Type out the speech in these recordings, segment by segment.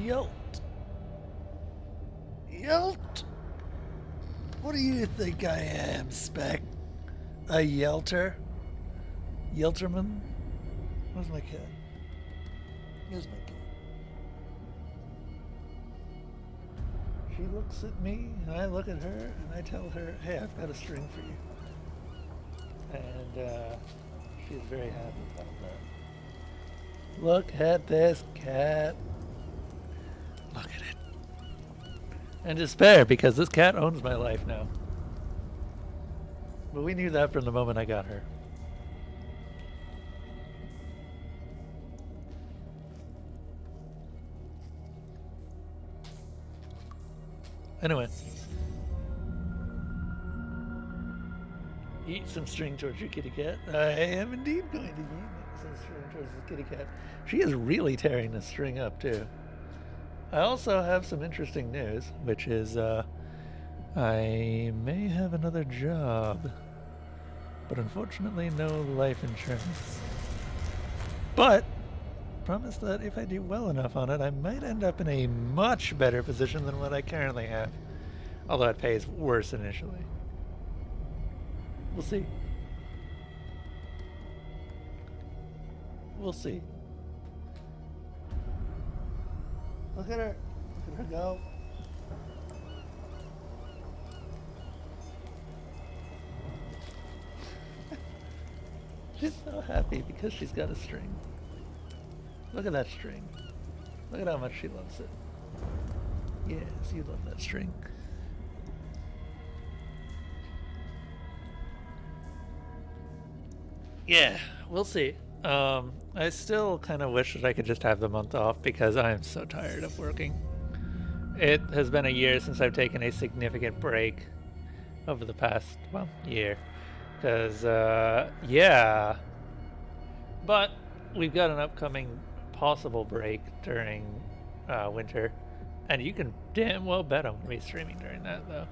Yelt. Yelt? What do you think I am, Spec? A Yelter? Yelterman? Where's my cat? Here's my cat. She looks at me, and I look at her, and I tell her, hey, I've got a string for you. And she's very happy about that. Look at this cat. Look at it. And despair, because this cat owns my life now. But we knew that from the moment I got her. Anyway. Eat some string towards your kitty cat. I am indeed going to eat some string towards the kitty cat. She is really tearing this string up, too. I also have some interesting news, which is I may have another job, but unfortunately no life insurance. But promise that if I do well enough on it, I might end up in a much better position than what I currently have, although it pays worse initially. We'll see. We'll see. Look at her. Look at her go. She's so happy because she's got a string. Look at that string. Look at how much she loves it. Yes, you love that string. Yeah, we'll see. I still kind of wish that I could just have the month off because I am so tired of working. It has been a year since I've taken a significant break over the past, well, year. Because, yeah. But we've got an upcoming possible break during winter. And you can damn well bet I'm going to be streaming during that, though.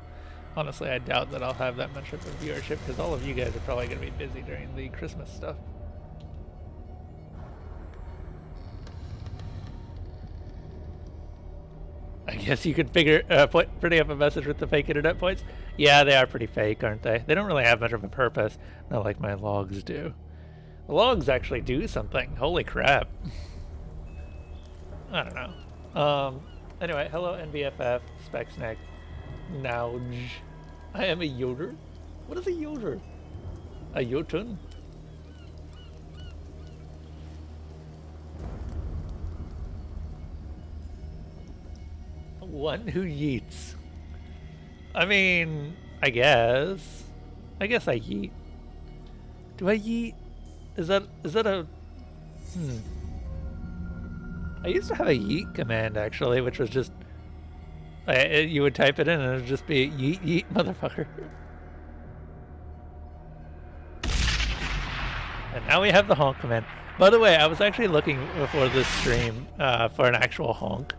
Honestly, I doubt that I'll have that much of a viewership because all of you guys are probably going to be busy during the Christmas stuff. I guess you could figure putting up a message with the fake internet points. Yeah, they are pretty fake, aren't they? They don't really have much of a purpose, not like my logs do. The logs actually do something. Holy crap! I don't know. Anyway, hello NBFF Specsnack. Nouge. I am a Yoder. What is a Yoder? A Jotun? One who yeets. I mean, I guess I yeet. Do I yeet? Is that a... I used to have a yeet command, actually, which was just... you would type it in and it would just be yeet yeet motherfucker. And now we have the honk command. By the way, I was actually looking before this stream for an actual honk.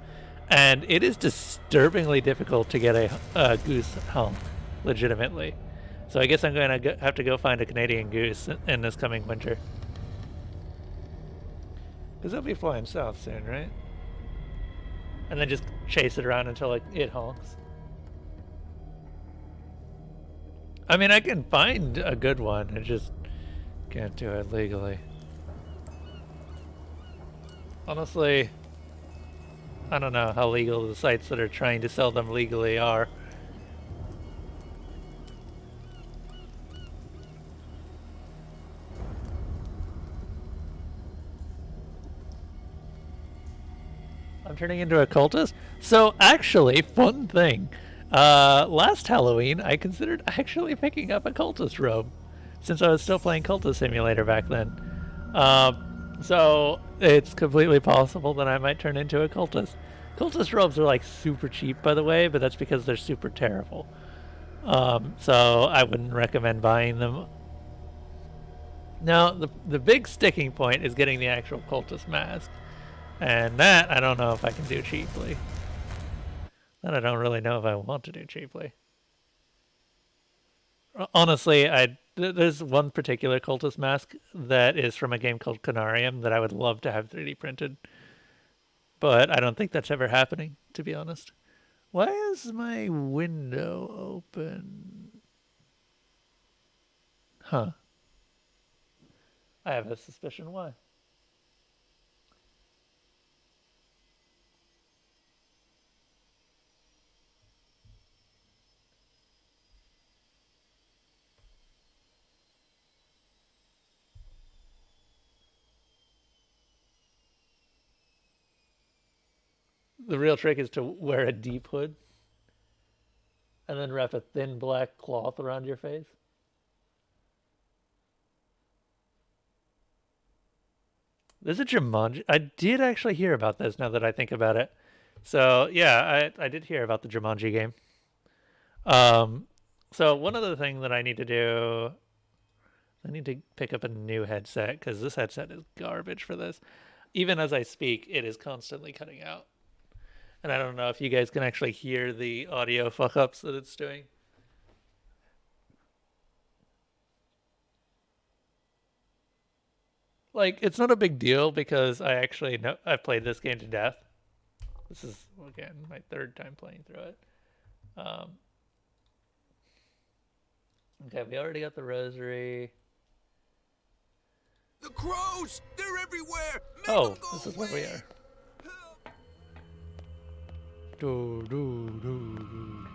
And it is disturbingly difficult to get a goose honk, legitimately. So I guess I'm going to have to go find a Canadian goose in this coming winter. Because they'll be flying south soon, right? And then just chase it around until it honks. I mean, I can find a good one. I just can't do it legally. Honestly, I don't know how legal the sites that are trying to sell them legally are. I'm turning into a cultist? So actually, fun thing. Last Halloween, I considered actually picking up a cultist robe, since I was still playing Cultist Simulator back then. So it's completely possible that I might turn into a cultist. Cultist robes are like super cheap, by the way, but that's because they're super terrible. So I wouldn't recommend buying them. Now, the big sticking point is getting the actual cultist mask. And that, I don't know if I can do cheaply. That I don't really know if I want to do cheaply. Honestly, there's one particular cultist mask that is from a game called Canarium that I would love to have 3D printed. but I don't think that's ever happening, to be honest. Why is my window open? Huh. I have a suspicion why. The real trick is to wear a deep hood and then wrap a thin black cloth around your face. There's a Jumanji. I did actually hear about this now that I think about it. So yeah, I did hear about the Jumanji game. Um, so one other thing that I need to do, I need to pick up a new headset because this headset is garbage for this. Even as I speak, it is constantly cutting out. And I don't know if you guys can actually hear the audio fuck ups that it's doing. Like, it's not a big deal because I actually know I've played this game to death. This is, again, my third time playing through it. Um, okay, we already got the rosary. The crows! They're everywhere! Make Oh, them go this is away. where we are. Do, do, do, do.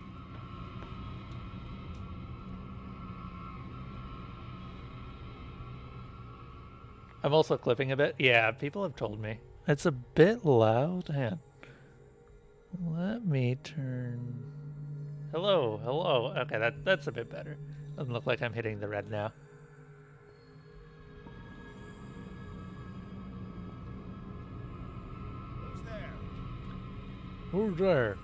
I'm also clipping a bit. Yeah, people have told me. It's a bit loud. Hang on. Let me turn... Hello, hello. Okay, that's a bit better. Doesn't look like I'm hitting the red now. Who's there? Who's there?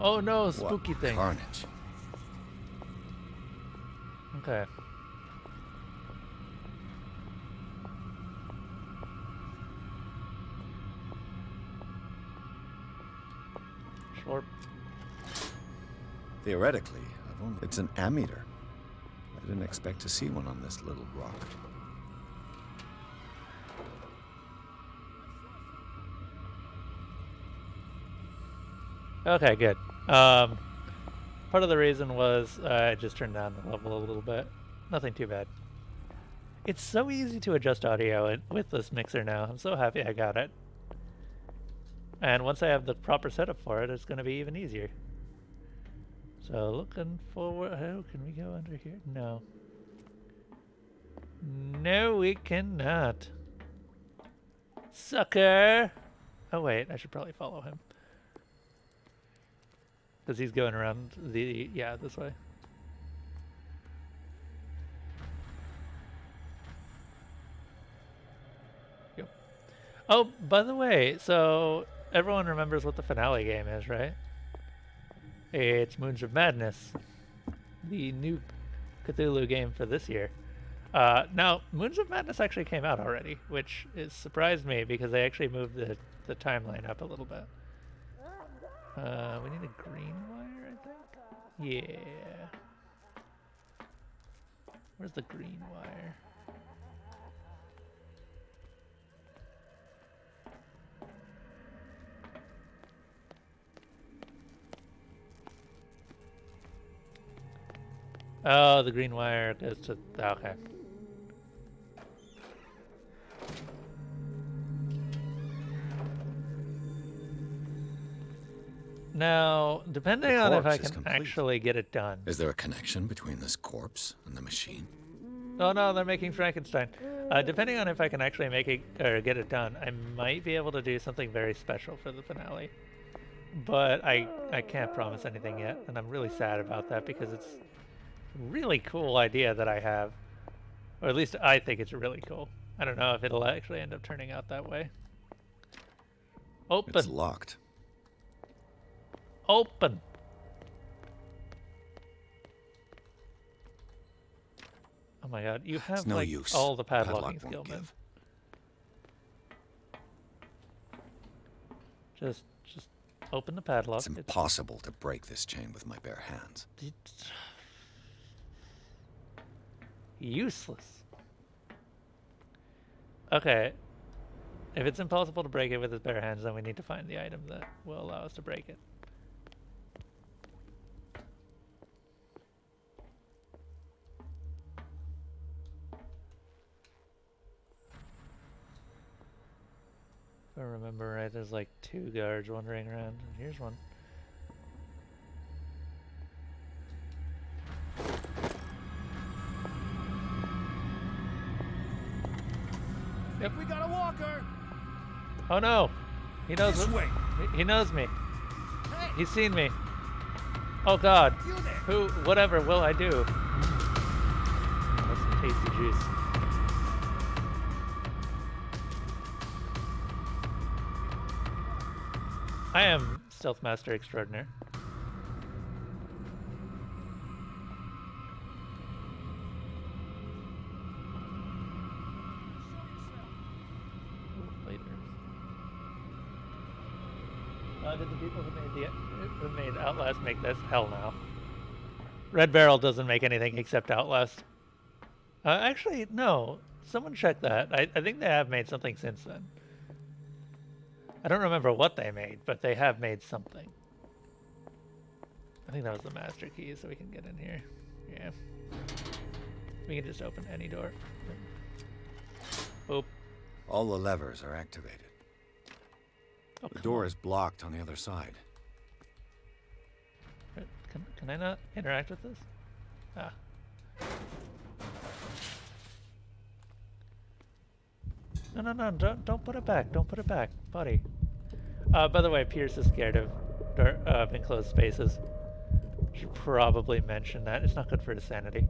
Oh no, spooky thing. Carnage. Okay. Sure. Theoretically, it's an ammeter. I didn't expect to see one on this little rock. Okay, good. Part of the reason was I just turned down the level a little bit. Nothing too bad. It's so easy to adjust audio with this mixer now. I'm so happy I got it. And once I have the proper setup for it, it's going to be even easier. So looking forward... Oh, can we go under here? No. No, we cannot. Sucker! Oh, wait. I should probably follow him. Because he's going around the... Yeah, this way. Yep. Oh, by the way, so everyone remembers what the finale game is, right? It's Moons of Madness, the new Cthulhu game for this year. Now, Moons of Madness actually came out already, which is surprised me because they actually moved the timeline up a little bit. We need a green wire, I think? Yeah. Where's the green wire? Oh, the green wire goes to... Okay. Now, depending on if I can actually get it done. Is there a connection between this corpse and the machine? Oh no, they're making Frankenstein. Depending on if I can actually make it or get it done, I might be able to do something very special for the finale. But I can't promise anything yet, and I'm really sad about that because it's a really cool idea that I have. Or at least I think it's really cool. I don't know if it'll actually end up turning out that way. Open. It's locked. Open. Oh my god, you have no like use. all the padlocking Padlock skill, won't man. give. Just open the padlock. It's impossible to break this chain with my bare hands. It's useless. Okay. If it's impossible to break it with his bare hands, then we need to find the item that will allow us to break it. If I remember right, there's like 2 guards wandering around. Here's one. Yep, we got a walker. Oh no! He knows This way. He knows me. Hey, He's seen me. Oh god. you there. Who, whatever will I do? That's some tasty juice. I am Stealth Master Extraordinaire. Later. Did the people who made Outlast make this? Hell no. Red Barrel doesn't make anything except Outlast. Actually, no. Someone check that. I think they have made something since then. I don't remember what they made, but they have made something. I think that was the master key, so we can get in here. Yeah. We can just open any door. Boop. All the levers are activated. Oh, The come door on. is blocked on the other side. Can I not interact with this? Ah. No, don't put it back. Don't put it back, buddy. By the way, Pierce is scared of enclosed spaces. Should probably mention that. It's not good for his sanity.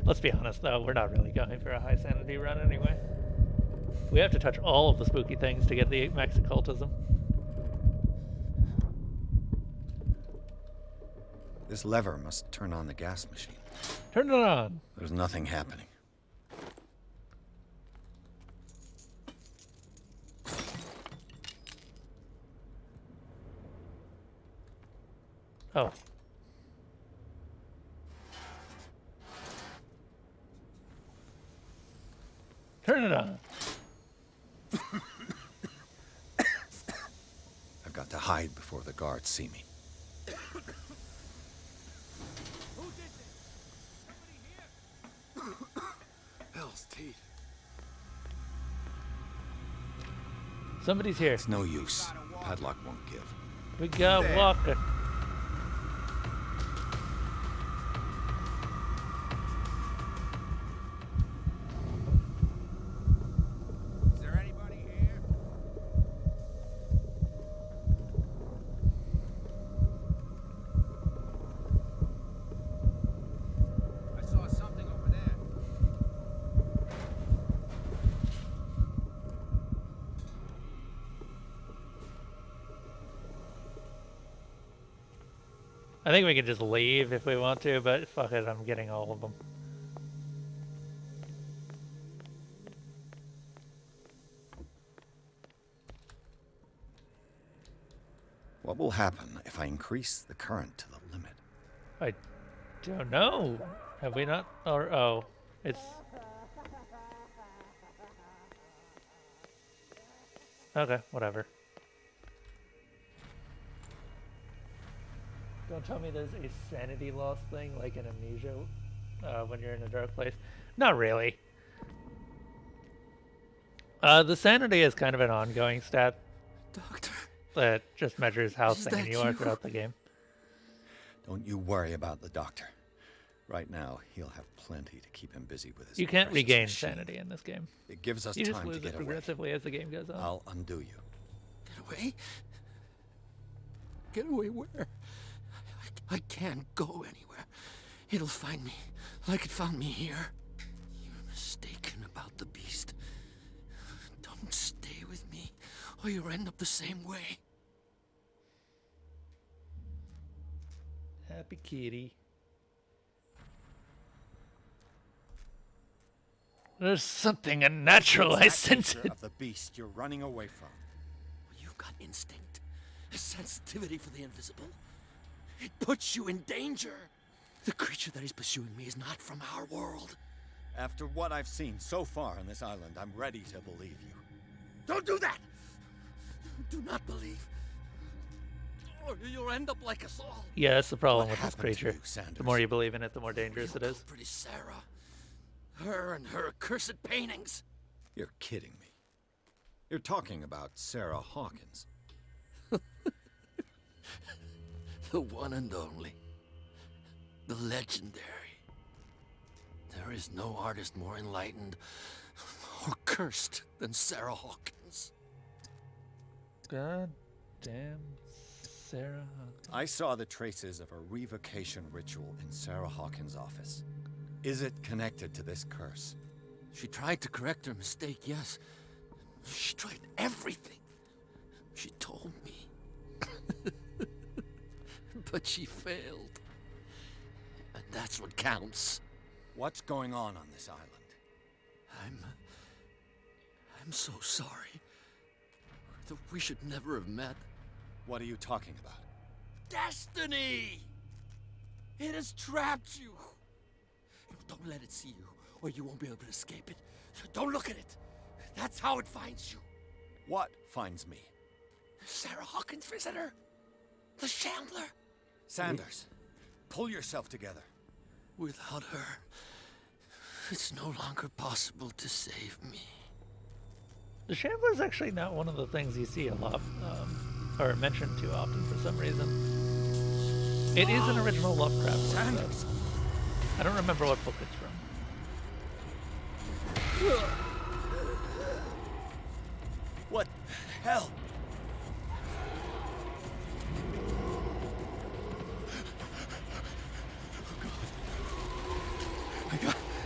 Let's be honest, though. We're not really going for a high sanity run anyway. We have to touch all of the spooky things to get the max occultism. This lever must turn on the gas machine. Turn it on. There's nothing happening. Oh. Turn it on. I've got to hide before the guards see me. Who did this? Somebody here? Hell's teeth. Somebody's here. It's no use. Padlock won't give. We got There. Walker. Is there anybody here? I saw something over there. I think we can just leave if we want to, but fuck it, I'm getting all of them. What will happen if I increase the current to the limit? I don't know. Have we not? Or, oh, it's... Okay, whatever. Don't tell me there's a sanity loss thing like an amnesia when you're in a dark place. Not really. The sanity is kind of an ongoing stat Doctor, that just measures how Is sane that you are you? throughout the game. don't you worry about the doctor. Right now, he'll have plenty to keep him busy with his You can't precious regain machine. sanity in this game. It gives us You just time to lose get it away. progressively as the game goes on. I'll undo you. Get away? Get away where? I can't go anywhere. It'll find me like it found me here. You're mistaken about the beast. Don't stay with me, or you'll end up the same way. Happy kitty. There's something unnatural, I That sense nature it. of the beast you're running away from. You've got instinct, a sensitivity for the invisible. It puts you in danger. The creature that is pursuing me is not from our world. After what I've seen so far on this island, I'm ready to believe you. Don't do that! Do not believe. Or you'll end up like us all. Yeah, that's the problem What with this happened to creature. you, Sanders? The more you believe in it, the more dangerous it You'll is. call pretty Sarah. Her and her accursed paintings. You're kidding me. You're talking about Sarah Hawkins. The one and only. The legendary. There is no artist more enlightened or cursed than Sarah Hawkins. God damn Sarah. I saw the traces of a revocation ritual in Sarah Hawkins' office. Is it connected to this curse? She tried to correct her mistake, yes. She tried everything. She told me. But she failed. And that's what counts. What's going on this island? I'm so sorry. That we should never have met. What are you talking about? Destiny! It has trapped you. Don't let it see you, or you won't be able to escape it. Don't look at it. That's how it finds you. What finds me? Sarah Hawkins' visitor. The Shambler. Sanders, pull yourself together. Without her, it's no longer possible to save me. The Shambler is actually not one of the things you see a lot, or mentioned too often for some reason. It is an original Lovecraft book, Sanders! though. I don't remember what book it's from. What the hell?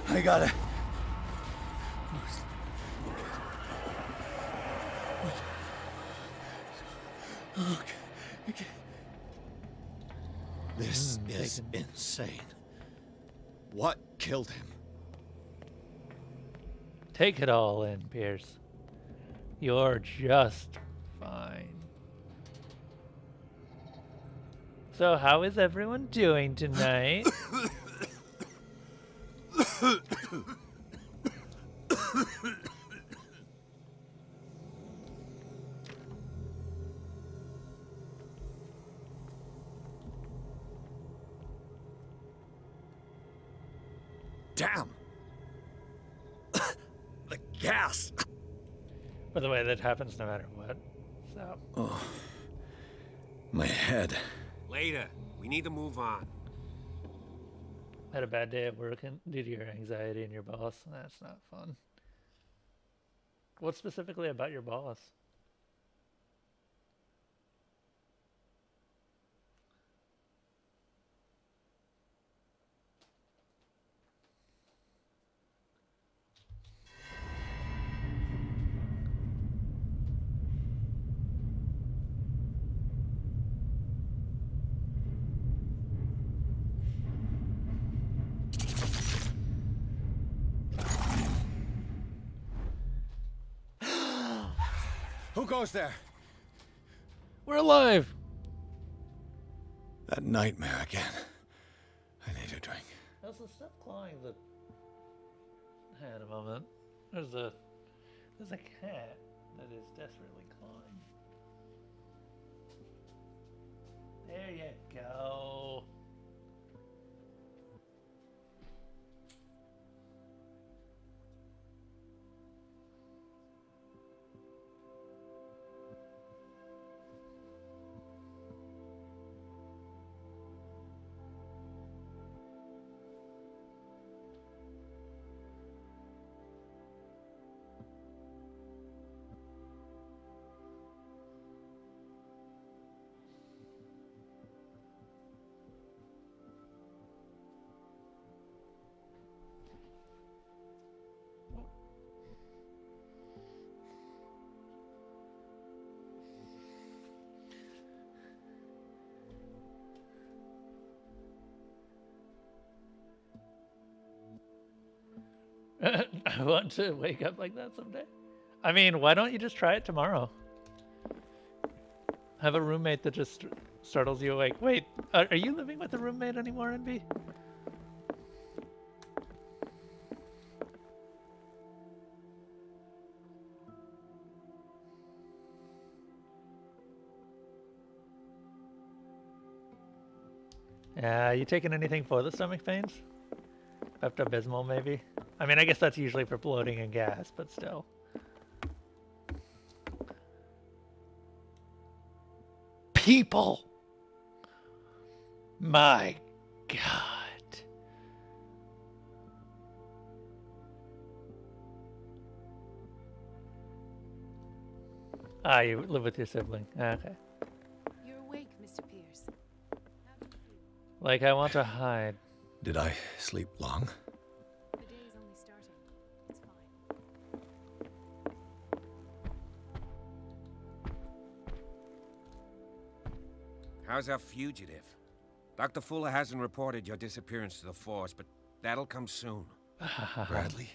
I gotta. Okay. This is insane. What killed him? Take it all in, Pierce. You're just fine. So, how is everyone doing tonight? Damn! The gas! By the way, that happens no matter what. So, Oh, my head. Later. We need to move on. had a bad day at work and due to your anxiety and your boss. That's not fun. What specifically about your boss? Who goes there? We're alive! That nightmare again. I need a drink. Also, stop clawing the... Hang on a moment. There's a cat that is desperately clawing. There you go. I want to wake up like that someday. I mean, why don't you just try it tomorrow? Have a roommate that just startles you awake. Wait, are you living with a roommate anymore, NB? You taking anything for the stomach pains? Pepto-Bismol, maybe? I mean, I guess that's usually for bloating and gas, but still. People! My God. Ah, you live with your sibling. Okay. You're awake, Mr. Pierce. How do you feel? Like, I want to hide. Did I sleep long? The day is only starting. It's fine. How's our fugitive? Dr. Fuller hasn't reported your disappearance to the force, but that'll come soon. Bradley?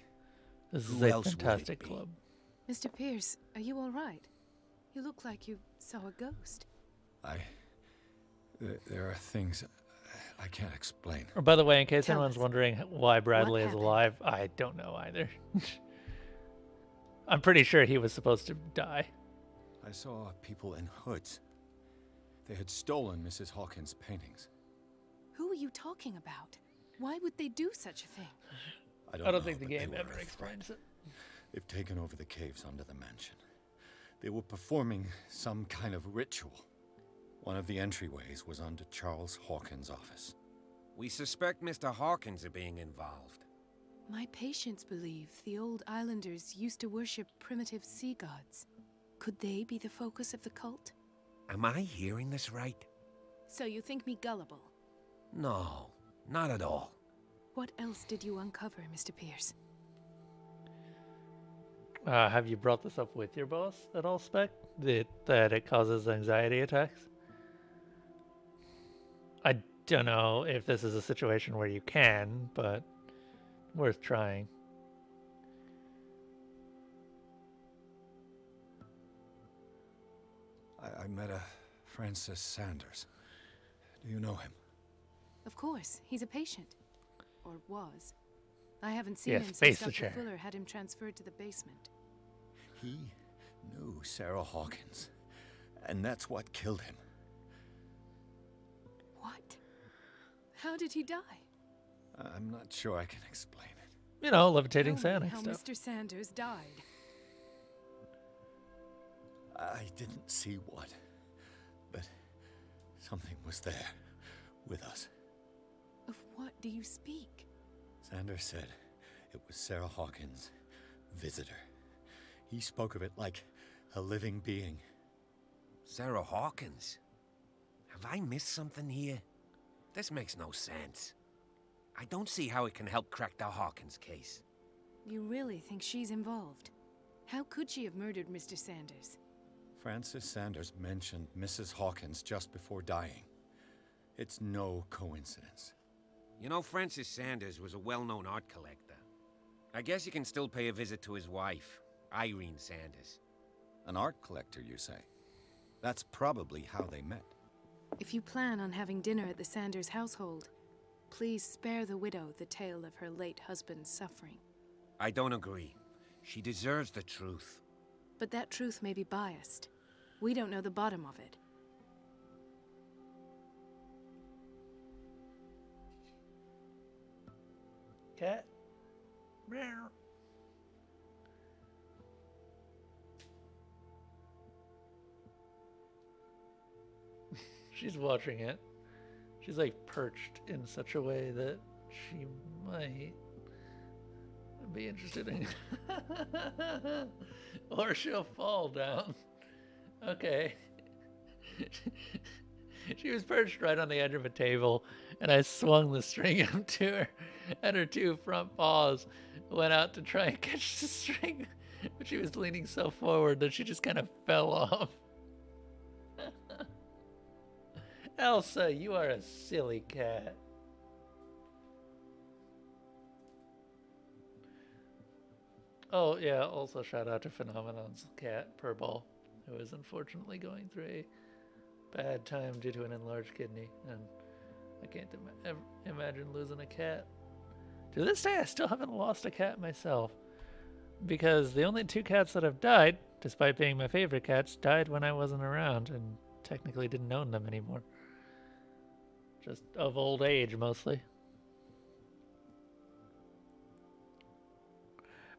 This is Who a else would it fantastic be? club. Mr. Pierce, are you all right? You look like you saw a ghost. There are things I can't explain. Or by the way, in case Tell anyone's us. wondering why Bradley is happened? alive, I don't know either. I'm pretty sure he was supposed to die. I saw people in hoods. They had stolen Mrs. Hawkins' paintings. Who are you talking about? Why would they do such a thing? I I don't know, think the but they game were ever a threat. explains it. They've taken over the caves under the mansion. They were performing some kind of ritual. One of the entryways was under Charles Hawkins' office. We suspect Mr. Hawkins of being involved. My patients believe the old islanders used to worship primitive sea gods. Could they be the focus of the cult? Am I hearing this right? So you think me gullible? No, not at all. What else did you uncover, Mr. Pierce? Have you brought this up with your boss at all, Spec? That it causes anxiety attacks? I don't know if this is a situation where you can, but worth trying. I met a Francis Sanders. Do you know him? Of course, he's a patient. Or was. I haven't seen Yes, him face since the Dr. chair. Fuller had him transferred to the basement. He knew Sarah Hawkins, and that's what killed him. What? How did he die? I'm not sure I can explain it. You know, levitating Tell me Santa how stuff. Mr. Sanders died. I didn't see what, but something was there with us. Of what do you speak? Sanders said it was Sarah Hawkins' visitor. He spoke of it like a living being. Sarah Hawkins? Have I missed something here? This makes no sense. I don't see how it can help crack the Hawkins case. You really think she's involved? How could she have murdered Mr. Sanders? Francis Sanders mentioned Mrs. Hawkins just before dying. It's no coincidence. You know, Francis Sanders was a well-known art collector. I guess you can still pay a visit to his wife, Irene Sanders. An art collector, you say? That's probably how they met. If you plan on having dinner at the Sanders household, please spare the widow the tale of her late husband's suffering. I don't agree. She deserves the truth. But that truth may be biased. We don't know the bottom of it. Cat? Meow. She's watching it. She's like perched in such a way that she might be interested in. Or she'll fall down. Okay. She was perched right on the edge of a table, and I swung the string up to her, and her two front paws went out to try and catch the string, but she was leaning so forward that she just kind of fell off. Elsa, you are a silly cat. Oh, yeah, also shout out to Phenomenon's cat, Purball, who is unfortunately going through a bad time due to an enlarged kidney, and I can't imagine losing a cat. To this day, I still haven't lost a cat myself, because the only two cats that have died, despite being my favorite cats, died when I wasn't around, and technically didn't own them anymore. Which Just of old age, mostly.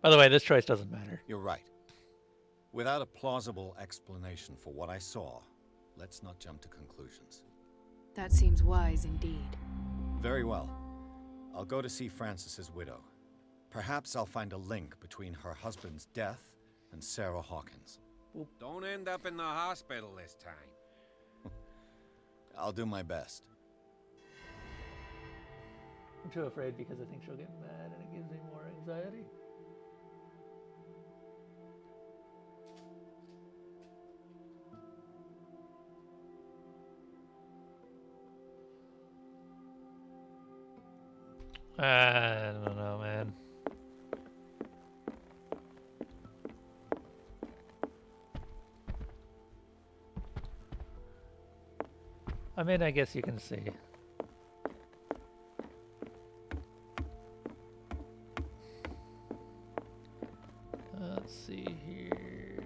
By the way, this choice doesn't matter. You're right. Without a plausible explanation for what I saw, let's not jump to conclusions. That seems wise indeed. Very well. I'll go to see Francis's widow. Perhaps I'll find a link between her husband's death and Sarah Hawkins. Don't end up in the hospital this time. I'll do my best. I'm too afraid because I think she'll get mad and it gives me more anxiety. I don't know, man. I mean, I guess you can see. Let's see here.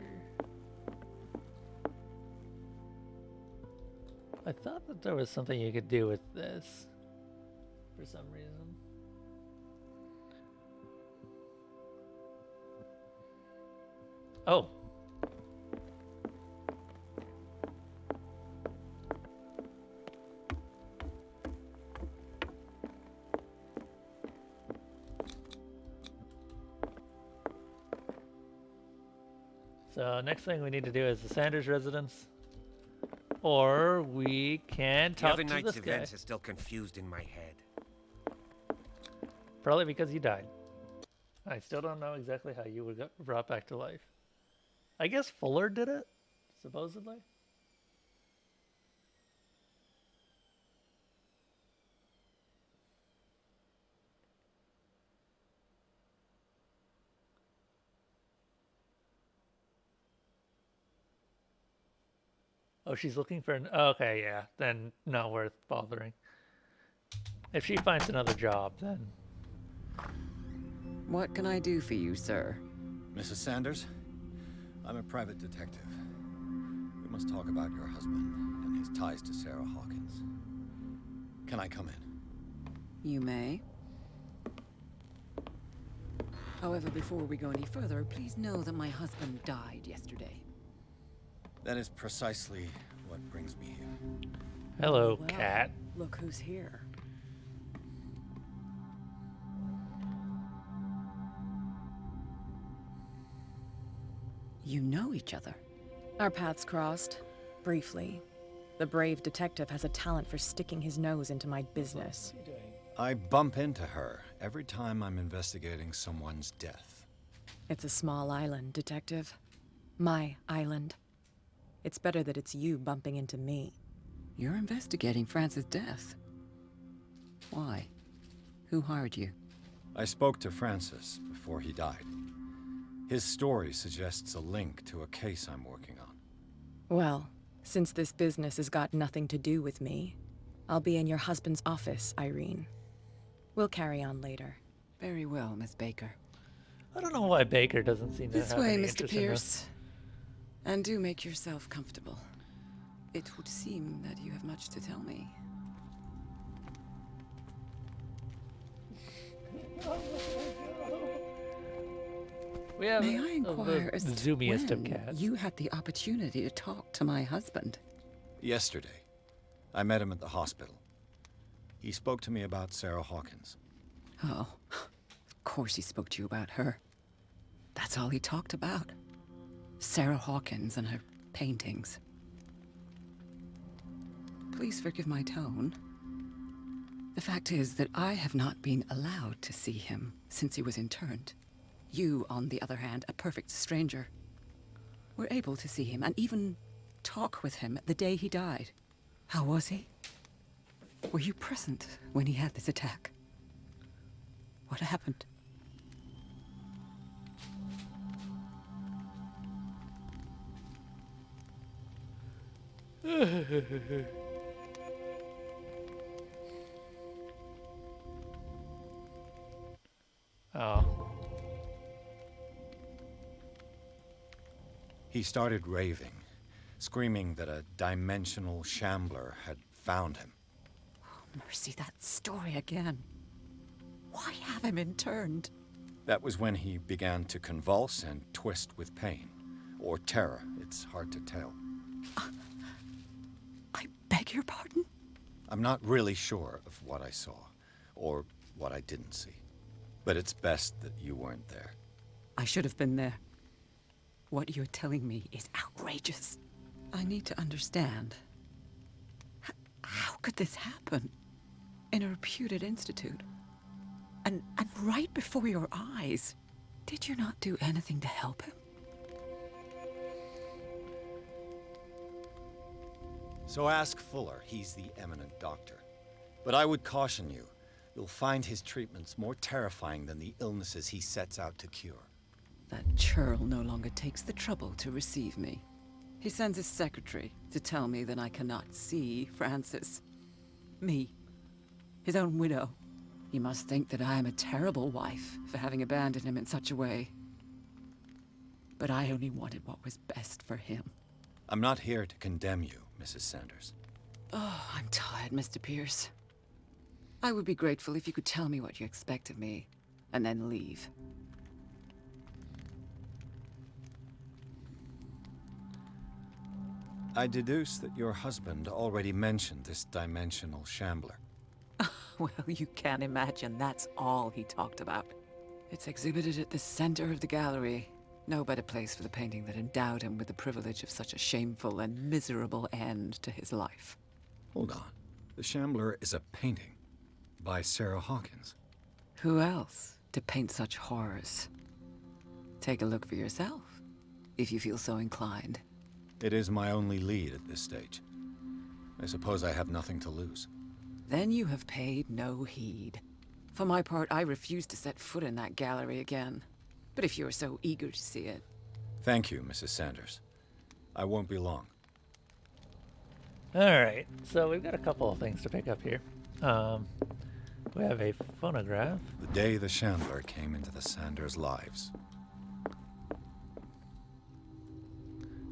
I thought that there was something you could do with this for some reason. Oh. So next thing we need to do is the Sanders residence. Or we can The talk other to night's this guy. events are still confused in my head. Probably because you died. I still don't know exactly how you were brought back to life. I guess Fuller did it, supposedly. Oh, she's looking for an... Okay, yeah. Then not worth bothering. If she finds another job, then... What can I do for you, sir? Mrs. Sanders, I'm a private detective. We must talk about your husband and his ties to Sarah Hawkins. Can I come in? You may. However, before we go any further, please know that my husband died yesterday. That is precisely what brings me here. Hello, Well, cat. Look who's here. You know each other. Our paths crossed, briefly. The brave detective has a talent for sticking his nose into my business. I bump into her every time I'm investigating someone's death. It's a small island, detective. My island. It's better that it's you bumping into me. You're investigating Francis' death. Why? Who hired you? I spoke to Francis before he died. His story suggests a link to a case I'm working on. Well, since this business has got nothing to do with me, I'll be in your husband's office, Irene. We'll carry on later. Very well, Miss Baker. I don't know why Baker doesn't seem to This have way, any Mr. interest in this. Pierce. And do make yourself comfortable. It would seem that you have much to tell me. We have May I inquire the as to zoomiest of when cats. you had the opportunity to talk to my husband? Yesterday, I met him at the hospital. He spoke to me about Sarah Hawkins. Oh, of course he spoke to you about her. That's all he talked about. Sarah Hawkins and her paintings. Please forgive my tone. The fact is that I have not been allowed to see him since he was interned. You, on the other hand, a perfect stranger, were able to see him and even talk with him the day he died. How was he? Were you present when he had this attack? What happened? Oh. He started raving, screaming that a dimensional shambler had found him. Mercy, that story again. Why have him interned? That was when he began to convulse and twist with pain. Or terror, it's hard to tell. I beg your pardon? I'm not really sure of what I saw, or what I didn't see. But it's best that you weren't there. I should have been there. What you're telling me is outrageous. I need to understand. How could this happen? In a reputed institute? And right before your eyes? Did you not do anything to help him? So ask Fuller, he's the eminent doctor. But I would caution you, you'll find his treatments more terrifying than the illnesses he sets out to cure. That churl no longer takes the trouble to receive me. He sends his secretary to tell me that I cannot see Francis. Me. His own widow. He must think that I am a terrible wife for having abandoned him in such a way. But I only wanted what was best for him. I'm not here to condemn you, Mrs. Sanders. Oh, I'm tired, Mr. Pierce. I would be grateful if you could tell me what you expect of me, and then leave. I deduce that your husband already mentioned this dimensional shambler. Well, you can imagine that's all he talked about. It's exhibited at the center of the gallery. No better place for the painting that endowed him with the privilege of such a shameful and miserable end to his life. Hold on. The shambler is a painting by Sarah Hawkins. Who else to paint such horrors? Take a look for yourself, if you feel so inclined. It is my only lead at this stage. I suppose I have nothing to lose. Then you have paid no heed. For my part, I refuse to set foot in that gallery again. But if you're so eager to see it... Thank you, Mrs. Sanders. I won't be long. Alright, so we've got a couple of things to pick up here. We have a phonograph. The day the shambler came into the Sanders' lives.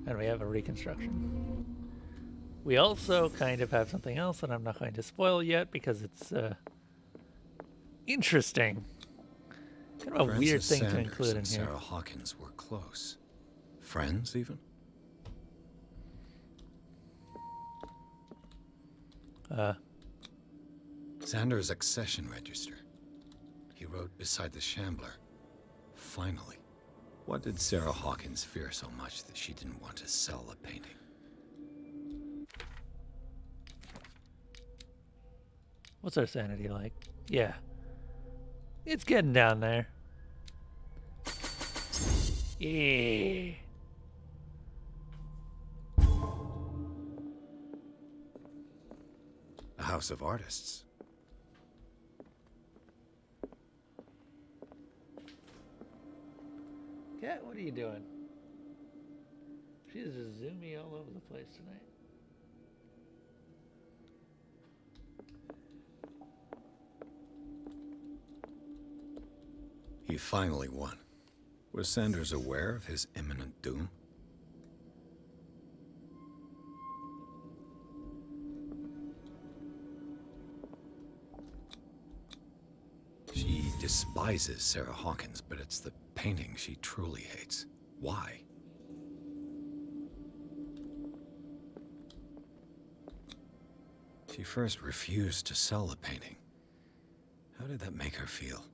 And we have a reconstruction. We also kind of have something else that I'm not going to spoil yet because it's interesting. Kind of a weird thing to include in here. Sarah Hawkins were close. Friends, even? Sanders' accession register. He wrote beside the shambler. Finally. What did Sarah Hawkins fear so much that she didn't want to sell the painting? What's our sanity like? Yeah. It's getting down there. Yeah. A house of artists. Cat, what are you doing? She's just zoomy all over the place tonight. He finally won. Was Sanders aware of his imminent doom? She despises Sarah Hawkins, but it's the painting she truly hates. Why? She first refused to sell the painting. How did that make her feel?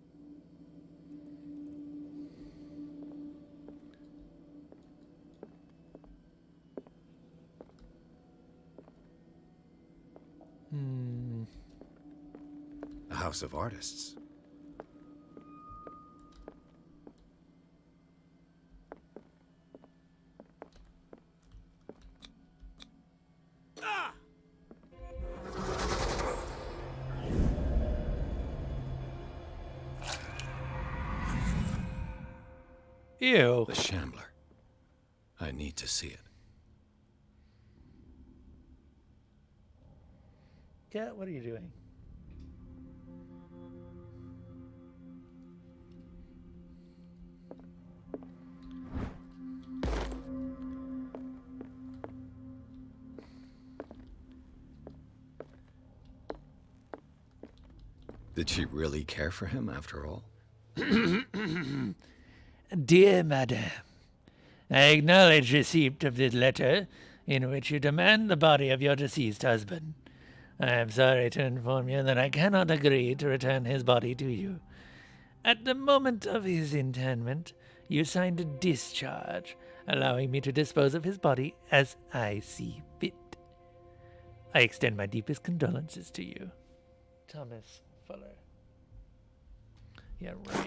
A house of artists. Ew. The Shambler. I need to see it. Cat, what are you doing? Did she really care for him after all? Dear Madame, I acknowledge receipt of this letter in which you demand the body of your deceased husband. I am sorry to inform you that I cannot agree to return his body to you. At the moment of his interment, you signed a discharge, allowing me to dispose of his body as I see fit. I extend my deepest condolences to you. Thomas Fuller. Yeah, right.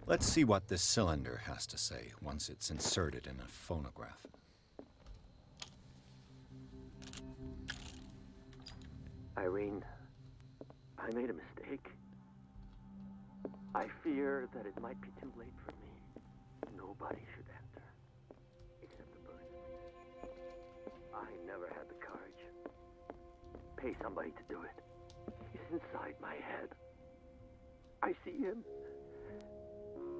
Let's see what this cylinder has to say once it's inserted in a phonograph. Irene, I made a mistake. I fear that it might be too late for me. Nobody should enter, except the bird. I never had the courage. Pay somebody to do it. He's inside my head. I see him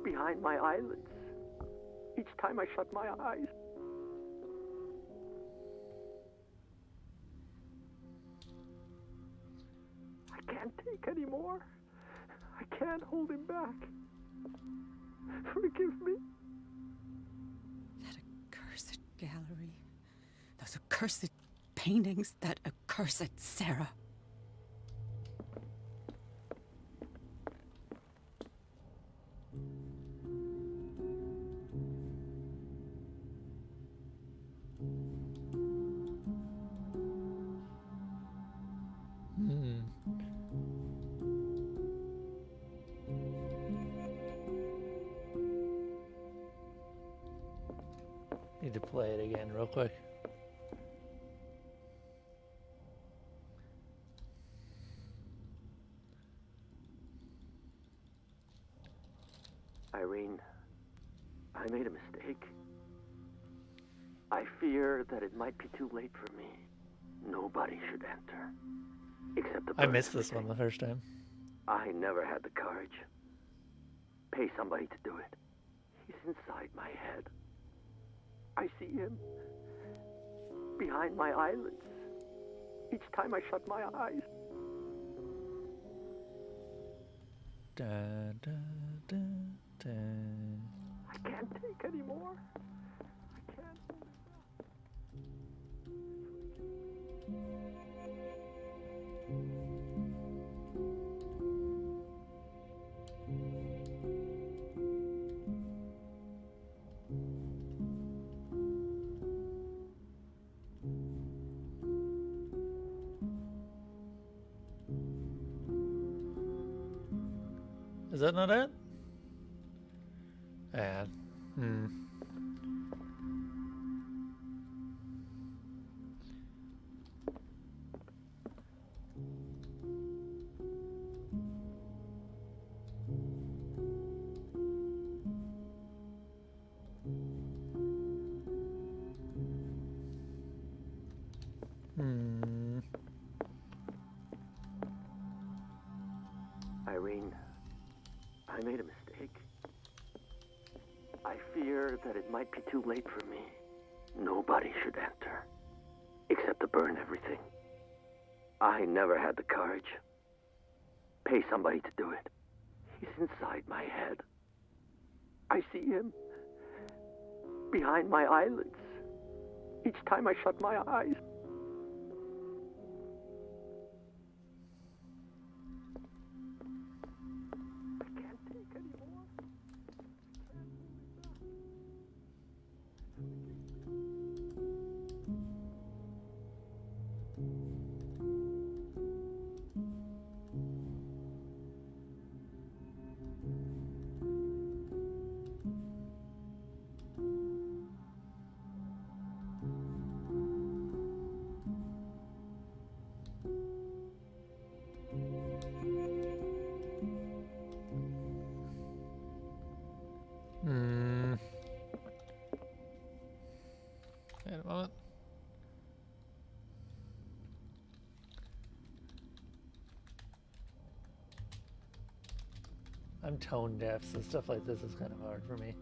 behind my eyelids each time I shut my eyes. I can't take any more. I can't hold him back. Forgive me. That accursed gallery. Those accursed paintings. That accursed Sarah. Need to play it again real quick. Irene, I made a mistake. I fear that it might be too late for me. Nobody should enter, except the bird. I missed this one the first time. I never had the courage. Pay somebody to do it. He's inside my head. I see him behind my eyelids each time I shut my eyes. Da, da, da, da. I can't take any more. I can't. Is that not it? Yeah. Irene, I made a mistake. I fear that it might be too late for me. Nobody should enter, except to burn everything. I never had the courage. Pay somebody to do it. He's inside my head. I see him behind my eyelids each time I shut my eyes. I can't take any more. I'm tone deaf, so stuff like this is kind of hard for me.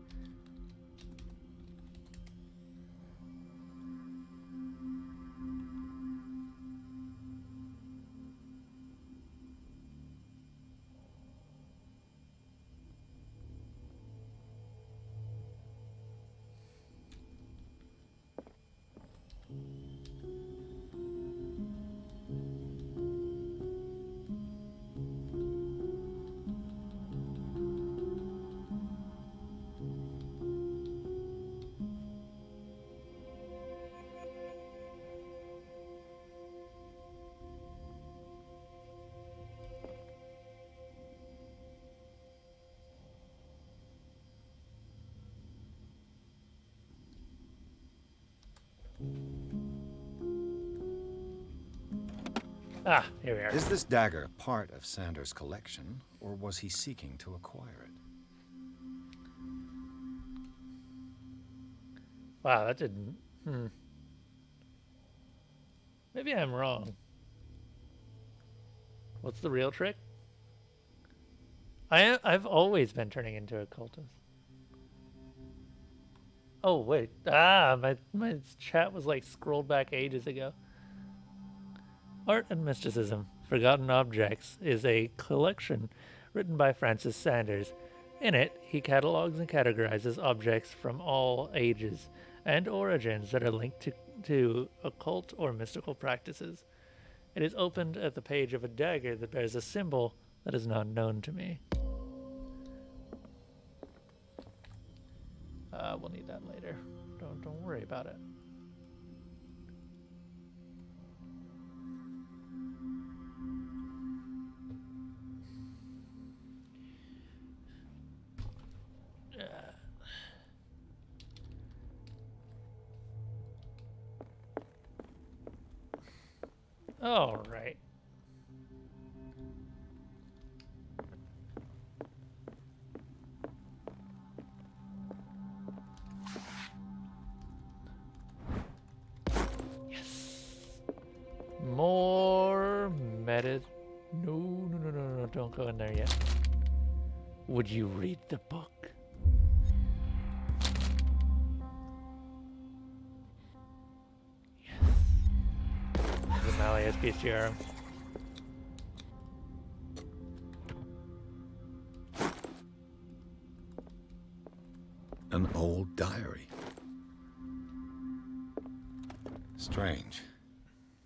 Ah, here we are. Is this dagger part of Sanders' collection, or was he seeking to acquire it? Wow, that didn't... Maybe I'm wrong. What's the real trick? I've always been turning into a cultist. Oh, wait. Ah, my chat was like scrolled back ages ago. Art and Mysticism, Forgotten Objects is a collection written by Francis Sanders. In it, he catalogs and categorizes objects from all ages and origins that are linked to occult or mystical practices. It is opened at the page of a dagger that bears a symbol that is not known to me. We'll need that later. Don't worry about it. All right. Yes. More meta. No, don't go in there yet. Would you read the book? Yes. The Malleus Bestiarum. An old diary. Strange.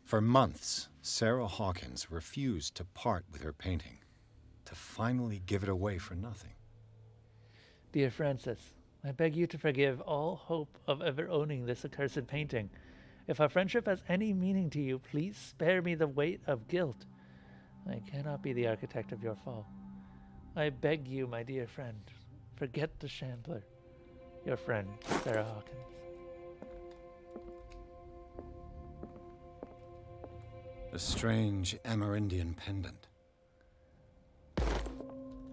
For months, Sarah Hawkins refused to part with her painting, to finally give it away for nothing. Dear Francis, I beg you to forgive all hope of ever owning this accursed painting. If our friendship has any meaning to you, please spare me the weight of guilt. I cannot be the architect of your fall. I beg you, my dear friend, forget the Shambler. Your friend, Sarah Hawkins. A strange Amerindian pendant.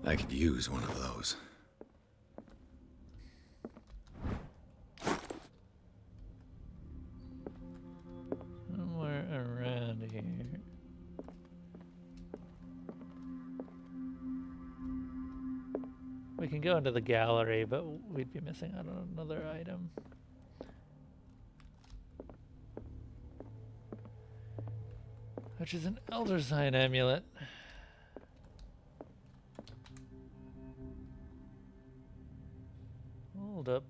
I could use one of those. Somewhere around here. We can go into the gallery, but we'd be missing out on another item. Which is an Elder Sign amulet. Hold up.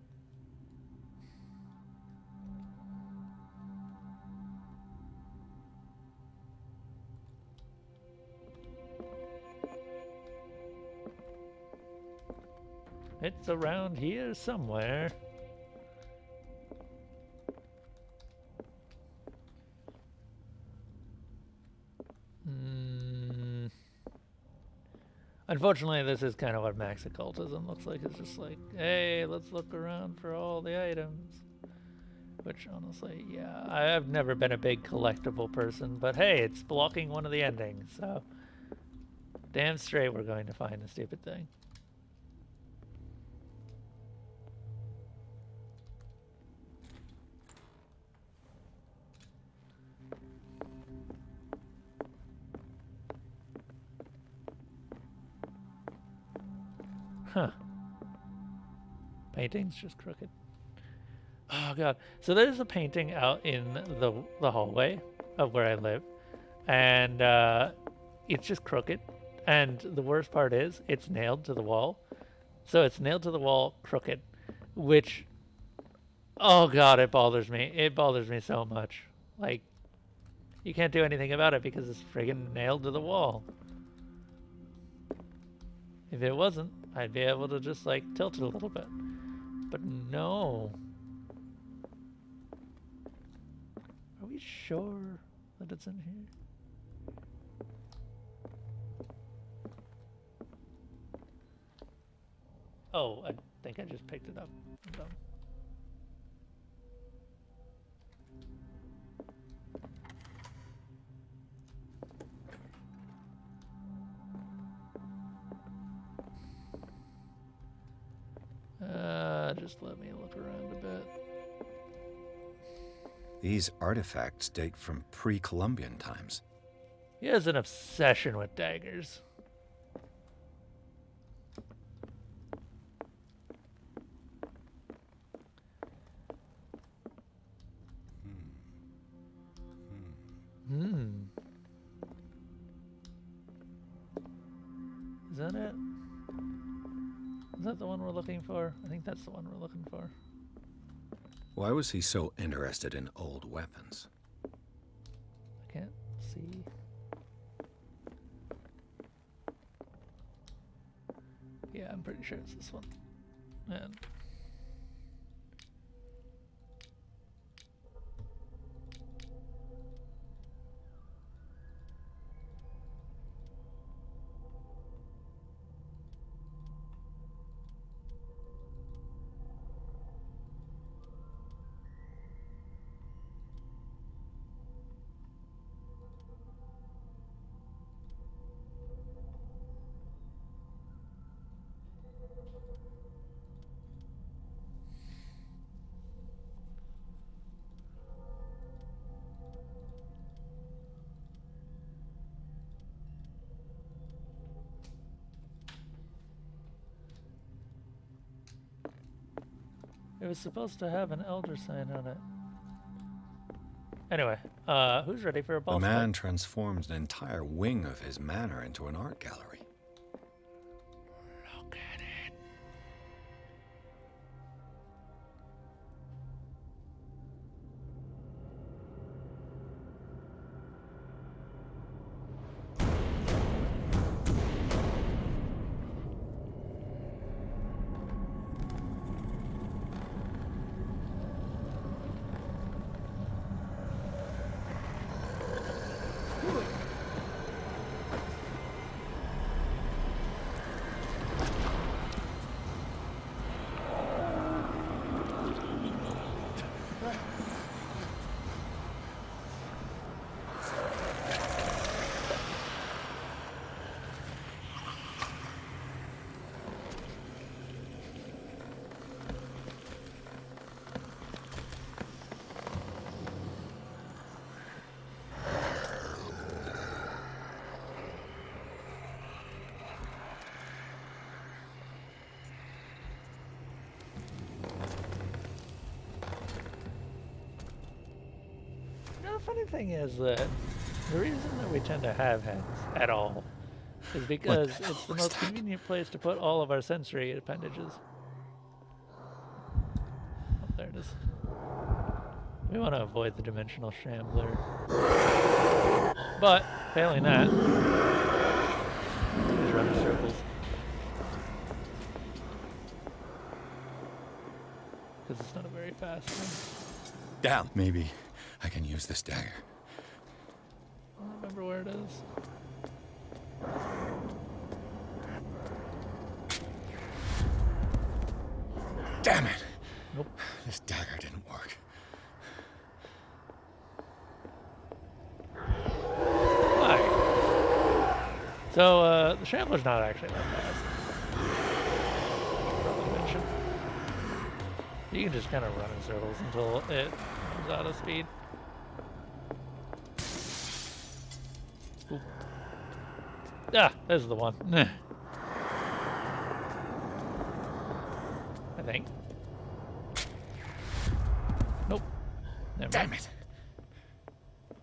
It's around here somewhere. Unfortunately, this is kind of what Max Occultism looks like. It's just like, hey, let's look around for all the items. Which, honestly, yeah, I've never been a big collectible person, but hey, it's blocking one of the endings, so damn straight we're going to find the stupid thing. Huh. Painting's just crooked. Oh god. So there's a painting out in the hallway of where I live, and it's just crooked. And the worst part is it's nailed to the wall. So it's nailed to the wall crooked, which, oh god, it bothers me. It bothers me so much. Like, you can't do anything about it because it's friggin' nailed to the wall. If it wasn't, I'd be able to just like tilt it a little bit. But no. Are we sure that it's in here? Oh, I think I just picked it up. I'm dumb. Just let me look around a bit. These artifacts date from pre-Columbian times. He has an obsession with daggers. Is that it? Is that the one we're looking for? I think that's the one we're looking for. Why was he so interested in old weapons? I can't see. Yeah, I'm pretty sure it's this one. And it was supposed to have an elder sign on it. Anyway, who's ready for a boss The man fight? transformed an entire wing of his manor into an art gallery. Look at it. Funny thing is that the reason that we tend to have heads at all is because it's the most convenient place to put all of our sensory appendages. Oh, there it is. We want to avoid the dimensional shambler. But, failing that, just run in circles. Because it's not a very fast thing. Down. Maybe I can use this dagger. I don't remember where it is. Damn it! Nope. This dagger didn't work. Why? So, the Shambler's not actually that fast. Probably mention. You can just kind of run in circles until it runs out of speed. Ooh. Ah, this is the one. I think. Nope. Never Damn mind. it!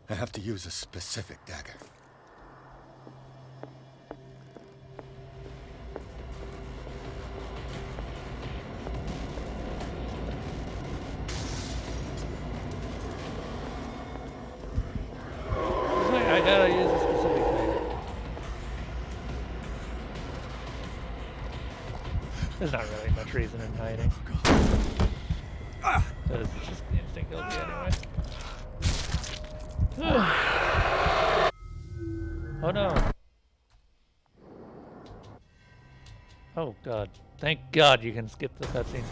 I have to use a specific dagger. I gotta use a specific dagger. There's not really much reason in hiding. Because it's just instant guilty anyway. Oh no. Oh god. Thank god you can skip the cutscene.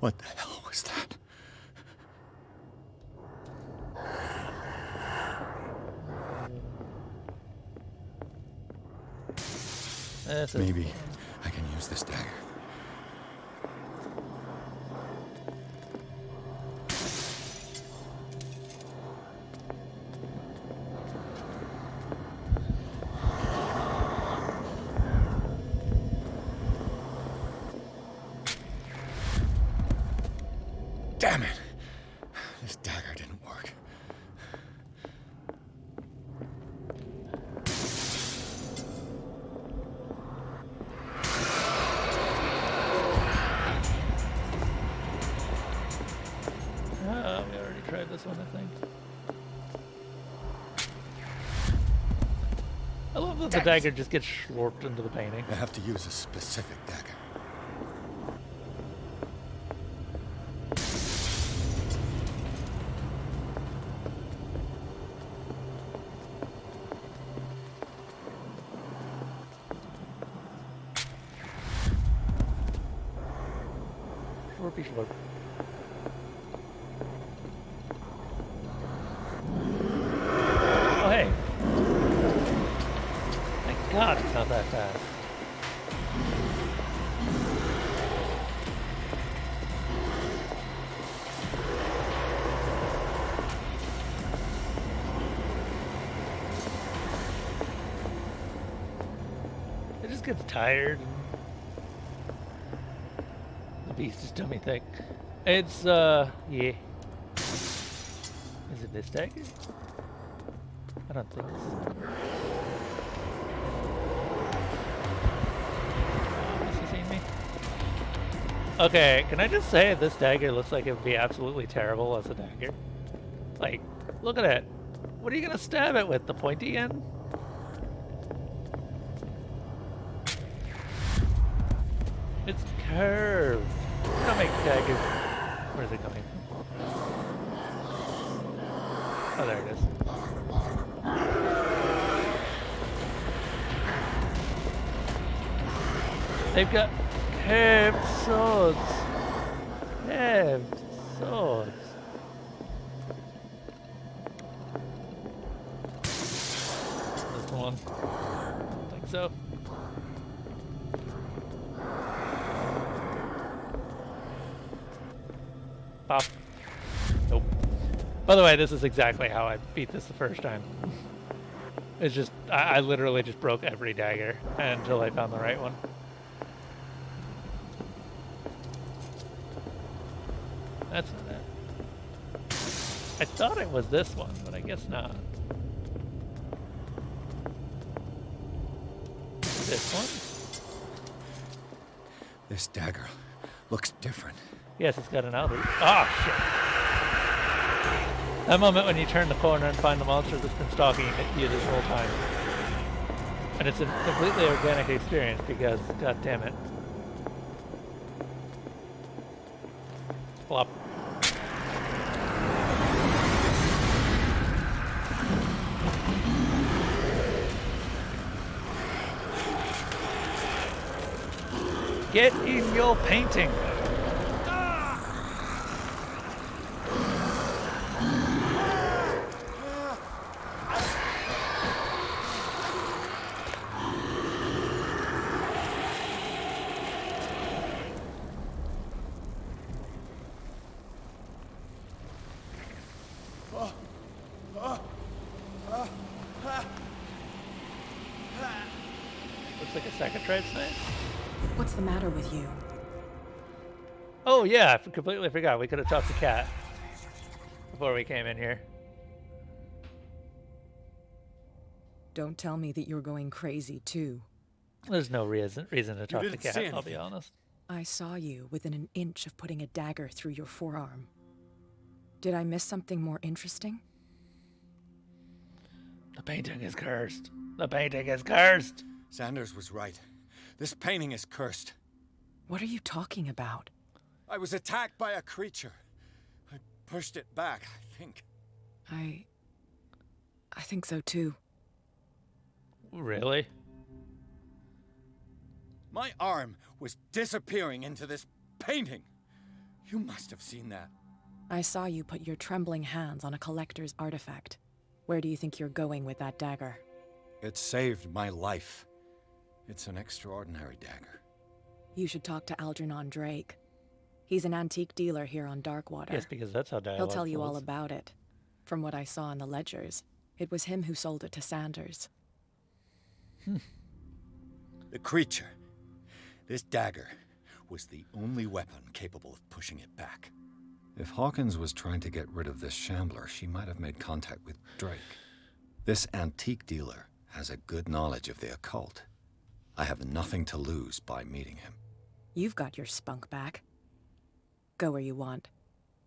What the hell was that? Maybe I can use this dagger. Damn it! This dagger didn't work. We already tried this one, I think. I love that the dagger just gets slurped into the painting. I have to use a specific dagger. Slurpy slurp. Oh hey. Thank God it's not that fast. It just gets tired. The beast is dummy thick. It's yeah. Is it this dagger? I don't think so. Has he seen me? Okay, can I just say this dagger looks like it would be absolutely terrible as a dagger? Like, look at it. What are you gonna stab it with? The pointy end? It's curved. You don't make daggers. Where is it coming from? Oh, there it is. They've got curved swords. Curved swords. This one. Don't think so. Pop. Nope. By the way, this is exactly how I beat this the first time. It's just, I literally just broke every dagger until I found the right one. That's not it. I thought it was this one, but I guess not. This one? This dagger looks different. Yes, it's got an outreach. Ah, shit. That moment when you turn the corner and find the monster that's been stalking you this whole time. And it's a completely organic experience because, god damn it. Flop. Get in your painting. Looks like a second tribe snake. What's the matter with you? Oh yeah, I completely forgot. We could have talked to Cat before we came in here. Don't tell me that you're going crazy, too. There's no reason to talk to didn't say Cat, I'll be anything. honest. I saw you within an inch of putting a dagger through your forearm. Did I miss something more interesting? The painting is cursed. The painting is cursed! Sanders was right. This painting is cursed. What are you talking about? I was attacked by a creature. I pushed it back, I think. I think so, too. Really? My arm was disappearing into this painting. You must have seen that. I saw you put your trembling hands on a collector's artifact. Where do you think you're going with that dagger? It saved my life. It's an extraordinary dagger. You should talk to Algernon Drake. He's an antique dealer here on Darkwater. Yes, because that's how dialogue He'll tell you all flows. about it. From what I saw in the ledgers, it was him who sold it to Sanders. The creature. This dagger was the only weapon capable of pushing it back. If Hawkins was trying to get rid of this shambler, she might have made contact with Drake. This antique dealer has a good knowledge of the occult. I have nothing to lose by meeting him. You've got your spunk back. Go where you want.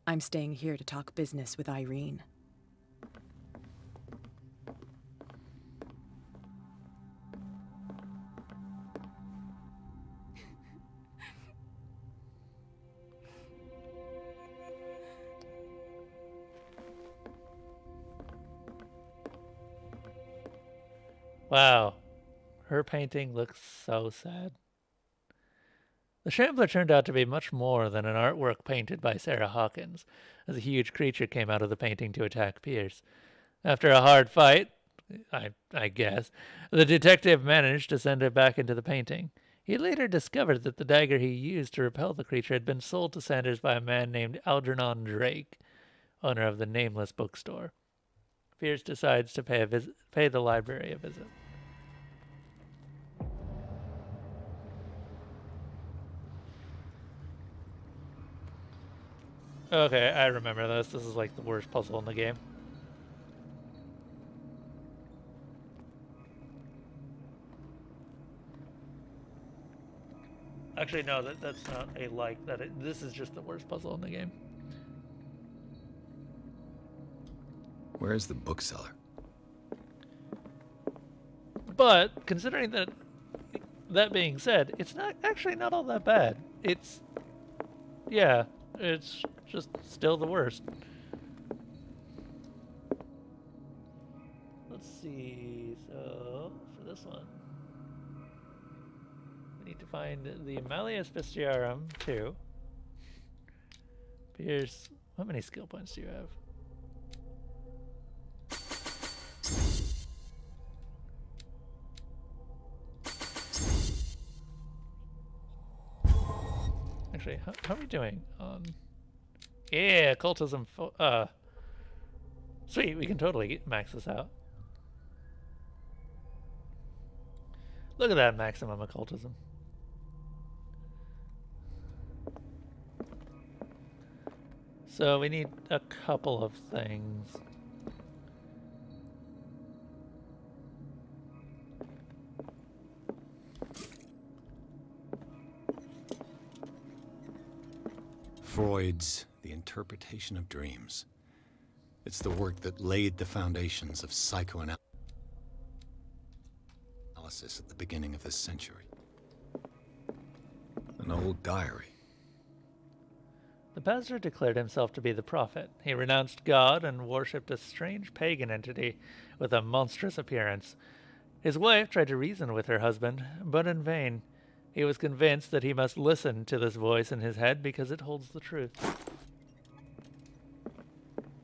I'm staying here to talk business with Irene. Wow. Her painting looks so sad. The Shambler turned out to be much more than an artwork painted by Sarah Hawkins, as a huge creature came out of the painting to attack Pierce. After a hard fight, I guess, the detective managed to send it back into the painting. He later discovered that the dagger he used to repel the creature had been sold to Sanders by a man named Algernon Drake, owner of the Nameless bookstore. Pierce decides to pay the library a visit. Okay, I remember this. This is like the worst puzzle in the game. Actually, no, that's not a like. This is just the worst puzzle in the game. Where's the bookseller? But considering that being said, it's not all that bad. It's just still the worst. Let's see. So for this one, we need to find the Malleus Bestiarum 2. Pierce, how many skill points do you have? Actually, how are we doing on... Yeah, occultism. Sweet, we can totally max this out. Look at that maximum occultism. So we need a couple of things. Freud's The Interpretation of Dreams. It's the work that laid the foundations of psychoanalysis at the beginning of this century. An old diary. The pastor declared himself to be the prophet. He renounced God and worshipped a strange pagan entity with a monstrous appearance. His wife tried to reason with her husband, but in vain. He was convinced that he must listen to this voice in his head because it holds the truth.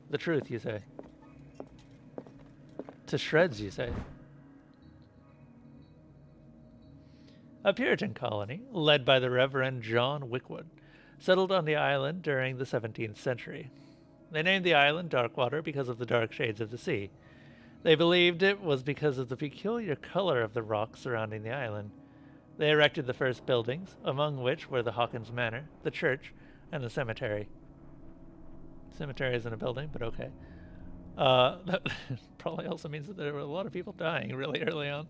The truth, you say? To shreds, you say? A Puritan colony, led by the Reverend John Wickwood, settled on the island during the 17th century. They named the island Darkwater because of the dark shades of the sea. They believed it was because of the peculiar color of the rocks surrounding the island. They erected the first buildings, among which were the Hawkins Manor, the church, and the cemetery. Cemetery isn't a building, but okay. That probably also means that there were a lot of people dying really early on.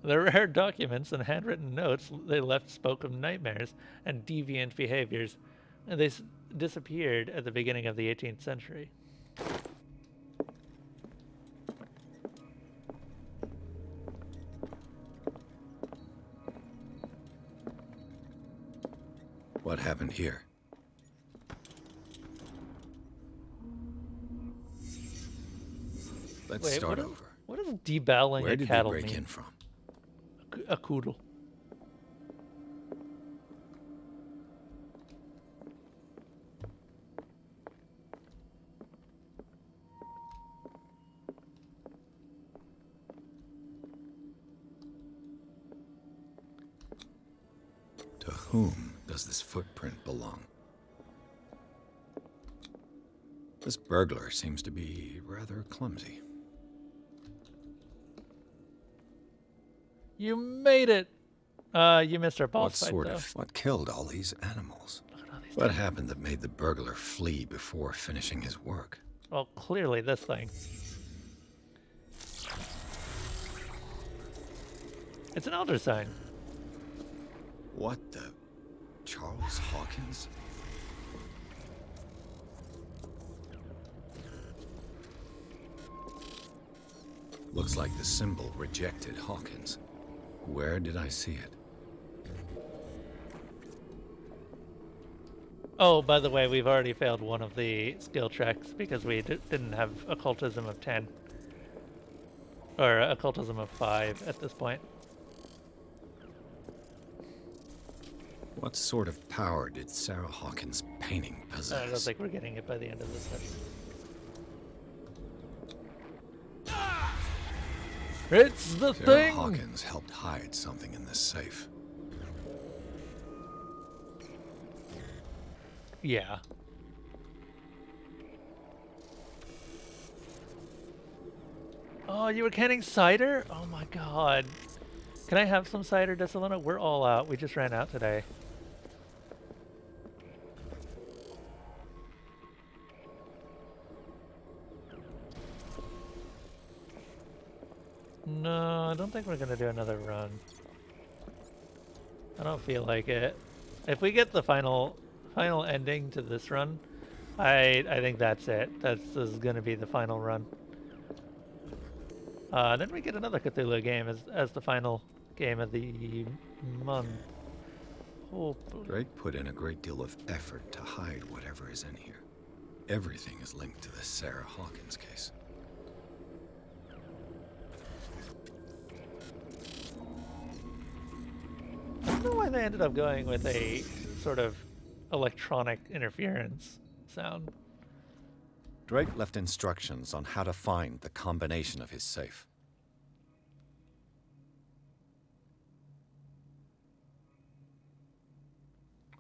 The rare documents and handwritten notes they left spoke of nightmares and deviant behaviors, and they disappeared at the beginning of the 18th century. What happened here? Let's start over. What does deballing Where a did cattle they break mean? in from? A Cthulhu. To whom does this footprint belong? This burglar seems to be rather clumsy. You made it! You missed our boss fight, though. What killed all these animals? Look at all these What things. happened that made the burglar flee before finishing his work? Well, clearly this thing. It's an elder sign. What the? Charles Hawkins? Looks like the symbol rejected Hawkins. Where did I see it? Oh, by the way, we've already failed one of the skill checks because we didn't have Occultism of 10. Or Occultism of 5 at this point. What sort of power did Sarah Hawkins' painting possess? I don't think we're getting it by the end of this session. It's the Sarah thing! Hawkins helped hide something in this safe. Yeah. Oh, you were canning cider? Oh my god. Can I have some cider, Desalina? We're all out. We just ran out today. No, I don't think we're gonna do another run. I don't feel like it. If we get the final ending to this run, I think that's it. This is gonna be the final run. Then we get another Cthulhu game as the final game of the month. Hopefully. Drake put in a great deal of effort to hide whatever is in here. Everything is linked to the Sarah Hawkins case. I don't know why they ended up going with a sort of electronic interference sound. Drake left instructions on how to find the combination of his safe.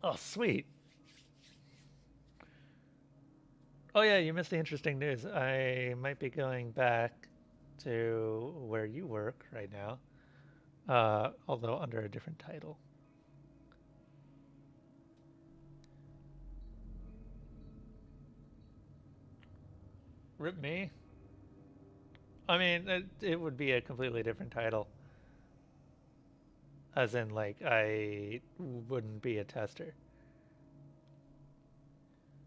Oh, sweet. Oh yeah, you missed the interesting news. I might be going back to where you work right now, although under a different title. Rip me? I mean, it would be a completely different title. As in, like, I wouldn't be a tester.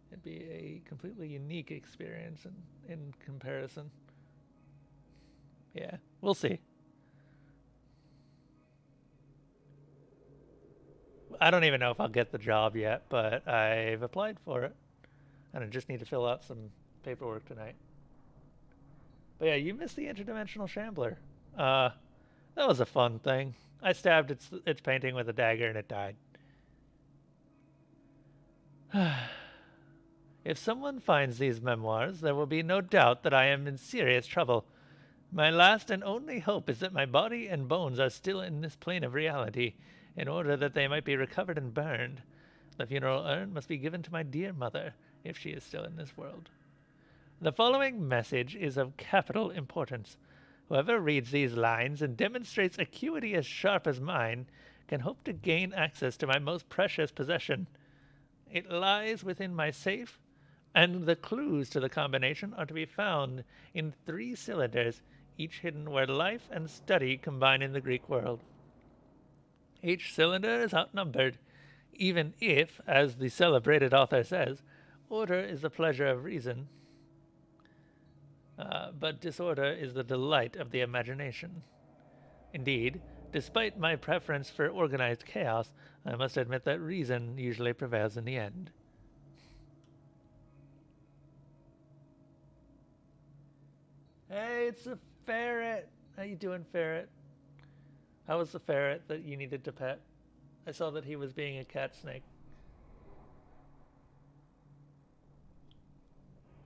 It'd be a completely unique experience in comparison. Yeah, we'll see. I don't even know if I'll get the job yet, but I've applied for it. And I just need to fill out some paperwork tonight. But yeah, you missed the interdimensional shambler. That was a fun thing. I stabbed its painting with a dagger and it died. If someone finds these memoirs, there will be no doubt that I am in serious trouble. My last and only hope is that my body and bones are still in this plane of reality, in order that they might be recovered and burned. The funeral urn must be given to my dear mother, if she is still in this world. The following message is of capital importance. Whoever reads these lines and demonstrates acuity as sharp as mine can hope to gain access to my most precious possession. It lies within my safe, and the clues to the combination are to be found in 3 cylinders, each hidden where life and study combine in the Greek world. Each cylinder is outnumbered, even if, as the celebrated author says, order is the pleasure of reason, but disorder is the delight of the imagination. Indeed, despite my preference for organized chaos, I must admit that reason usually prevails in the end. Hey, it's a ferret! How you doing, ferret? How was the ferret that you needed to pet? I saw that he was being a cat snake.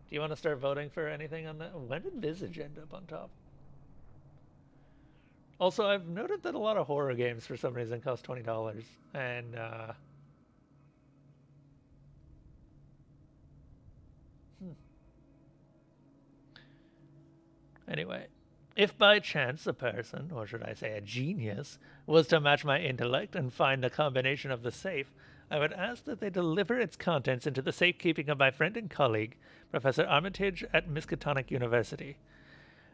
Do you want to start voting for anything on that? When did Visage end up on top? Also, I've noted that a lot of horror games for some reason cost $20. And, Anyway, if by chance a person, or should I say a genius, was to match my intellect and find the combination of the safe, I would ask that they deliver its contents into the safekeeping of my friend and colleague, Professor Armitage at Miskatonic University.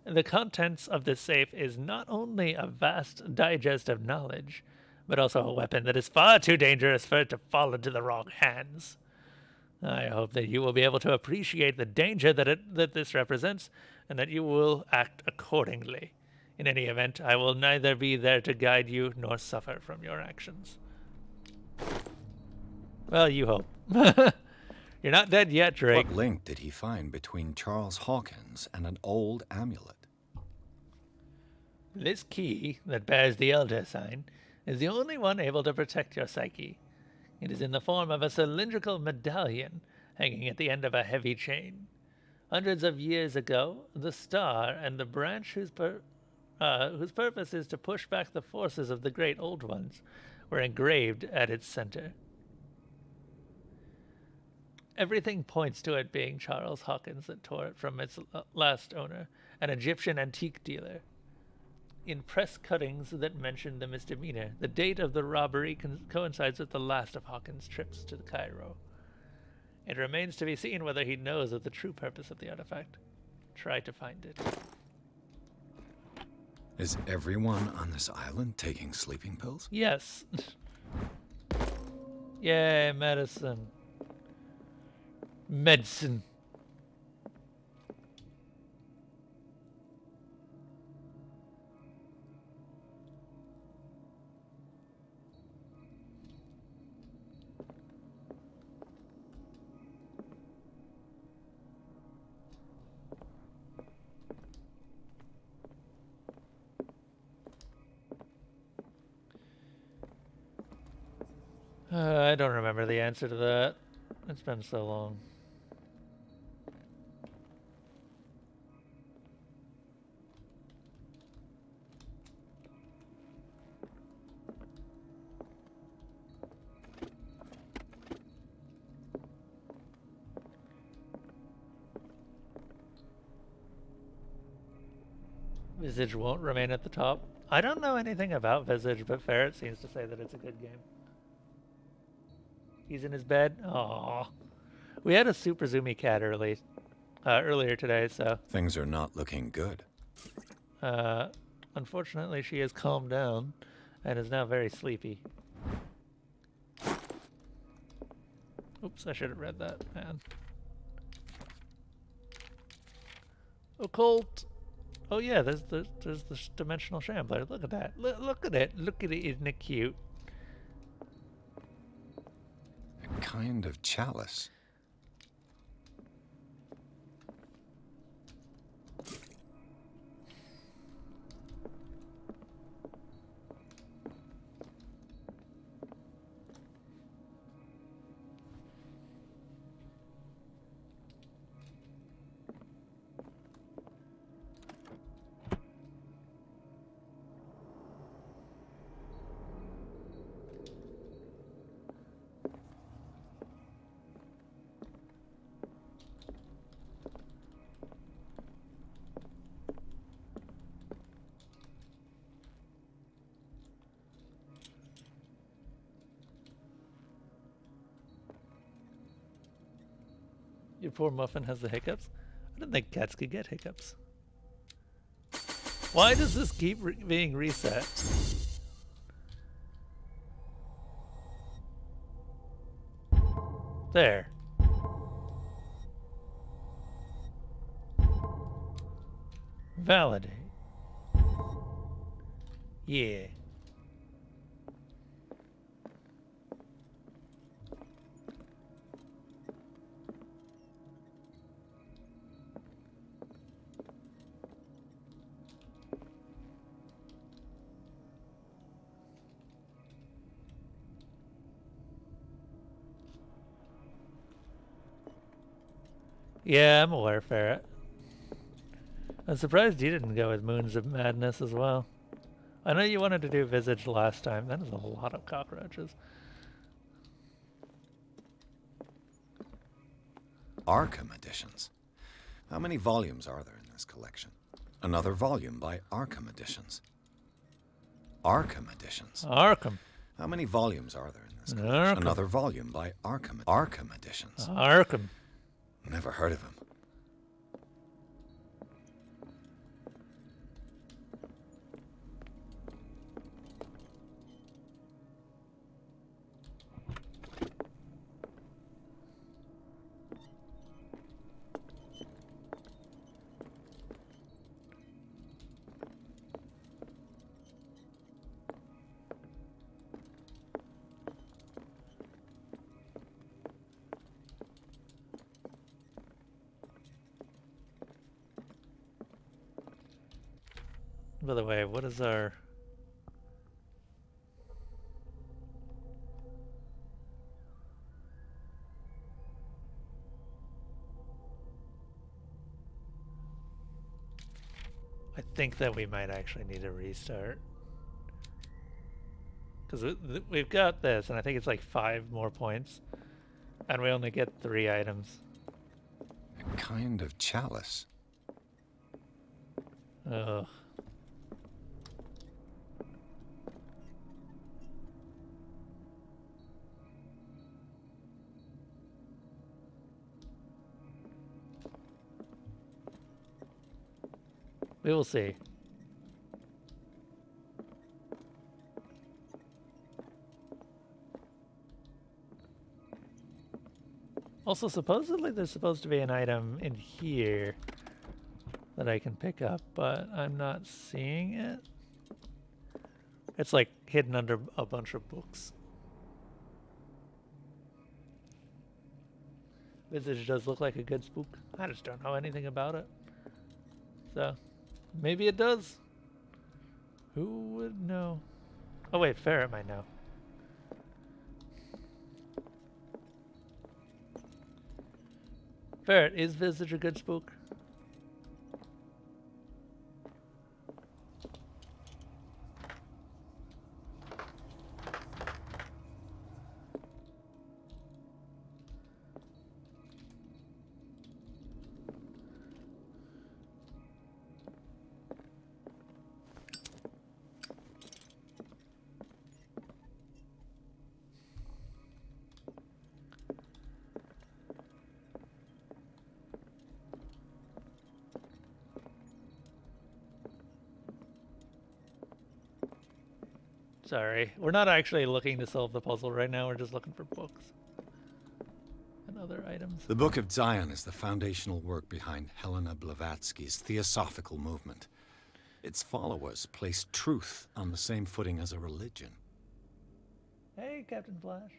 The contents of this safe is not only a vast digest of knowledge, but also a weapon that is far too dangerous for it to fall into the wrong hands. I hope that you will be able to appreciate the danger that this represents, and that you will act accordingly. In any event, I will neither be there to guide you nor suffer from your actions. Well, you hope. You're not dead yet, Drake. What link did he find between Charles Hawkins and an old amulet? This key that bears the Elder sign is the only one able to protect your psyche. It is in the form of a cylindrical medallion hanging at the end of a heavy chain. Hundreds of years ago, the star and the branch whose purpose is to push back the forces of the great old ones were engraved at its center. Everything points to it being Charles Hawkins that tore it from its last owner, an Egyptian antique dealer. In press cuttings that mention the misdemeanor, the date of the robbery coincides with the last of Hawkins' trips to Cairo. It remains to be seen whether he knows of the true purpose of the artifact. Try to find it. Is everyone on this island taking sleeping pills? Yes. Yay, medicine. Medicine. I don't remember the answer to that. It's been so long. Visage won't remain at the top. I don't know anything about Visage, but Ferret seems to say that it's a good game. He's in his bed. Aww. We had a super zoomy cat earlier today, so... Things are not looking good. Unfortunately, she has calmed down and is now very sleepy. Oops, I should have read that, man. Occult. Oh yeah, there's this dimensional shambler. Look at that. Look at it. Look at it. Isn't it cute? A kind of chalice. Your poor muffin has the hiccups? I didn't think cats could get hiccups. Why does this keep being reset? There. Validate. Yeah. Yeah, I'm aware, Ferret. I'm surprised you didn't go with Moons of Madness as well. I know you wanted to do Visage last time. That is a lot of cockroaches. Arkham editions. How many volumes are there in this collection? Another volume by Arkham Editions. Arkham Editions. Arkham. How many volumes are there in this collection? Arkham. Another volume by Arkham Editions. Arkham. Never heard of him. By the way, what is our... I think that we might actually need to restart. Because we've got this, and I think it's like 5 more points. And we only get 3 items. A kind of chalice. Ugh. We will see. Also, supposedly there's supposed to be an item in here that I can pick up, but I'm not seeing it. It's like hidden under a bunch of books. Visage does look like a good spook. I just don't know anything about it. So, maybe it does. Who would know? Oh wait, Ferret might know. Ferret, is Visage a good spook? Sorry, we're not actually looking to solve the puzzle right now, we're just looking for books and other items. The Book of Zion is the foundational work behind Helena Blavatsky's Theosophical movement. Its followers place truth on the same footing as a religion. Hey, Captain Flash.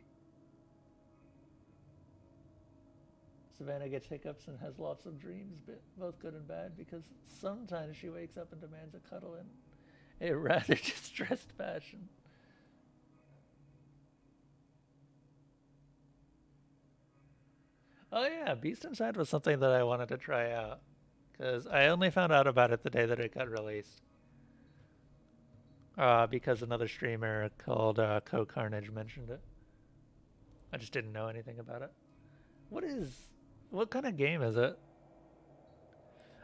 Savannah gets hiccups and has lots of dreams, both good and bad, because sometimes she wakes up and demands a cuddle in a rather distressed fashion. Oh yeah, Beast Inside was something that I wanted to try out, because I only found out about it the day that it got released. Because another streamer called Co-Carnage mentioned it. I just didn't know anything about it. What kind of game is it?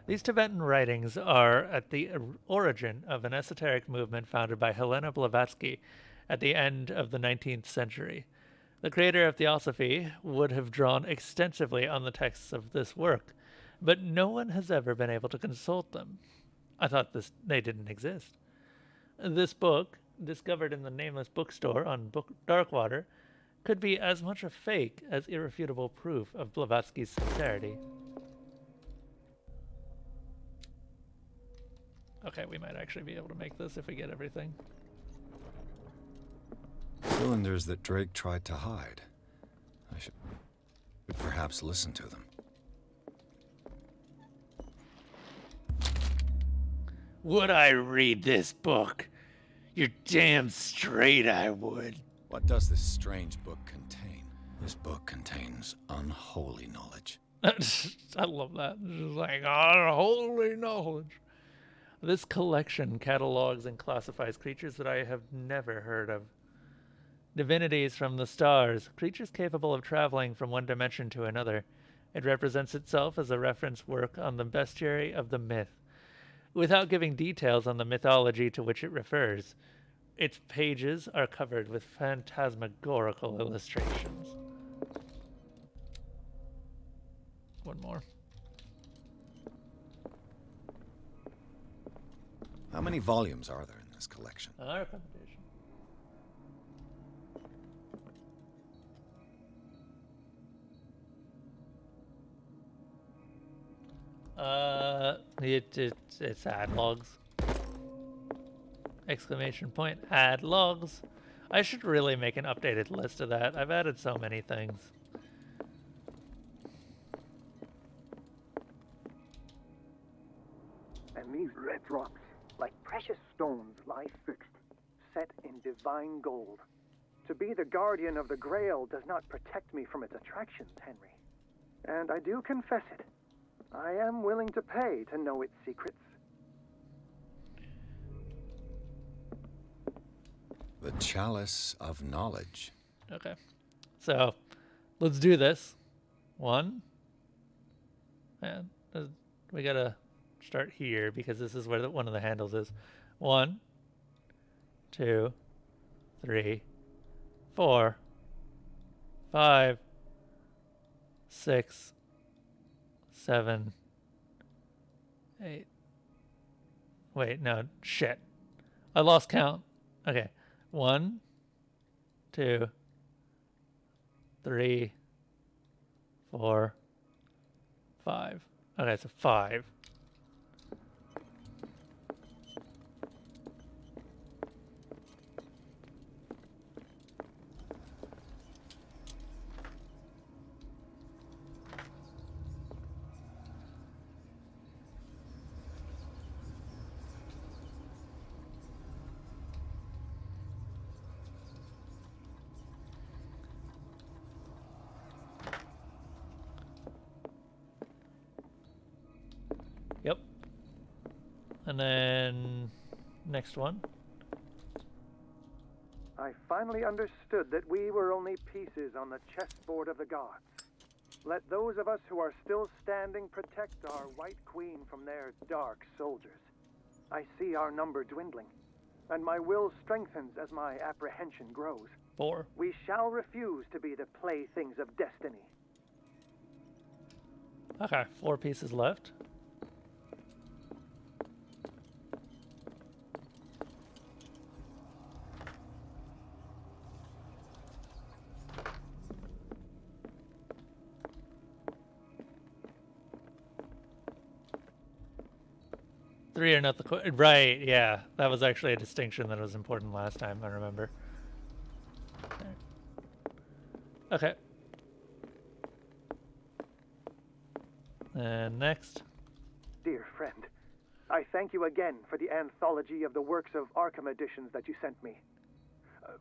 These Tibetan writings are at the origin of an esoteric movement founded by Helena Blavatsky at the end of the 19th century. The creator of Theosophy would have drawn extensively on the texts of this work, but no one has ever been able to consult them. I thought they didn't exist. This book, discovered in the nameless bookstore on Darkwater, could be as much a fake as irrefutable proof of Blavatsky's sincerity. Okay, we might actually be able to make this if we get everything. Cylinders that Drake tried to hide. I should perhaps listen to them. Would I read this book? You're damn straight I would. What does this strange book contain? This book contains unholy knowledge. I love that. It's just like, unholy knowledge. This collection catalogs and classifies creatures that I have never heard of. Divinities from the stars, creatures capable of traveling from one dimension to another. It represents itself as a reference work on the bestiary of the myth, without giving details on the mythology to which it refers. Its pages are covered with phantasmagorical illustrations. One more. How many volumes are there in this collection? Our competition. It's ad logs. Exclamation point, add logs. I should really make an updated list of that. I've added so many things. And these red drops, like precious stones, lie fixed, set in divine gold. To be the guardian of the Grail does not protect me from its attractions, Henry. And I do confess it. I am willing to pay to know its secrets. The Chalice of Knowledge. Okay. So, let's do this. One. And we gotta start here because this is where one of the handles is. 1, 2, 3, 4, 5, 6, 7, 8. Wait, no, shit. I lost count. Okay. 1, 2, 3, 4, 5. Okay, so 5. Yep. And then next one. I finally understood that we were only pieces on the chessboard of the gods. Let those of us who are still standing protect our White Queen from their dark soldiers. I see our number dwindling, and my will strengthens as my apprehension grows. 4. We shall refuse to be the playthings of destiny. Okay, 4 pieces left. Three are not the right. Yeah, that was actually a distinction that was important last time. I remember. Okay. And next. Dear friend, I thank you again for the anthology of the works of Arkham editions that you sent me.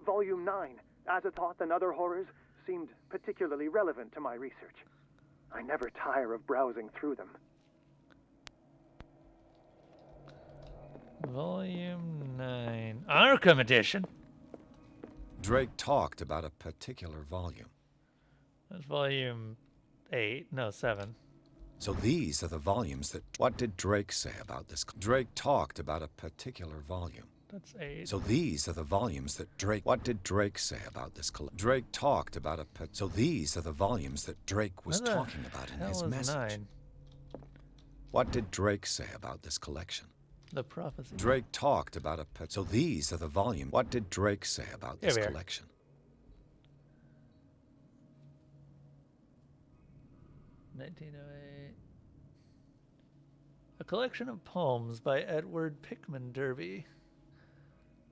Volume 9, Azathoth and Other Horrors, seemed particularly relevant to my research. I never tire of browsing through them. Volume 9. Arkham edition? Drake talked about a particular volume. That's volume 8. No, 7. So these are the volumes that... What did Drake say about this? Drake talked about a particular volume. That's 8. So these are the volumes that Drake... What did Drake say about this Drake talked about a... So these are the volumes that Drake was Where the talking about in his hell is message. 9? What did Drake say about this collection? The prophecy. Drake talked about a... So these are the volumes... What did Drake say about this collection? 1908. A collection of poems by Edward Pickman Derby.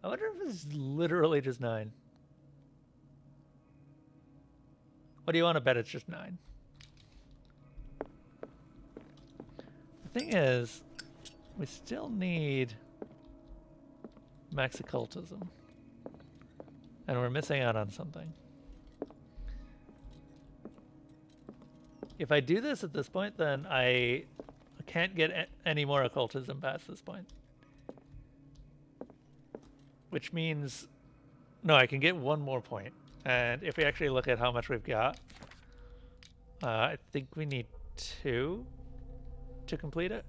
I wonder if it's literally just 9. What do you want to bet it's just 9? The thing is, we still need max occultism. And we're missing out on something. If I do this at this point, then I can't get any more occultism past this point. Which means, no, I can get one more point. And if we actually look at how much we've got, I think we need 2 to complete it.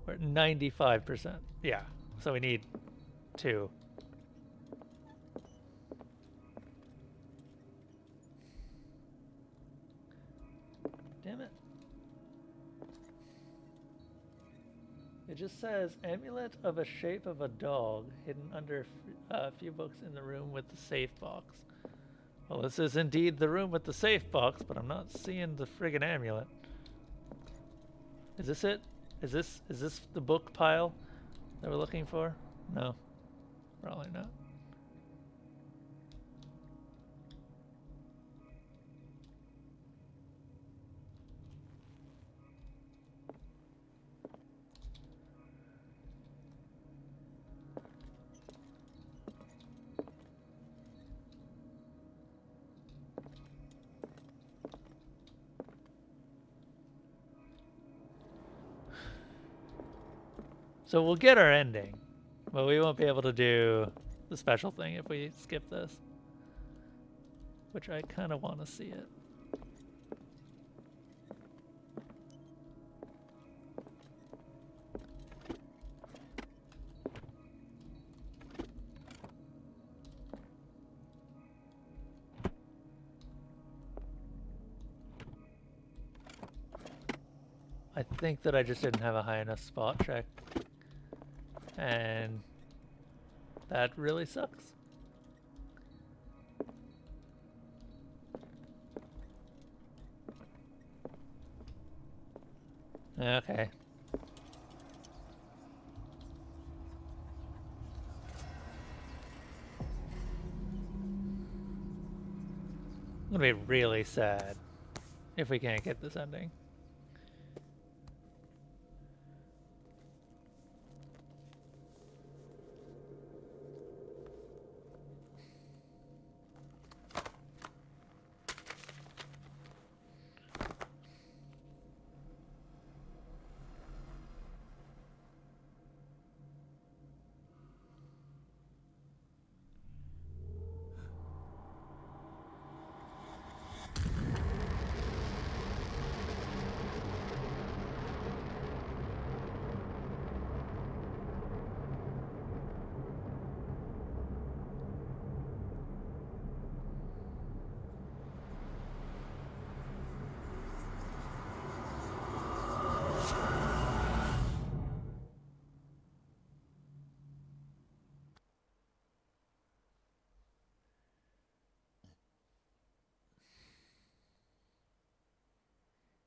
We're at 95%. Yeah, so we need 2. Damn it. It just says, amulet of a shape of a dog hidden under a few books in the room with the safe box. Well, this is indeed the room with the safe box, but I'm not seeing the friggin' amulet. Is this it? Is this the book pile that we're looking for? No, probably not. So we'll get our ending, but we won't be able to do the special thing if we skip this. Which I kind of want to see it. I think that I just didn't have a high enough spot check. And that really sucks. Okay. I'm gonna be really sad if we can't get this ending.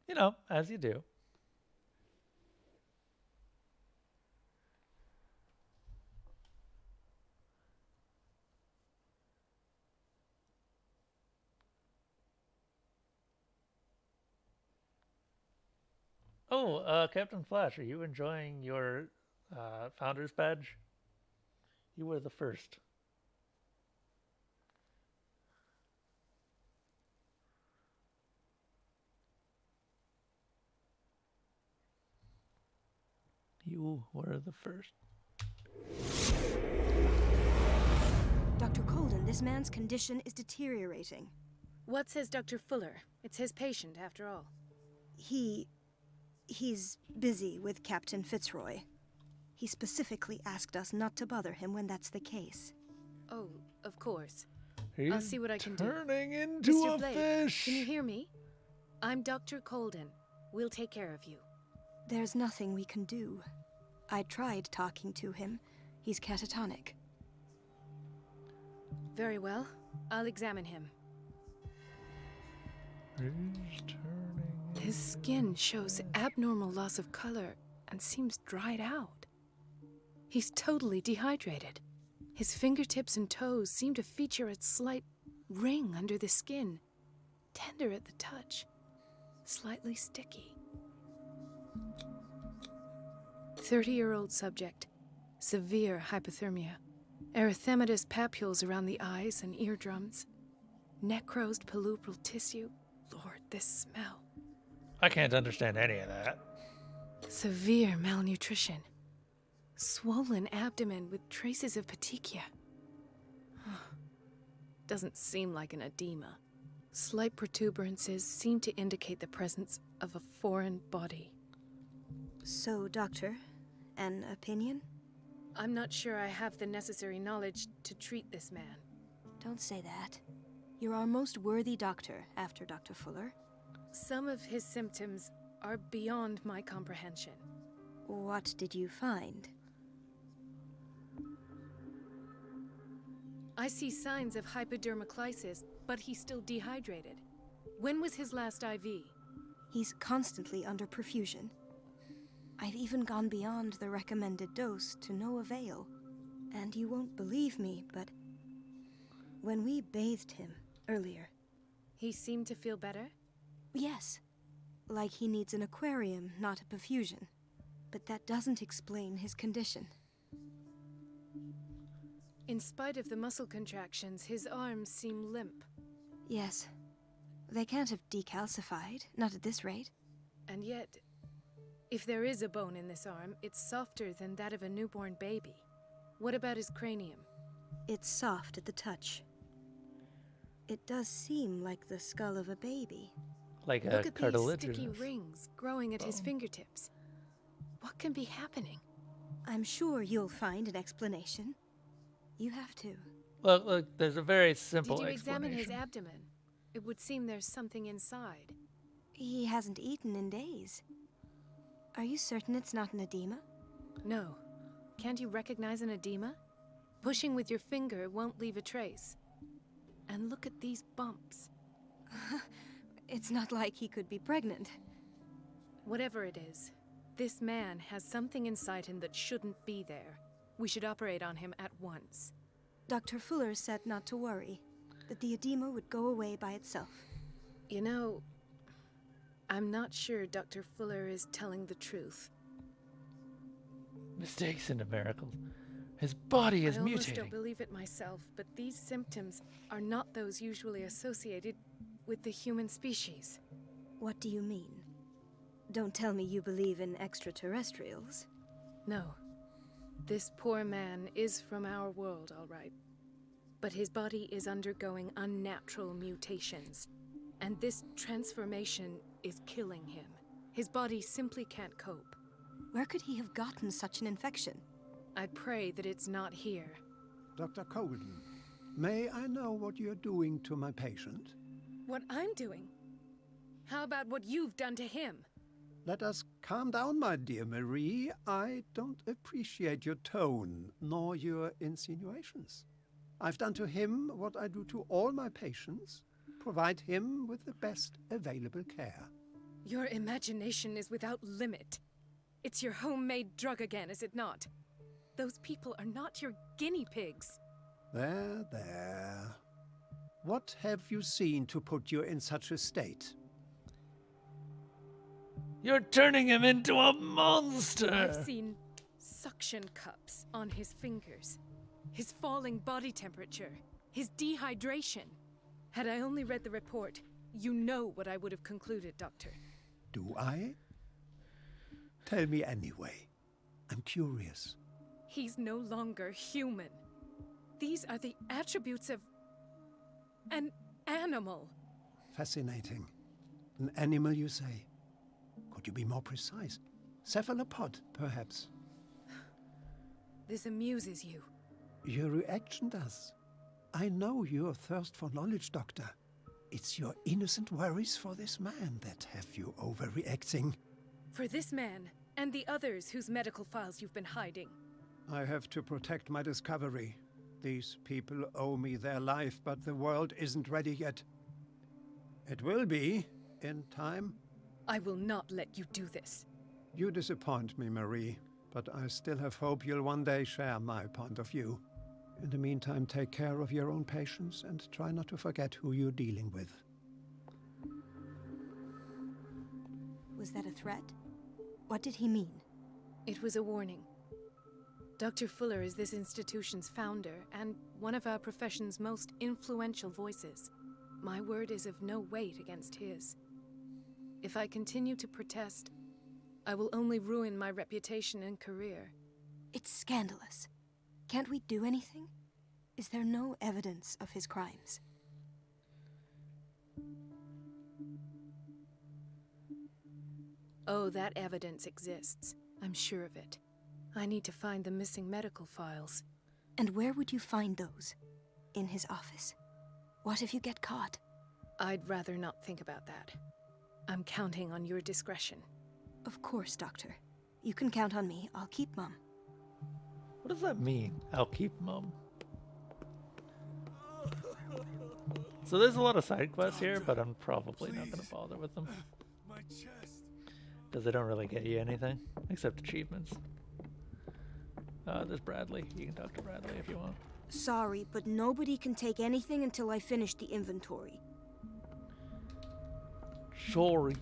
You know, as you do. Oh, Captain Flash, are you enjoying your Founder's Badge? You were the first. You were the first. Dr. Colden, this man's condition is deteriorating. What says Dr. Fuller? It's his patient, after all. He He's busy with Captain Fitzroy. He specifically asked us not to bother him when that's the case. Oh, of course. He's I'll see what I can do. turning into Mr. a Blake, fish. can you hear me? I'm Dr. Colden. We'll take care of you. There's nothing we can do. I tried talking to him. He's catatonic. Very well. I'll examine him. He's turning. His skin shows abnormal loss of color and seems dried out. He's totally dehydrated. His fingertips and toes seem to feature a slight ring under the skin, tender at the touch, slightly sticky. 30-year-old subject, severe hypothermia, erythematous papules around the eyes and eardrums, necrosed palpebral tissue. Lord, this smell. I can't understand any of that. Severe malnutrition. Swollen abdomen with traces of petechia. Doesn't seem like an edema. Slight protuberances seem to indicate the presence of a foreign body. So, Doctor, an opinion? I'm not sure I have the necessary knowledge to treat this man. Don't say that. You're our most worthy doctor after Dr. Fuller. Some of his symptoms are beyond my comprehension. What did you find? I see signs of hypodermoclysis, but he's still dehydrated. When was his last IV? He's constantly under perfusion. I've even gone beyond the recommended dose to no avail. And you won't believe me, but when we bathed him earlier... He seemed to feel better? Yes. Like he needs an aquarium, not a perfusion. But that doesn't explain his condition. In spite of the muscle contractions, his arms seem limp. Yes. They can't have decalcified, not at this rate. And yet, if there is a bone in this arm, it's softer than that of a newborn baby. What about his cranium? It's soft at the touch. It does seem like the skull of a baby. Like a Look at these cartilaginous sticky rings growing at his fingertips. What can be happening? I'm sure you'll find an explanation. You have to. Look, there's a very simple Did you examine his explanation. abdomen? It would seem there's something inside. He hasn't eaten in days. Are you certain it's not an edema? No. Can't you recognize an edema? Pushing with your finger won't leave a trace. And look at these bumps. It's not like he could be pregnant. Whatever it is, this man has something inside him that shouldn't be there. We should operate on him at once. Dr. Fuller said not to worry, that the edema would go away by itself. You know, I'm not sure Dr. Fuller is telling the truth. Mistakes into miracles. His body is I almost don't mutating. believe it myself, but these symptoms are not those usually associated with the human species. What do you mean? Don't tell me you believe in extraterrestrials. No. This poor man is from our world, all right. But his body is undergoing unnatural mutations. And this transformation is killing him. His body simply can't cope. Where could he have gotten such an infection? I pray that it's not here. Dr. Colden, may I know what you're doing to my patient? What I'm doing? How about what you've done to him? Let us calm down, my dear Marie. I don't appreciate your tone, nor your insinuations. I've done to him what I do to all my patients, provide him with the best available care. Your imagination is without limit. It's your homemade drug again, is it not? Those people are not your guinea pigs. There, there. What have you seen to put you in such a state? You're turning him into a monster! I've seen suction cups on his fingers, his falling body temperature, his dehydration. Had I only read the report, you know what I would have concluded, Doctor. Do I? Tell me anyway. I'm curious. He's no longer human. These are the attributes of an animal. Fascinating. An animal, you say? Could you be more precise? Cephalopod, perhaps. This amuses you. Your reaction does. I know your thirst for knowledge, Doctor. It's your innocent worries for this man that have you overreacting. For this man, and the others whose medical files you've been hiding. I have to protect my discovery. These people owe me their life, but the world isn't ready yet. It will be, in time. I will not let you do this. You disappoint me, Marie, but I still have hope you'll one day share my point of view. In the meantime, take care of your own patients and try not to forget who you're dealing with. Was that a threat? What did he mean? It was a warning. Dr. Fuller is this institution's founder and one of our profession's most influential voices. My word is of no weight against his. If I continue to protest, I will only ruin my reputation and career. It's scandalous. Can't we do anything? Is there no evidence of his crimes? Oh, that evidence exists. I'm sure of it. I need to find the missing medical files. And where would you find those? In his office? What if you get caught? I'd rather not think about that. I'm counting on your discretion. Of course, Doctor. You can count on me. I'll keep Mum. What does that mean? I'll keep Mum. So there's a lot of side quests here, but I'm probably not going to bother with them. My chest. Because they don't really get you anything, except achievements. There's Bradley. You can talk to Bradley if you want. Sorry, but nobody can take anything until I finish the inventory. Sorry.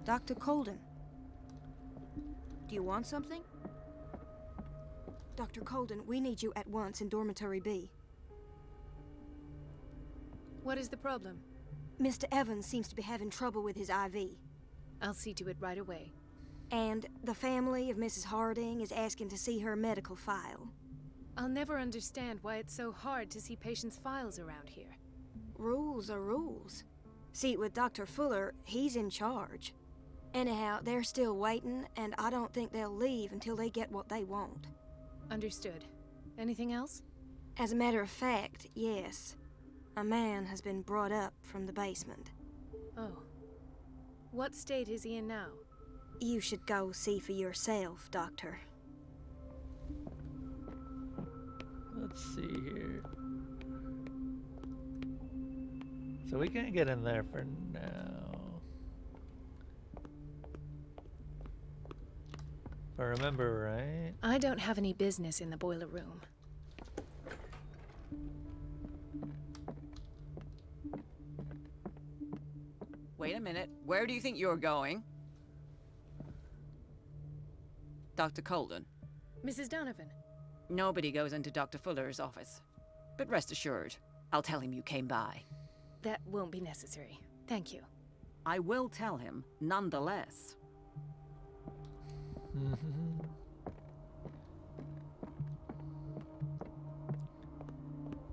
Dr. Colden. Do you want something? Dr. Colden, we need you at once in Dormitory B. What is the problem? Mr. Evans seems to be having trouble with his IV. I'll see to it right away. And the family of Mrs. Harding is asking to see her medical file. I'll never understand why it's so hard to see patients' files around here. Rules are rules. See, with Dr. Fuller, he's in charge. Anyhow, they're still waiting, and I don't think they'll leave until they get what they want. Understood. Anything else? As a matter of fact, yes. A man has been brought up from the basement. Oh. What state is he in now? You should go see for yourself, Doctor. Let's see here. So we can't get in there for now. If I remember right. I don't have any business in the boiler room. Wait a minute. Where do you think you're going? Dr. Colden. Mrs. Donovan. Nobody goes into Dr. Fuller's office. But rest assured, I'll tell him you came by. That won't be necessary. Thank you. I will tell him, nonetheless.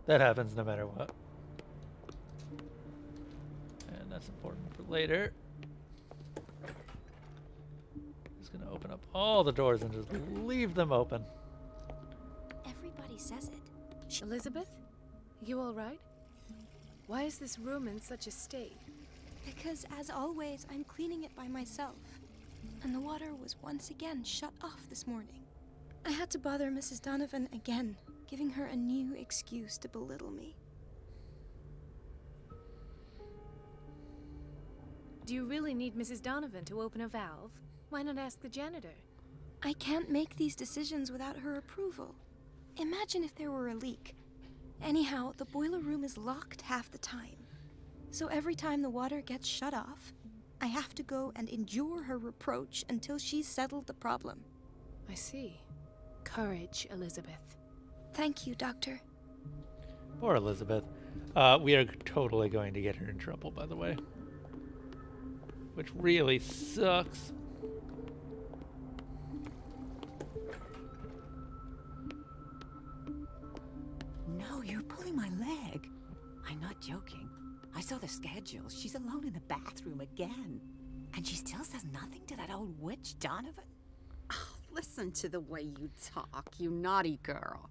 That happens no matter what. And that's important for later. Just gonna open up all the doors and just leave them open. Everybody says it. Elizabeth? You all right? Why is this room in such a state? Because, as always, I'm cleaning it by myself. And the water was once again shut off this morning. I had to bother Mrs. Donovan again, giving her a new excuse to belittle me. Do you really need Mrs. Donovan to open a valve? Why not ask the janitor? I can't make these decisions without her approval. Imagine if there were a leak. Anyhow, the boiler room is locked half the time. So every time the water gets shut off, I have to go and endure her reproach until she's settled the problem. I see. Courage, Elizabeth. Thank you, Doctor. Poor Elizabeth. We are totally going to get her in trouble, by the way. Which really sucks. No, you're pulling my leg. I'm not joking. I saw the schedule. She's alone in the bathroom again. And she still says nothing to that old witch, Donovan? Oh, listen to the way you talk, you naughty girl.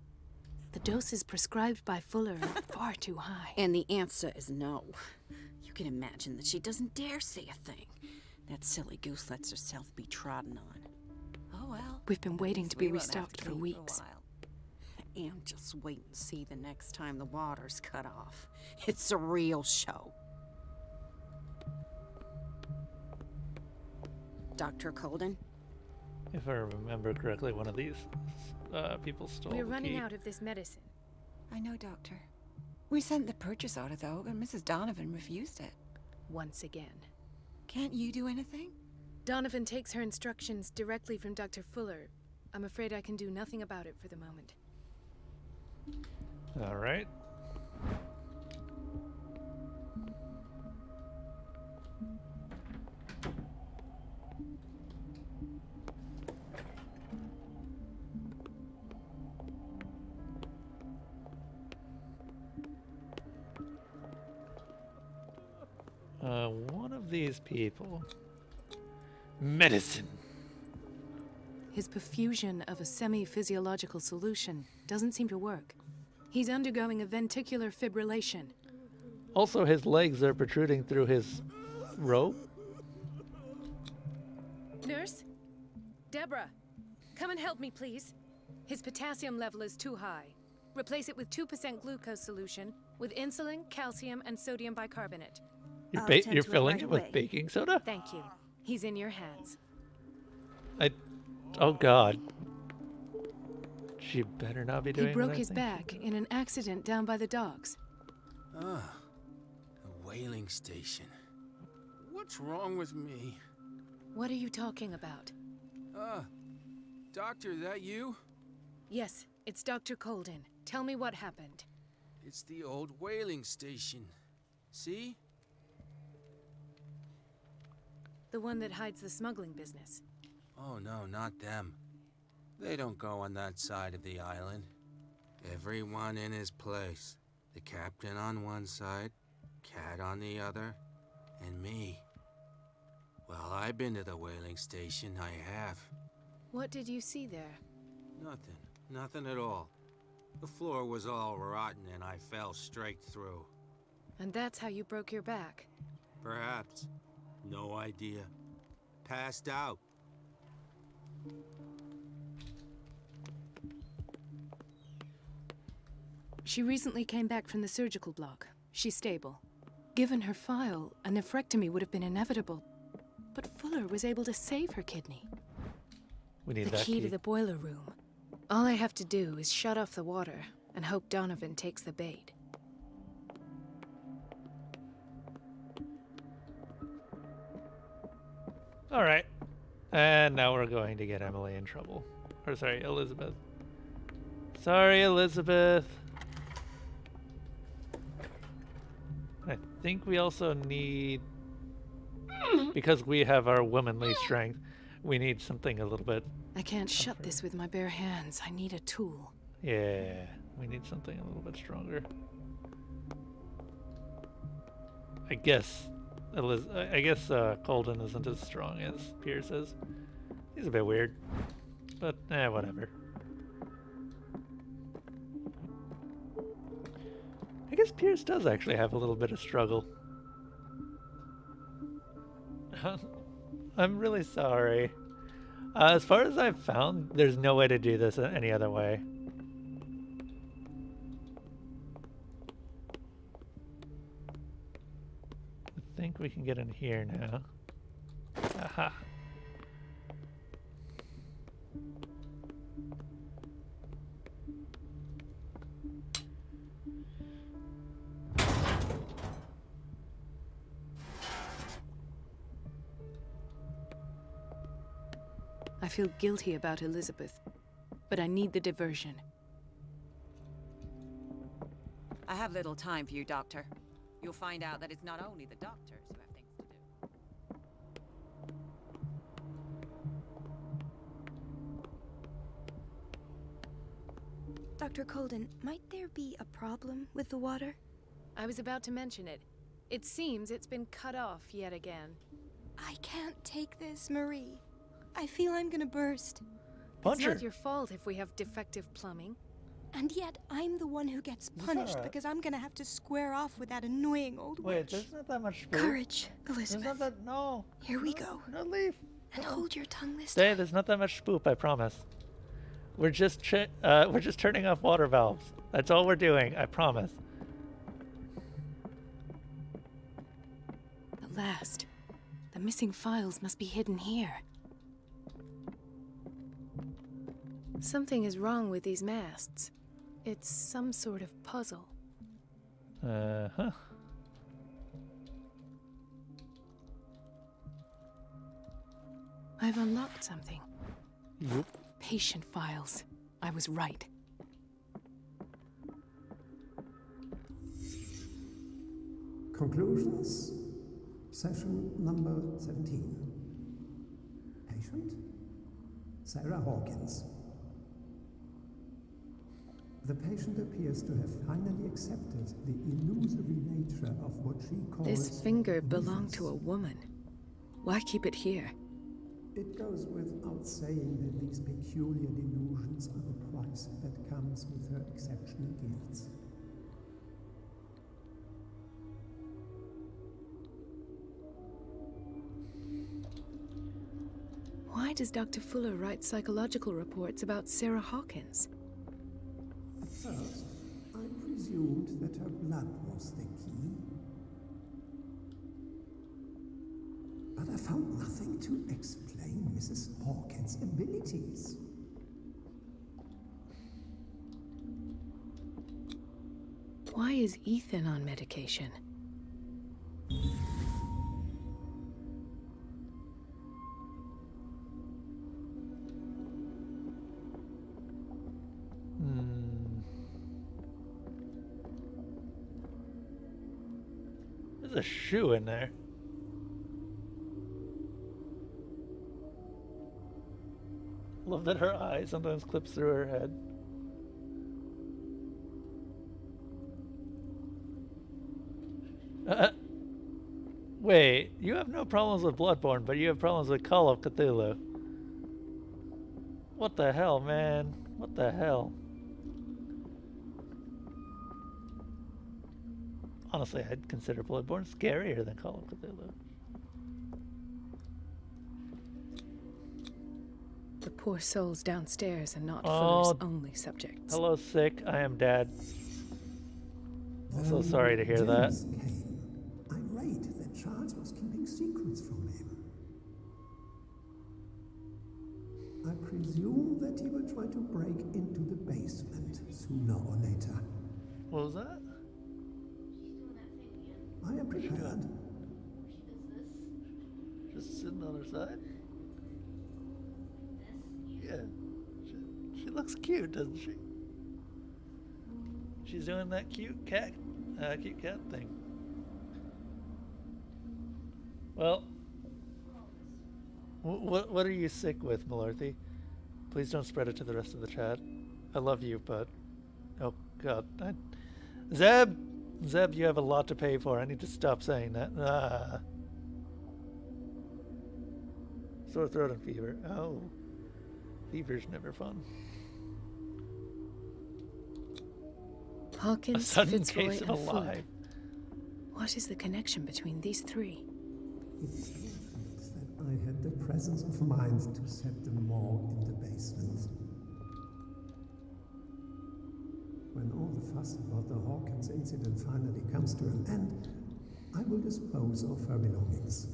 The doses prescribed by Fuller are far too high. And the answer is no. You can imagine that she doesn't dare say a thing. That silly goose lets herself be trodden on. Oh, well. We've been waiting to We be won't have to restocked for clean weeks. a while. And just wait and see the next time the water's cut off. It's a real show. Dr. Colden? If I remember correctly, one of these people stole We're the running key. out of this medicine. I know, Doctor. We sent the purchase order, though, but Mrs. Donovan refused it. Once again. Can't you do anything? Donovan takes her instructions directly from Dr. Fuller. I'm afraid I can do nothing about it for the moment. All right. One of these people. Medicine. His perfusion of a semi-physiological solution doesn't seem to work. He's undergoing a ventricular fibrillation. Also, his legs are protruding through his robe. Nurse? Deborah, come and help me, please. His potassium level is too high. Replace it with 2% glucose solution with insulin, calcium, and sodium bicarbonate. You're, I'll attend you're to it filling right it with away. baking soda? Thank you. He's in your hands. Oh God. She better not be doing He broke what I his think she back did. in an accident down by the docks. Ah, a whaling station. What's wrong with me? What are you talking about? Doctor, is that you? Yes, it's Dr. Colden. Tell me what happened. It's the old whaling station. See? The one that hides the smuggling business. Oh no, not them. They don't go on that side of the island. Everyone in his place. The captain on one side, Cat on the other, and me. Well, I've been to the whaling station, I have. What did you see there? Nothing. Nothing at all. The floor was all rotten and I fell straight through. And that's how you broke your back. Perhaps. No idea. Passed out. She recently came back from the surgical block. She's stable. Given her file, a nephrectomy would have been inevitable. But Fuller was able to save her kidney. We need The that key to the boiler room. All I have to do is shut off the water and hope Donovan takes the bait. All right. And now we're going to get Emily in trouble. Or sorry, Elizabeth. Sorry, Elizabeth. I think we also need, because we have our womanly strength, we need something a little bit. I can't shut this with my bare hands. I need a tool. Yeah, we need something a little bit stronger. I guess Colden isn't as strong as Pierce is. He's a bit weird, but whatever. I guess Pierce does actually have a little bit of struggle. I'm really sorry. As far as I've found, there's no way to do this any other way. I think we can get in here now. Aha. I feel guilty about Elizabeth, but I need the diversion. I have little time for you, Doctor. You'll find out that it's not only the doctors who have things to do. Dr. Colden, might there be a problem with the water? I was about to mention it. It seems it's been cut off yet again. I can't take this, Marie. I feel I'm gonna burst. Punch It's her. not your fault if we have defective plumbing. And yet, I'm the one who gets Is that punished right? because I'm gonna have to square off with that annoying old Wait, witch. there's not that much spoop. Courage, There's Elizabeth. not that. No. Here we No, go. No, leave. And hold your tongue this Stay. time. There's not that much spoop. I promise. We're just turning off water valves. That's all we're doing. I promise. The last. The missing files must be hidden here. Something is wrong with these masts. It's some sort of puzzle. Huh. I've unlocked something. Yep. Patient files. I was right. Conclusions. Session number 17. Patient? Sarah Hawkins. The patient appears to have finally accepted the illusory nature of what she calls... This finger belonged weakness. to a woman. Why keep it here? It goes without saying that these peculiar delusions are the price that comes with her exceptional gifts. Why does Dr. Fuller write psychological reports about Sarah Hawkins? At first, I presumed that her blood was the key. But I found nothing to explain Mrs. Hawkins' abilities. Why is Ethan on medication? There's a shoe in there. Love that her eye sometimes clips through her head. Wait, you have no problems with Bloodborne, but you have problems with Call of Cthulhu. What the hell, man? What the hell? Honestly, I'd consider Bloodborne scarier than Call of Cthulhu. The poor souls downstairs and not Oh. Fuller's only subjects. Hello, sick. I am Dad. I'm so sorry to hear that. James came, irate that Charles was keeping secrets from him. I presume that he will try to break into the basement sooner or later. What was that? I am prepared. Just sitting on her side? Yeah. She looks cute, doesn't she? She's doing that cute cat thing. Well, what are you sick with, Malorthy? Please don't spread it to the rest of the chat. I love you, but oh god, Zeb, you have a lot to pay for. I need to stop saying that. Sore throat and fever. Oh, fever's never fun. A Hawkins, sudden Fitzroy, case of and Fuller. alive. What is the connection between these three? It feels that I had the presence of mind to set them all in the basement. When all the fuss about the Hawkins incident finally comes to an end, I will dispose of her belongings.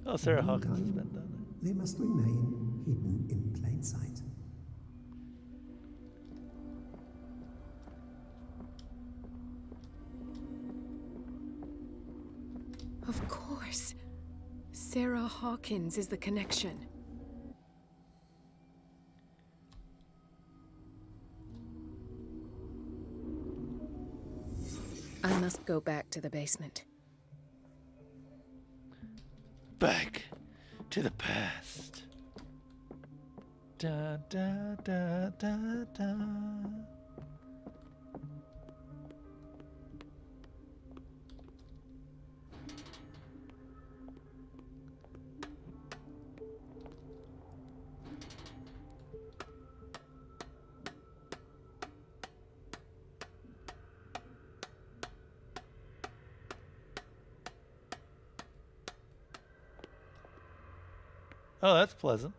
Oh, Sarah Hawkins has Meantime, been done. they must remain hidden in plain sight. Of course. Sarah Hawkins is the connection. I must go back to the basement. Back to the past. Da, da, da, da, da. Oh, that's pleasant.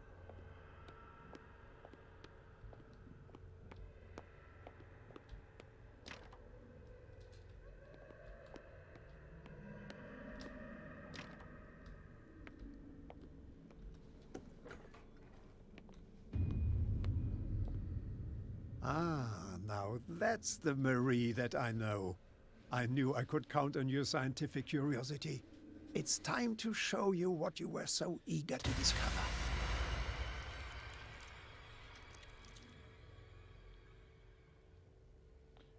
Ah, now that's the Marie that I know. I knew I could count on your scientific curiosity. It's time to show you what you were so eager to discover.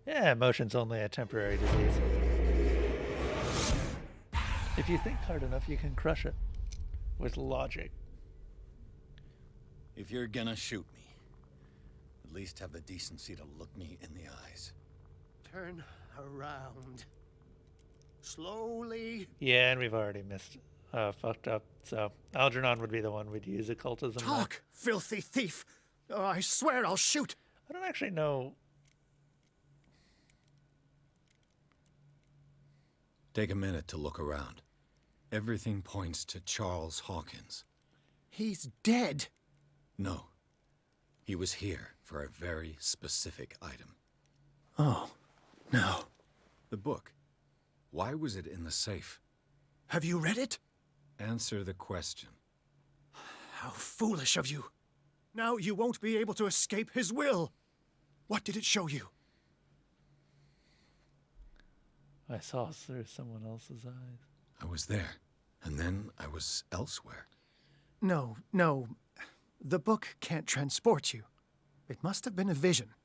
Yeah, emotion's only a temporary disease. If you think hard enough, you can crush it. With logic. If you're gonna shoot me, at least have the decency to look me in the eyes. Turn around. Slowly. Yeah, and we've already fucked up. So Algernon would be the one we'd use occultism. Talk, filthy thief! Oh, I swear I'll shoot! I don't actually know. Take a minute to look around. Everything points to Charles Hawkins. He's dead. No. He was here for a very specific item. Oh, no. The book. Why was it in the safe? Have you read it? Answer the question. How foolish of you. Now you won't be able to escape his will. What did it show you? I saw through someone else's eyes. I was there, and then I was elsewhere. No. The book can't transport you. It must have been a vision.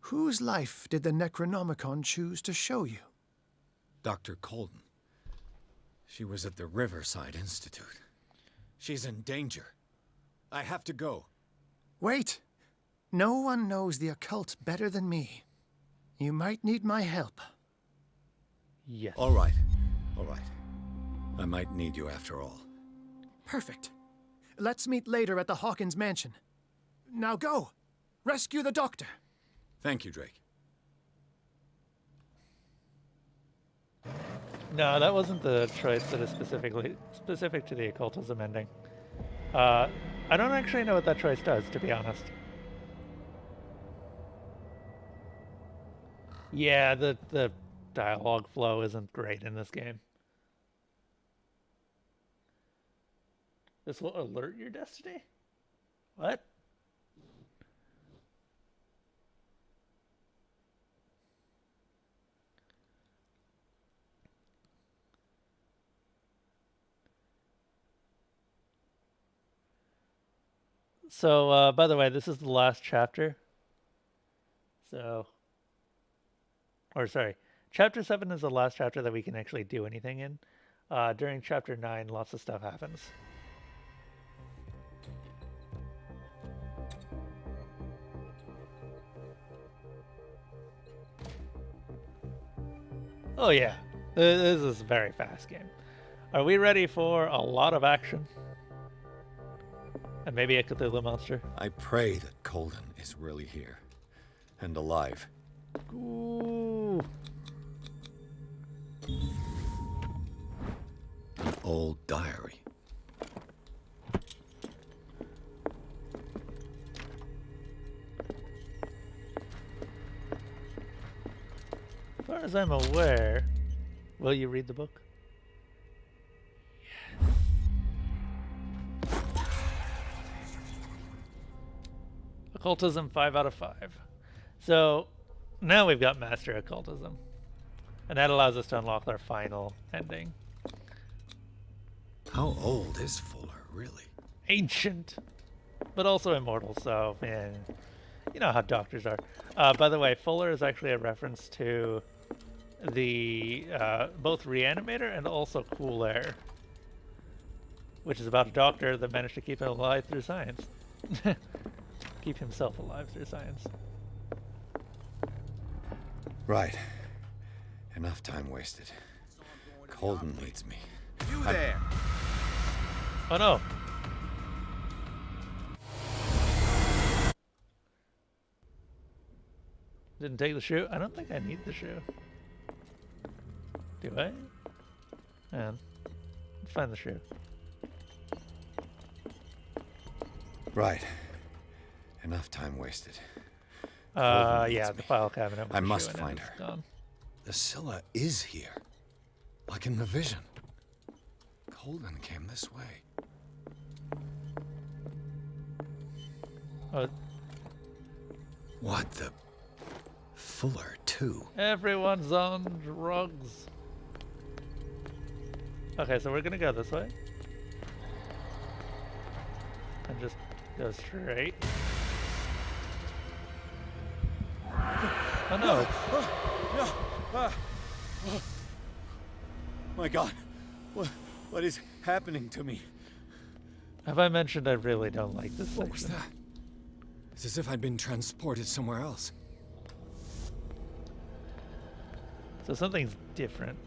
Whose life did the Necronomicon choose to show you? Dr. Colden. She was at the Riverside Institute. She's in danger. I have to go. Wait. No one knows the occult better than me. You might need my help. Yes. All right. I might need you after all. Perfect. Let's meet later at the Hawkins mansion. Now go. Rescue the doctor. Thank you, Drake. No, that wasn't the choice that is specific to the occultism ending. I don't actually know what that choice does, to be honest. Yeah, the dialogue flow isn't great in this game. This will alert your destiny? What? So, by the way, this is the last chapter. So, or sorry, chapter 7 is the last chapter that we can actually do anything in. During chapter 9, lots of stuff happens. Oh yeah, this is a very fast game. Are we ready for a lot of action? And maybe a Cthulhu monster? I pray that Colden is really here. And alive. Ooh. An old diary. As far as I'm aware, will you read the book? Yes. Occultism 5 out of 5. So now we've got Master Occultism. And that allows us to unlock our final ending. How old is Fuller, really? Ancient, but also immortal, so you know how doctors are. By the way, Fuller is actually a reference to the both Reanimator and also Cool Air, which is about a doctor that managed to keep him alive through science. keep himself alive through science. Right. Enough time wasted. Colden needs me. You there! Oh no! Didn't take the shoe? I don't think I need the shoe. Do I? Man. Let's find the shoe. Right. Enough time wasted. Yeah, the file cabinet. I must find her. Gone. The Scylla is here. Like in the vision. Colden came this way. Oh, What the... Fuller, too. everyone's on drugs. Okay, so we're gonna go this way. And just go straight. Oh no! My God. What is happening to me? Have I mentioned I really don't like this section? What was that? It's as if I'd been transported somewhere else. So something's different.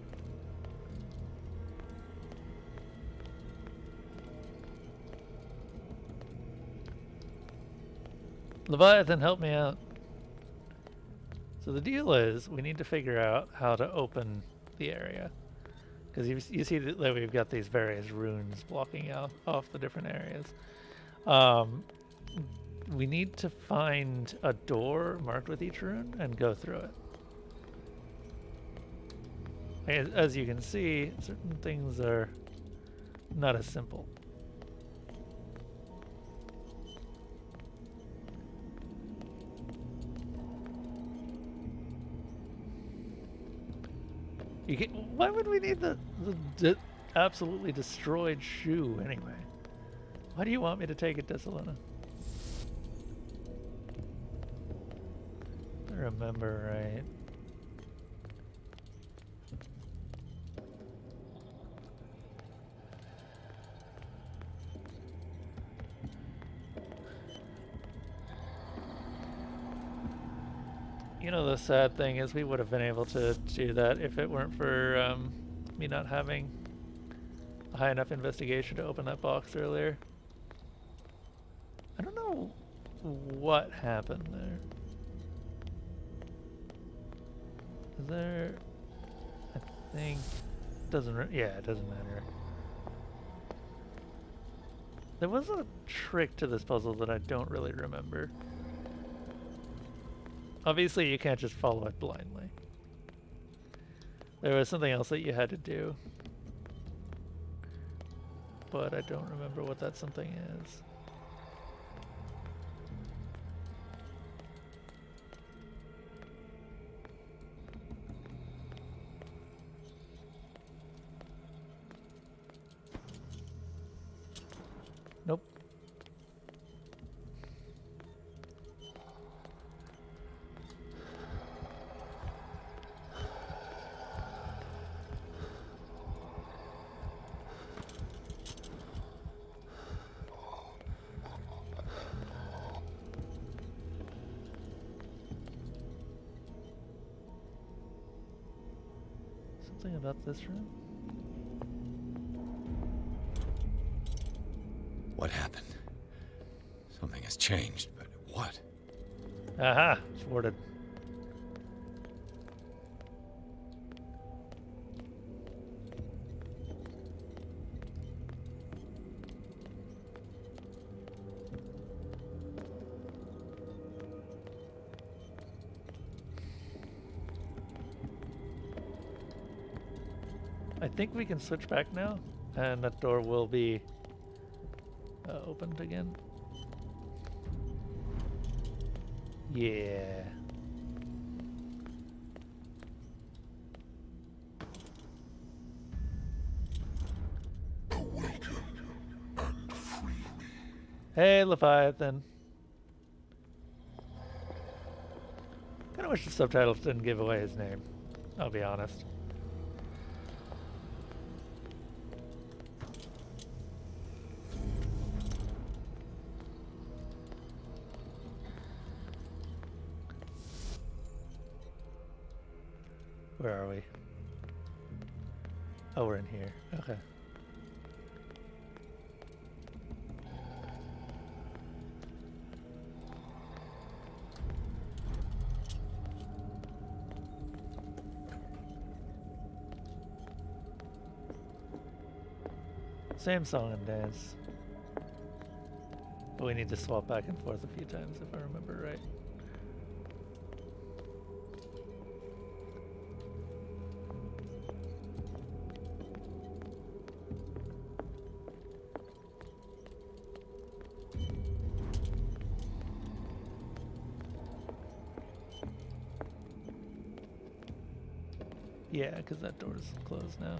Leviathan, help me out. So the deal is, we need to figure out how to open the area. Because you see that we've got these various runes blocking out off the different areas. We need to find a door marked with each rune and go through it. As you can see, certain things are not as simple. Why would we need the absolutely destroyed shoe anyway? Why do you want me to take it to Selena? If I remember right. You know, the sad thing is we would have been able to do that if it weren't for me not having a high enough investigation to open that box earlier. I don't know what happened there. Is there... I think... yeah, it doesn't matter. There was a trick to this puzzle that I don't really remember. Obviously, you can't just follow it blindly. There was something else that you had to do. But I don't remember what that something is. Nope. Something about this room? What happened? Something has changed, but what? Aha! Thwarted. I think we can switch back now, and that door will be opened again. Yeah. Hey, Leviathan. Kinda wish the subtitles didn't give away his name, I'll be honest. Where are we? Oh, we're in here. Okay. Same song and dance. But we need to swap back and forth a few times if I remember right. Yeah, because that door's closed now.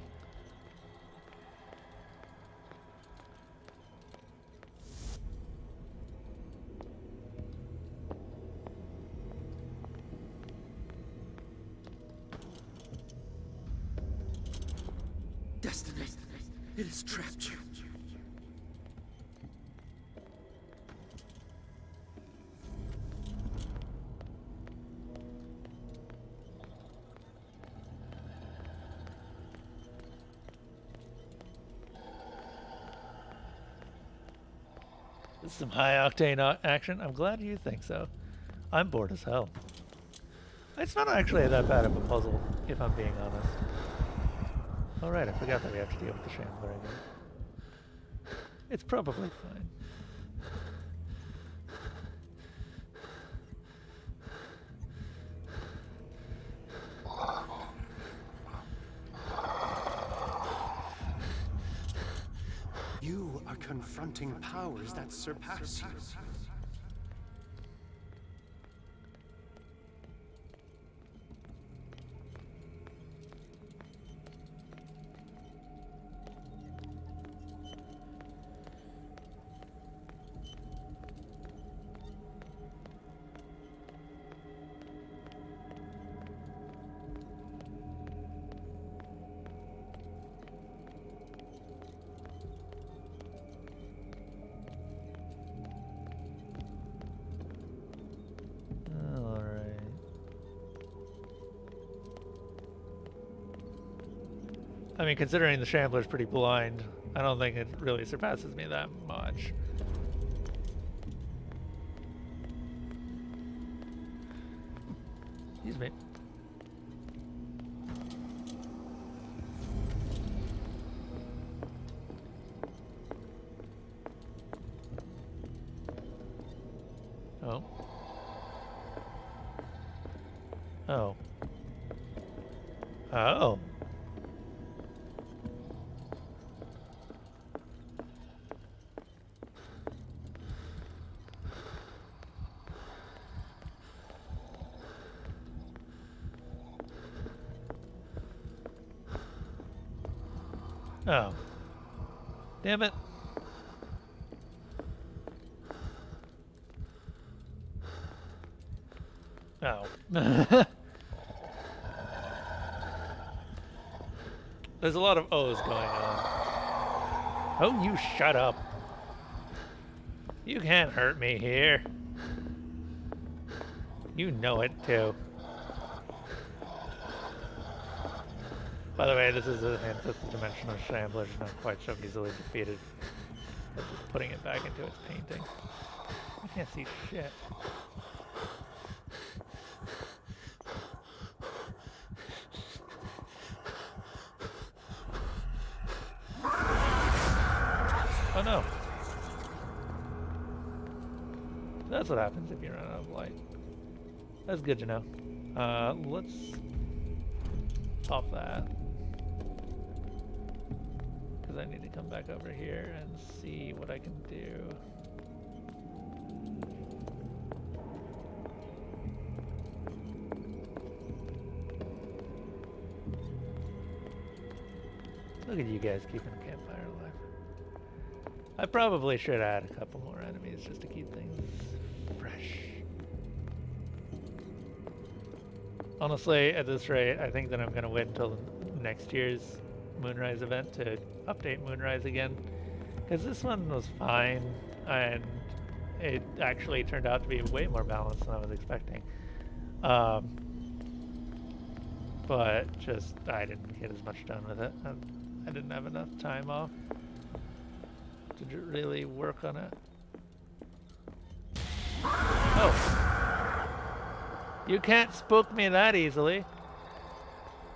Destiny, it has trapped you. This is some high-octane action. I'm glad you think so. I'm bored as hell. It's not actually that bad of a puzzle, if I'm being honest. Alright, I forgot that we have to deal with the Shambler again. It's probably fine. You are confronting powers that surpass you. I mean, considering the Shambler's pretty blind, I don't think it really surpasses me that much. Excuse me. Oh. Oh. Oh. Oh. Damn it. Oh. There's a lot of O's going on. Oh, you shut up. You can't hurt me here. You know it too. By the way, this is a hint that the dimensional Shambler is not quite so easily defeated. It's just putting it back into its painting. I can't see shit. Oh no. That's what happens if you run out of light. That's good to know. Let's pop that. Because I need to come back over here and see what I can do. Look at you guys keeping the campfire alive. I probably should add a couple more enemies just to keep things fresh. Honestly, at this rate, I think that I'm going to wait until next year's Moonrise event to update Moonrise again. Because this one was fine, and it actually turned out to be way more balanced than I was expecting. but just I didn't get as much done with it. I didn't have enough time off to really work on it. Oh. You can't spook me that easily,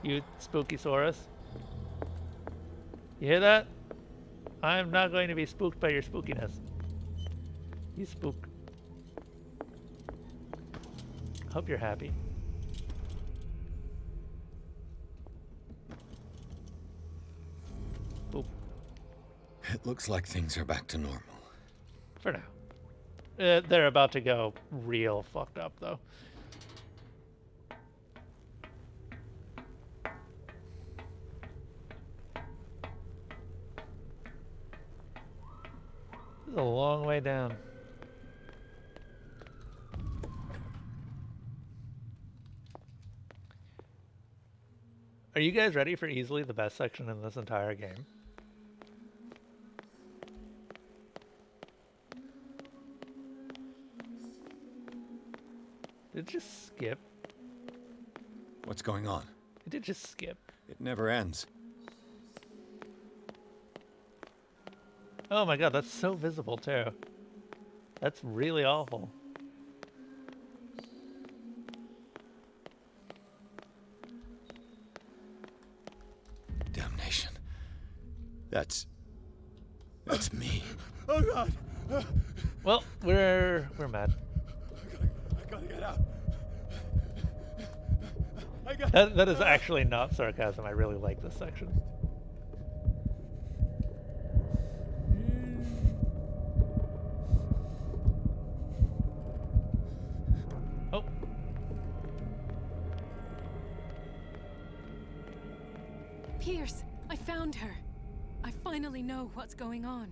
you spooky saurus. You hear that? I'm not going to be spooked by your spookiness. You spook. Hope you're happy. Boop. It looks like things are back to normal. For now. They're about to go real fucked up, though. This is a long way down. Are you guys ready for easily the best section in this entire game? Did it just skip? What's going on? It did just skip. It never ends. Oh my god, that's so visible too. That's really awful. Damnation. That's me. Oh God! Well, we're mad. I gotta get out. That is actually not sarcasm. I really like this section. Oh. Pierce, I found her. I finally know what's going on.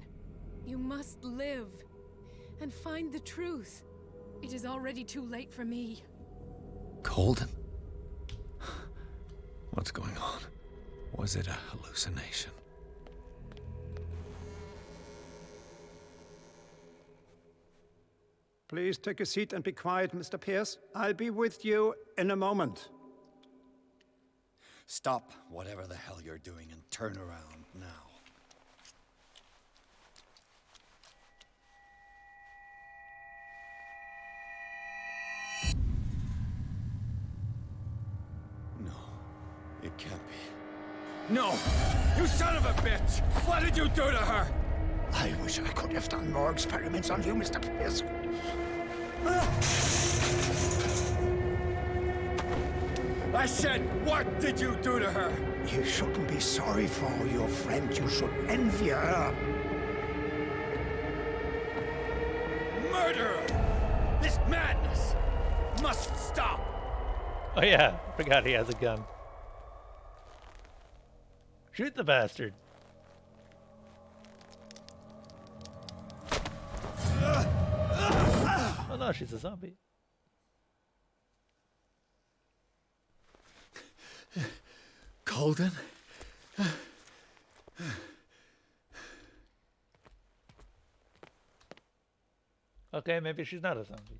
You must live and find the truth. It is already too late for me. Colden? What's going on? Was it a hallucination? Please take a seat and be quiet, Mr. Pierce. I'll be with you in a moment. Stop whatever the hell you're doing and turn around now. No, it can't be. No! You son of a bitch! What did you do to her? I wish I could have done more experiments on you, Mr. Pierce. I said, what did you do to her? You shouldn't be sorry for your friend. You should envy her. Murderer! This madness must stop! Oh yeah, forgot he has a gun. Shoot the bastard. Oh no, she's a zombie. Colden? Okay, maybe she's not a zombie.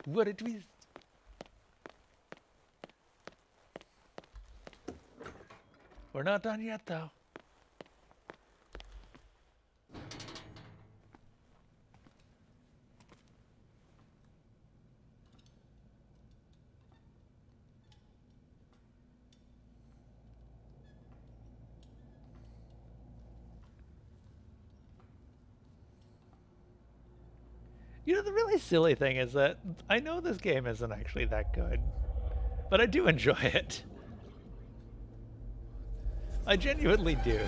What a twist. We're not done yet, though. You know, the really silly thing is that I know this game isn't actually that good, but I do enjoy it. I genuinely do.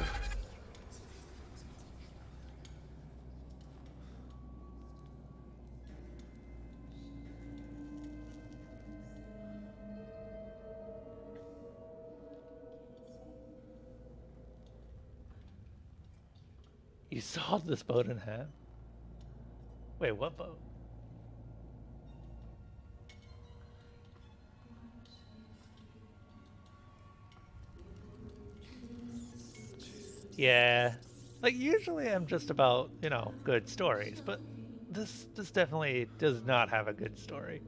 You sawed this boat in half? Wait, what boat? Yeah. Like, usually I'm just about, you know, good stories, but this definitely does not have a good story.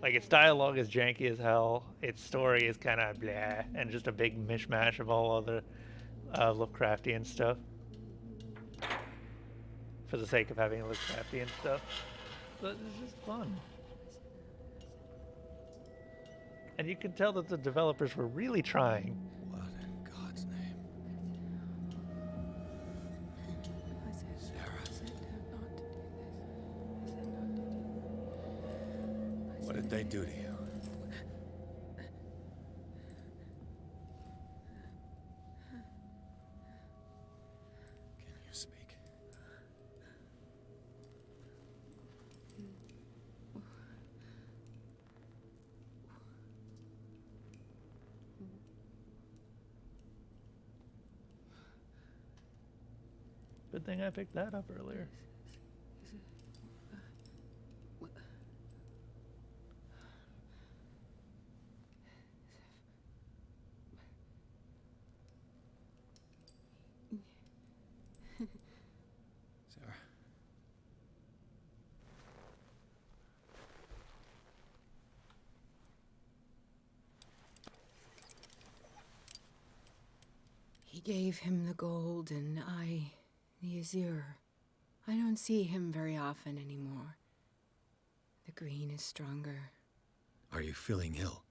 Like, its dialogue is janky as hell. Its story is kind of blah, and just a big mishmash of all other Lovecraftian stuff. For the sake of having Lovecraftian stuff. But it's just fun. And you can tell that the developers were really trying. What in God's name? Sarah. What did they do to you? Can you speak? Good thing I picked that up earlier. Sarah. He gave him the gold and I the azure. I don't see him very often anymore. The green is stronger. Are you feeling ill?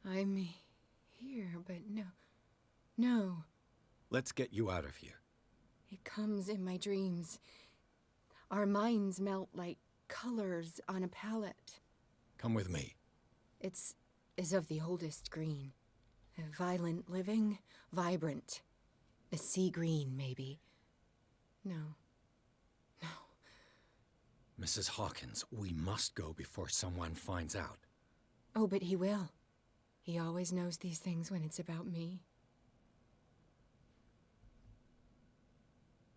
I'm here, but no. Let's get you out of here. It comes in my dreams. Our minds melt like colors on a palette. Come with me. It's of the oldest green. Violent living, vibrant. A sea green, maybe. No. Mrs. Hawkins, we must go before someone finds out. Oh, but he will. He always knows these things when it's about me.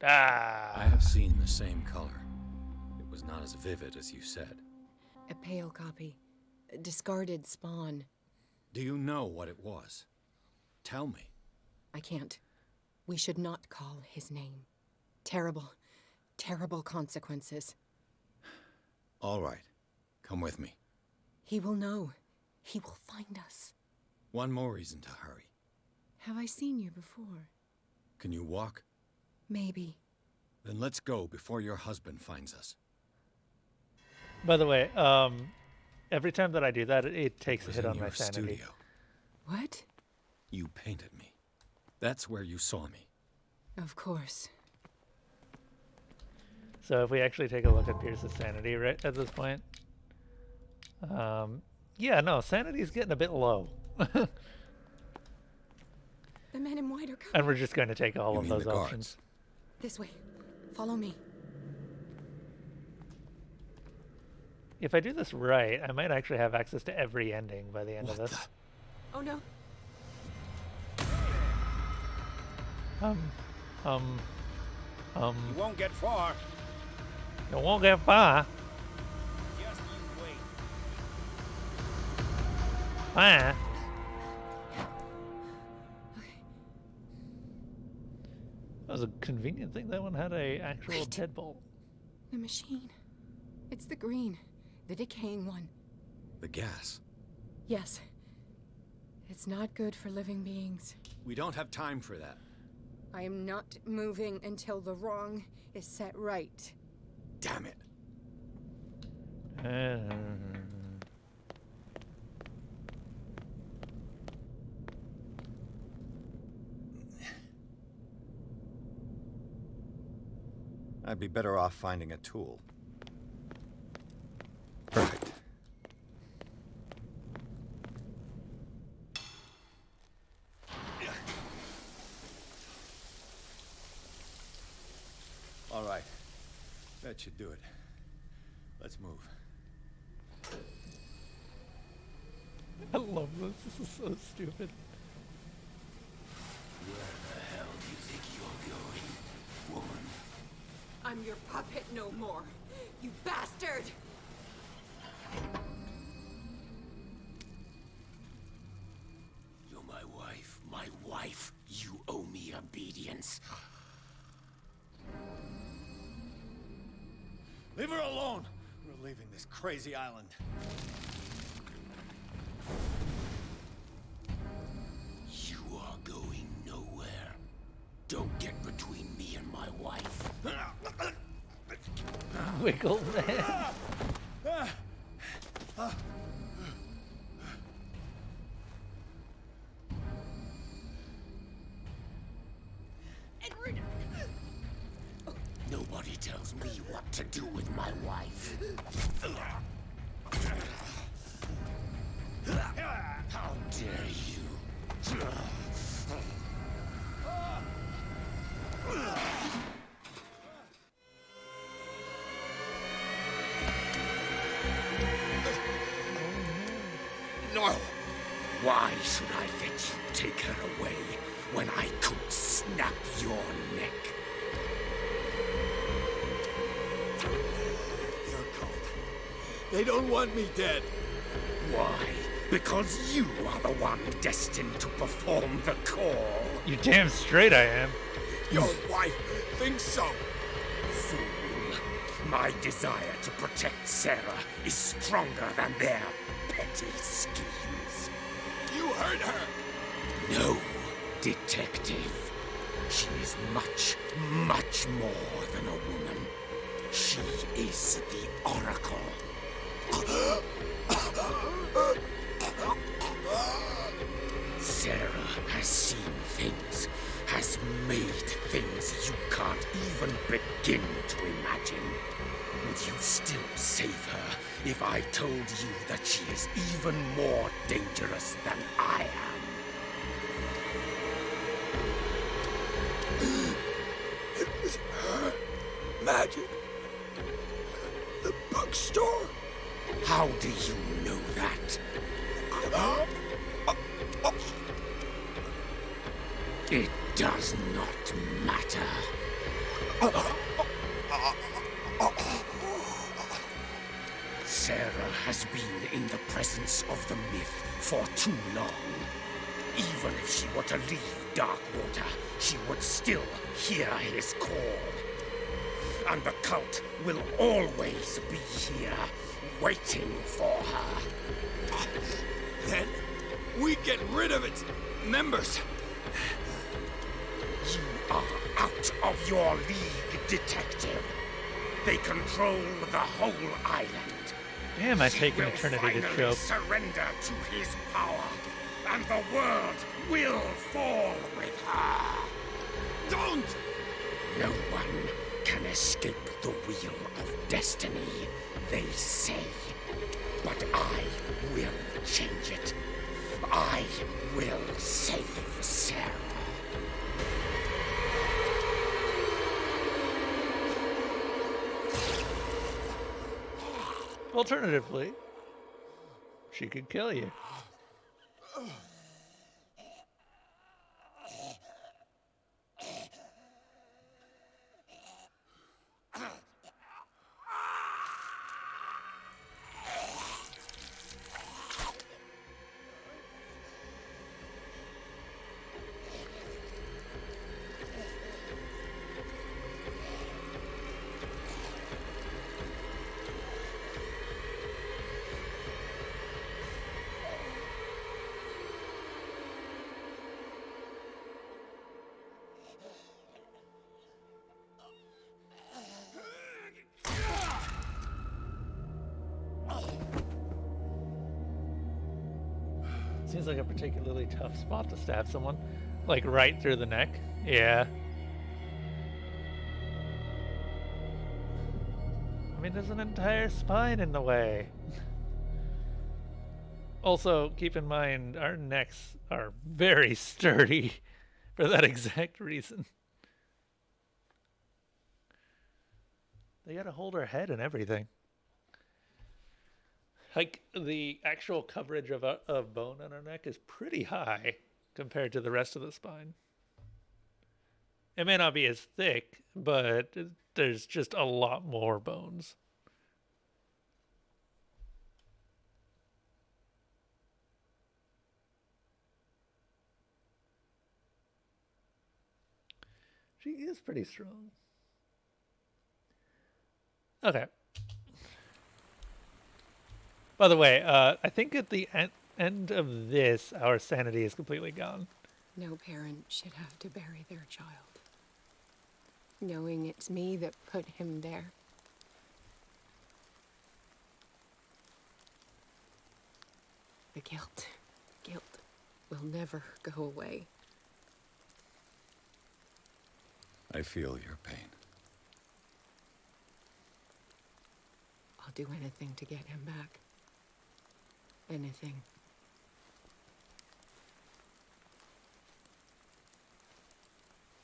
I have seen the same color. It was not as vivid as you said. A pale copy. A discarded spawn. Do you know what it was? Tell me. I can't. We should not call his name. Terrible consequences. All right. Come with me. He will know. He will find us. One more reason to hurry. Have I seen you before? Can you walk? Maybe. Then let's go before your husband finds us. By the way, every time that I do that, it takes a hit on my sanity. Studio. What? You painted me. That's where you saw me. Of course. So if we actually take a look at Pierce's sanity right at this point. Yeah, no, sanity's getting a bit low. The men in white are coming. And we're just going to take all You of mean those the guards? options. This way. Follow me. If I do this right, I might actually have access to every ending by the end of What this. Oh no. You won't get far. You won't get far. Just you wait. Ah. That was a convenient thing. That one had a actual Wait. deadbolt. The machine. It's the green. The decaying one. The gas. Yes. It's not good for living beings. We don't have time for that. I am not moving until the wrong is set right. Damn it. I'd be better off finding a tool. Perfect. All right. That should do it. Let's move. I love this. This is so stupid. Where the hell do you think you're going, woman? I'm your puppet no more. You bastard! You're my wife. My wife. You owe me obedience. Leave her alone! We're leaving this crazy island. Don't get between me and my wife. Wiggle man. Edward! Nobody tells me what to do with my wife. How dare you? No! Why should I let you take her away when I could snap your neck? Your cult. They don't want me dead. Why? Because you are the one destined to perform the call. You damn straight I am. Your wife thinks so. Fool. My desire to protect Sarah is stronger than their petty schemes. You hurt her. No, detective. She is much, much more than a woman. She is the Oracle. Sarah has seen things, has made things you can't even begin to imagine. Would you still save her if I told you that she is even more dangerous than I am? It was her magic. The bookstore. How do you know that? It does not matter. Sarah has been in the presence of the myth for too long. Even if she were to leave Darkwater, she would still hear his call. And the cult will always be here, waiting for her. Then we get rid of its members. You are out of your league, detective. They control the whole island. Damn, I take an eternity to choke. Surrender to his power, and the world will fall with her. Don't! No one can escape the wheel of destiny, they say. But I will change it. I will save Sarah. Alternatively, she could kill you. Seems like a particularly tough spot to stab someone. Like right through the neck. Yeah. I mean, there's an entire spine in the way. Also, keep in mind, our necks are very sturdy for that exact reason. They gotta hold our head and everything. Like, the actual coverage of bone on our neck is pretty high compared to the rest of the spine. It may not be as thick, but there's just a lot more bones. She is pretty strong. Okay. By the way, I think at the end of this, our sanity is completely gone. No parent should have to bury their child, knowing it's me that put him there. The guilt will never go away. I feel your pain. I'll do anything to get him back. Anything.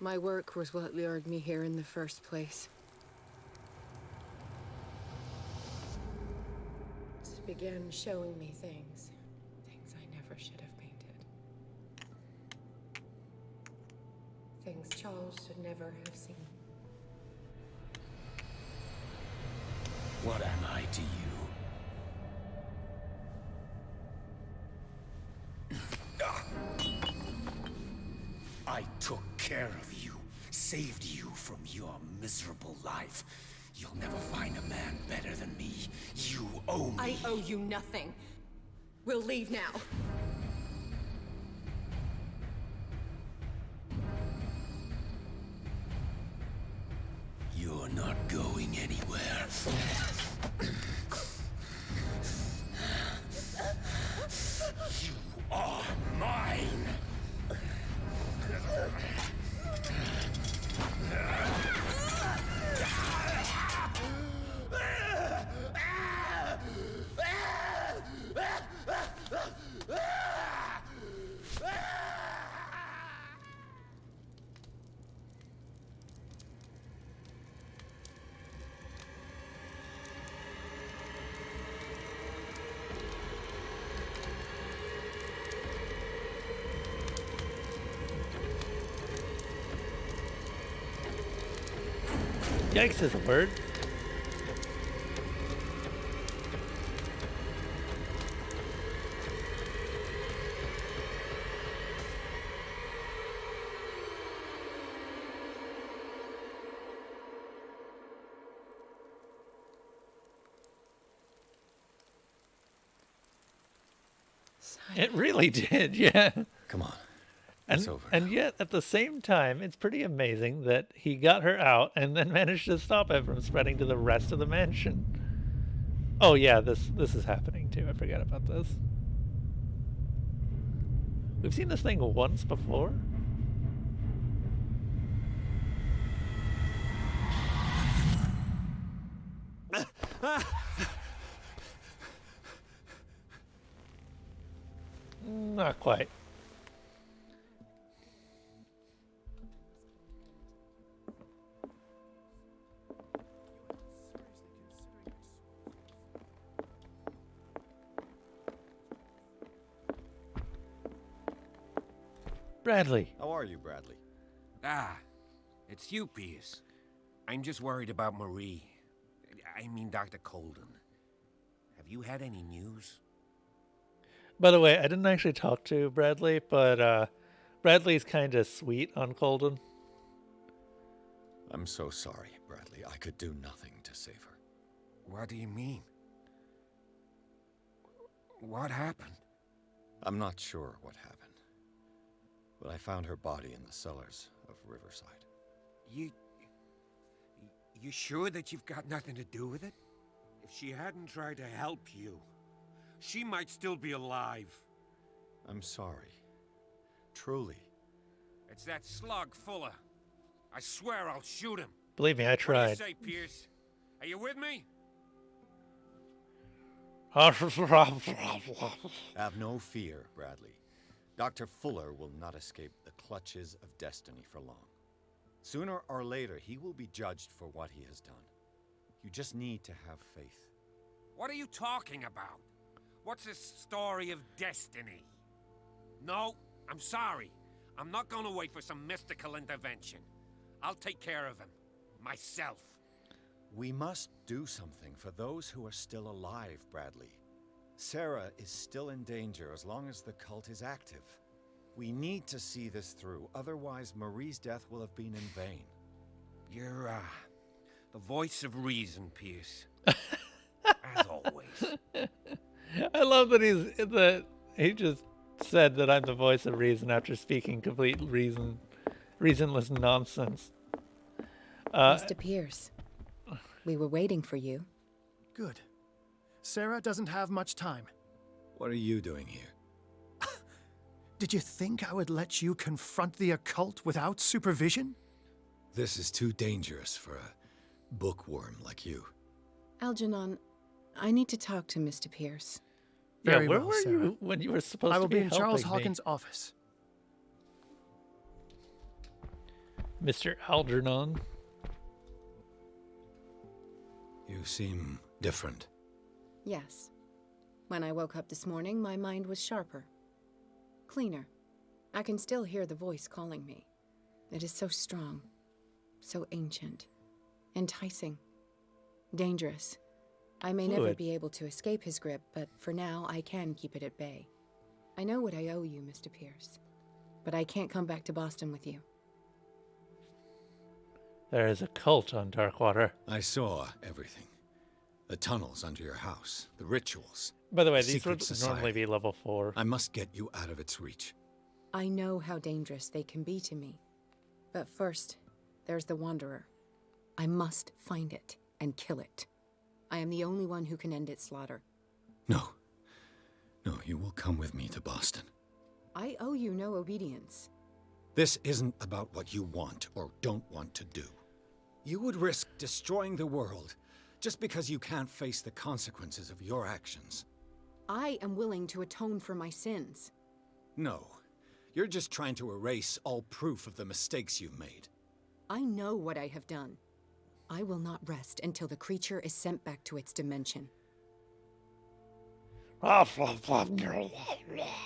My work was what lured me here in the first place. It began showing me things I never should have painted. Things Charles should never have seen. What am I to you? I took care of you, saved you from your miserable life. You'll never find a man better than me. You owe me. I owe you nothing. We'll leave now. You're not going anywhere. You are mine. Yikes is a word. It really did, yeah. Come on. And, It's over and yet, at the same time, it's pretty amazing that he got her out and then managed to stop it from spreading to the rest of the mansion. Oh yeah, this is happening too. I forgot about this. We've seen this thing once before. Not quite. Bradley. How are you, Bradley? Ah, it's you, Pierce. I'm just worried about Marie. I mean, Dr. Colden. Have you had any news? By the way, I didn't actually talk to Bradley, but Bradley's kind of sweet on Colden. I'm so sorry, Bradley. I could do nothing to save her. What do you mean? What happened? I'm not sure what happened. But I found her body in the cellars of Riverside. You sure that you've got nothing to do with it? If she hadn't tried to help you, she might still be alive. I'm sorry. Truly. It's that slug, Fuller. I swear I'll shoot him. Believe me, I What do tried. you say, Pierce? Are you with me? Have no fear, Bradley. Dr. Fuller will not escape the clutches of destiny for long. Sooner or later, he will be judged for what he has done. You just need to have faith. What are you talking about? What's this story of destiny? No, I'm sorry. I'm not gonna wait for some mystical intervention. I'll take care of him. Myself. We must do something for those who are still alive, Bradley. Sarah is still in danger as long as the cult is active. We need to see this through, otherwise Marie's death will have been in vain. You're, the voice of reason, Pierce. As always. I love that he just said that I'm the voice of reason after speaking complete reasonless nonsense. Mr. Pierce, we were waiting for you. Good. Sarah doesn't have much time. What are you doing here? Did you think I would let you confront the occult without supervision? This is too dangerous for a bookworm like you. Algernon, I need to talk to Mr. Pierce. Very where well, were Sarah. you when you were supposed I will to be be in Charles helping me? Hawkins' office. Mr. Algernon? You seem different. Yes. When I woke up this morning, my mind was sharper. Cleaner. I can still hear the voice calling me. It is so strong, so ancient, enticing, dangerous. I may never Fluid. be able to escape his grip, but for now I can keep it at bay. I know what I owe you, Mr. Pierce, but I can't come back to Boston with you. There is a cult on Darkwater. I saw everything. The tunnels under your house, the rituals. By the way, the these secret would society. normally be level 4. I must get you out of its reach. I know how dangerous they can be to me. But first, there's the Wanderer. I must find it and kill it. I am the only one who can end its slaughter. No. No, you will come with me to Boston. I owe you no obedience. This isn't about what you want or don't want to do. You would risk destroying the world just because you can't face the consequences of your actions. I am willing to atone for my sins. No. You're just trying to erase all proof of the mistakes you made. I know what I have done. I will not rest until the creature is sent back to its dimension.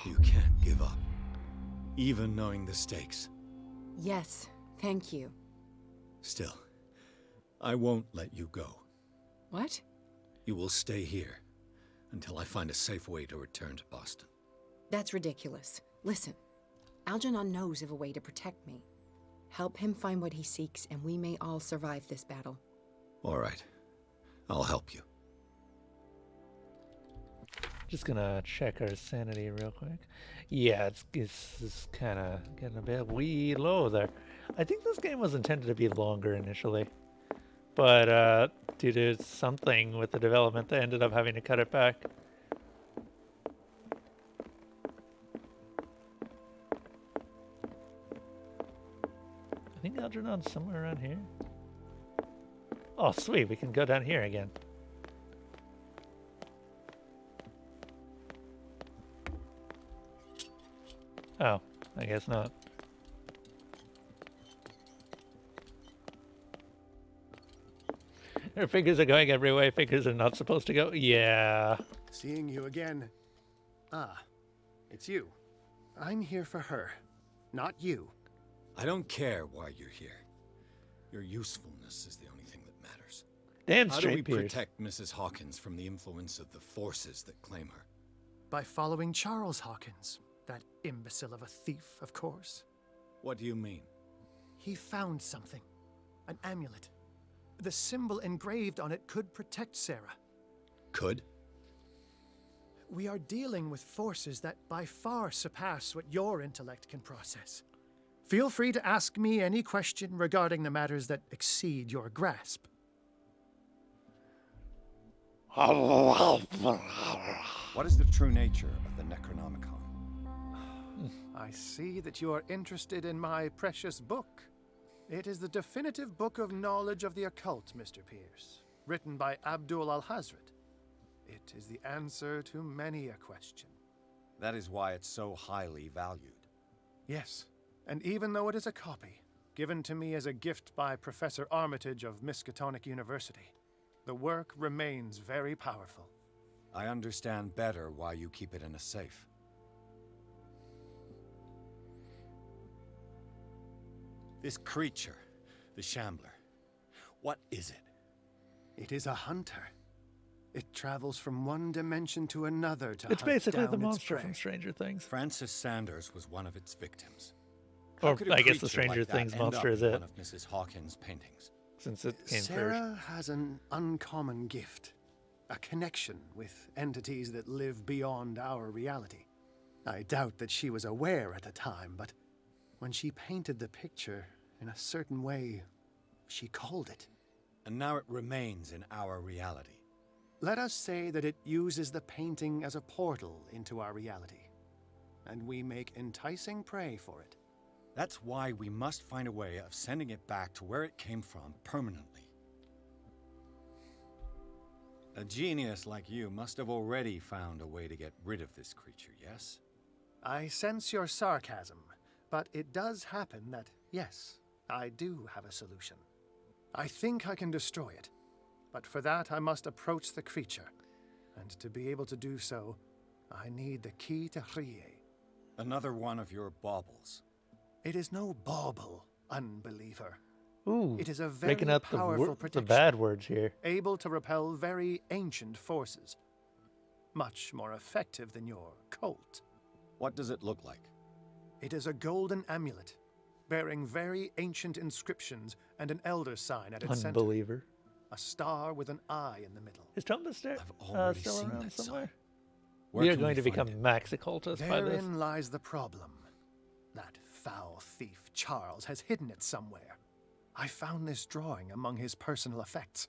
You can't give up, even knowing the stakes. Yes, thank you. Still, I won't let you go. What? You will stay here until I find a safe way to return to Boston. That's ridiculous. Listen, Algernon knows of a way to protect me. Help him find what he seeks, and we may all survive this battle. All right. I'll help you. Just gonna check our sanity real quick. Yeah, it's kind of getting a bit wee low there. I think this game was intended to be longer initially, but due to something with the development, they ended up having to cut it back. I think Algernon's somewhere around here. Oh, sweet, we can go down here again. Oh, I guess not. Her fingers are going every way fingers are not supposed to go. Yeah. Seeing you again. Ah, it's you. I'm here for her, not you. I don't care why you're here. Your usefulness is the only thing that matters. Damn How do we straight, Pierce. protect Mrs. Hawkins from the influence of the forces that claim her? By following Charles Hawkins. That imbecile of a thief, of course. What do you mean? He found something. An amulet. The symbol engraved on it could protect Sarah. Could? We are dealing with forces that by far surpass what your intellect can process. Feel free to ask me any question regarding the matters that exceed your grasp. What is the true nature of the Necronomicon? I see that you are interested in my precious book. It is the definitive book of knowledge of the occult, Mr. Pierce, written by Abdul al-Hazred. It is the answer to many a question. That is why it's so highly valued. Yes, and even though it is a copy, given to me as a gift by Professor Armitage of Miskatonic University, the work remains very powerful. I understand better why you keep it in a safe. This creature, the Shambler, what is it? It is a hunter. It travels from one dimension to another to It's hunt basically down the its monster prey. from Stranger Things. Francis Sanders was one of its victims. How Or could a I guess the creature Stranger like that Things end monster up is in it. one of Mrs. Hawkins' paintings? Since it came first. Sarah has an uncommon gift. A connection with entities that live beyond our reality. I doubt that she was aware at the time, but when she painted the picture in a certain way, she called it. And now it remains in our reality. Let us say that it uses the painting as a portal into our reality, and we make enticing prey for it. That's why we must find a way of sending it back to where it came from permanently. A genius like you must have already found a way to get rid of this creature, yes? I sense your sarcasm, but it does happen that, yes, I do have a solution. I think I can destroy it, but for that I must approach the creature, and to be able to do so, I need the key to Rie. Another one of your baubles. It is no bauble, unbeliever. Ooh, it is a very breaking out powerful the protection, bad words here. able to repel very ancient forces. Much more effective than your Colt. What does it look like? It is a golden amulet, bearing very ancient inscriptions and an elder sign at its center. Unbeliever. A star with an eye in the middle. Is Trumpet I've already still seen around that somewhere? sign. Where We are can going to find become it? max occultists by this. Therein lies the problem. That foul thief, Charles, has hidden it somewhere. I found this drawing among his personal effects.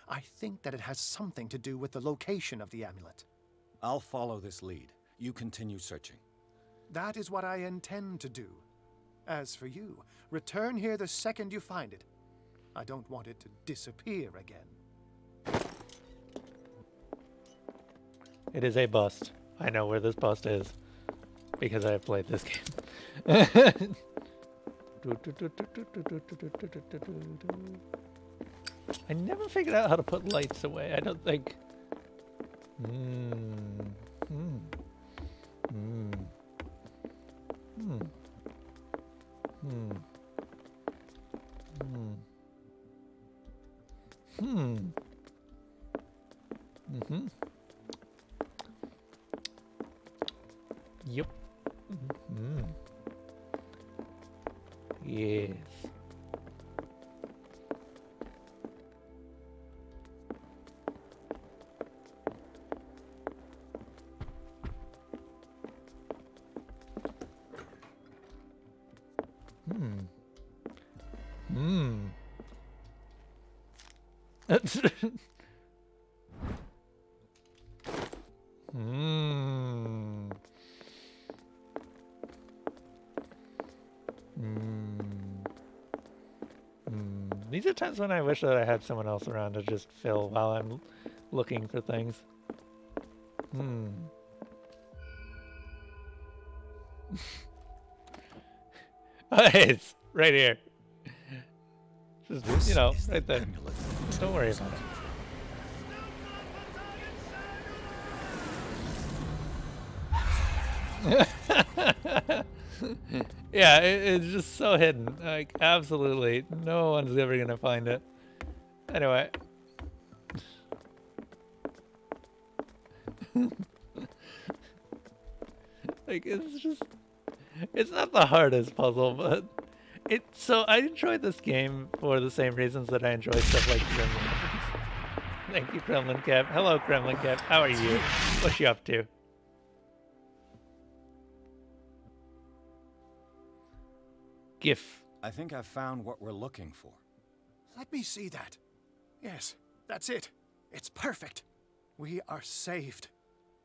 I think that it has something to do with the location of the amulet. I'll follow this lead. You continue searching. That is what I intend to do. As for you, return here the second you find it. I don't want it to disappear again. It is a bust. I know where this bust is because I have played this game. I never figured out how to put lights away. I don't think. Yep. Yes. These are times when I wish that I had someone else around to just fill while I'm looking for things. It's right here. Just, you know, right there. Don't worry about it. Yeah, it's just so hidden. Like, absolutely. No one's ever gonna find it. Anyway. Like, it's just... It's not the hardest puzzle, but... So I enjoyed this game for the same reasons that I enjoy stuff like Gremlin. Thank you, Kremlin Cap. Hello, Kremlin Cap. How are you? What you up to? GIF. I think I've found what we're looking for. Let me see that. Yes, that's it. It's perfect. We are saved.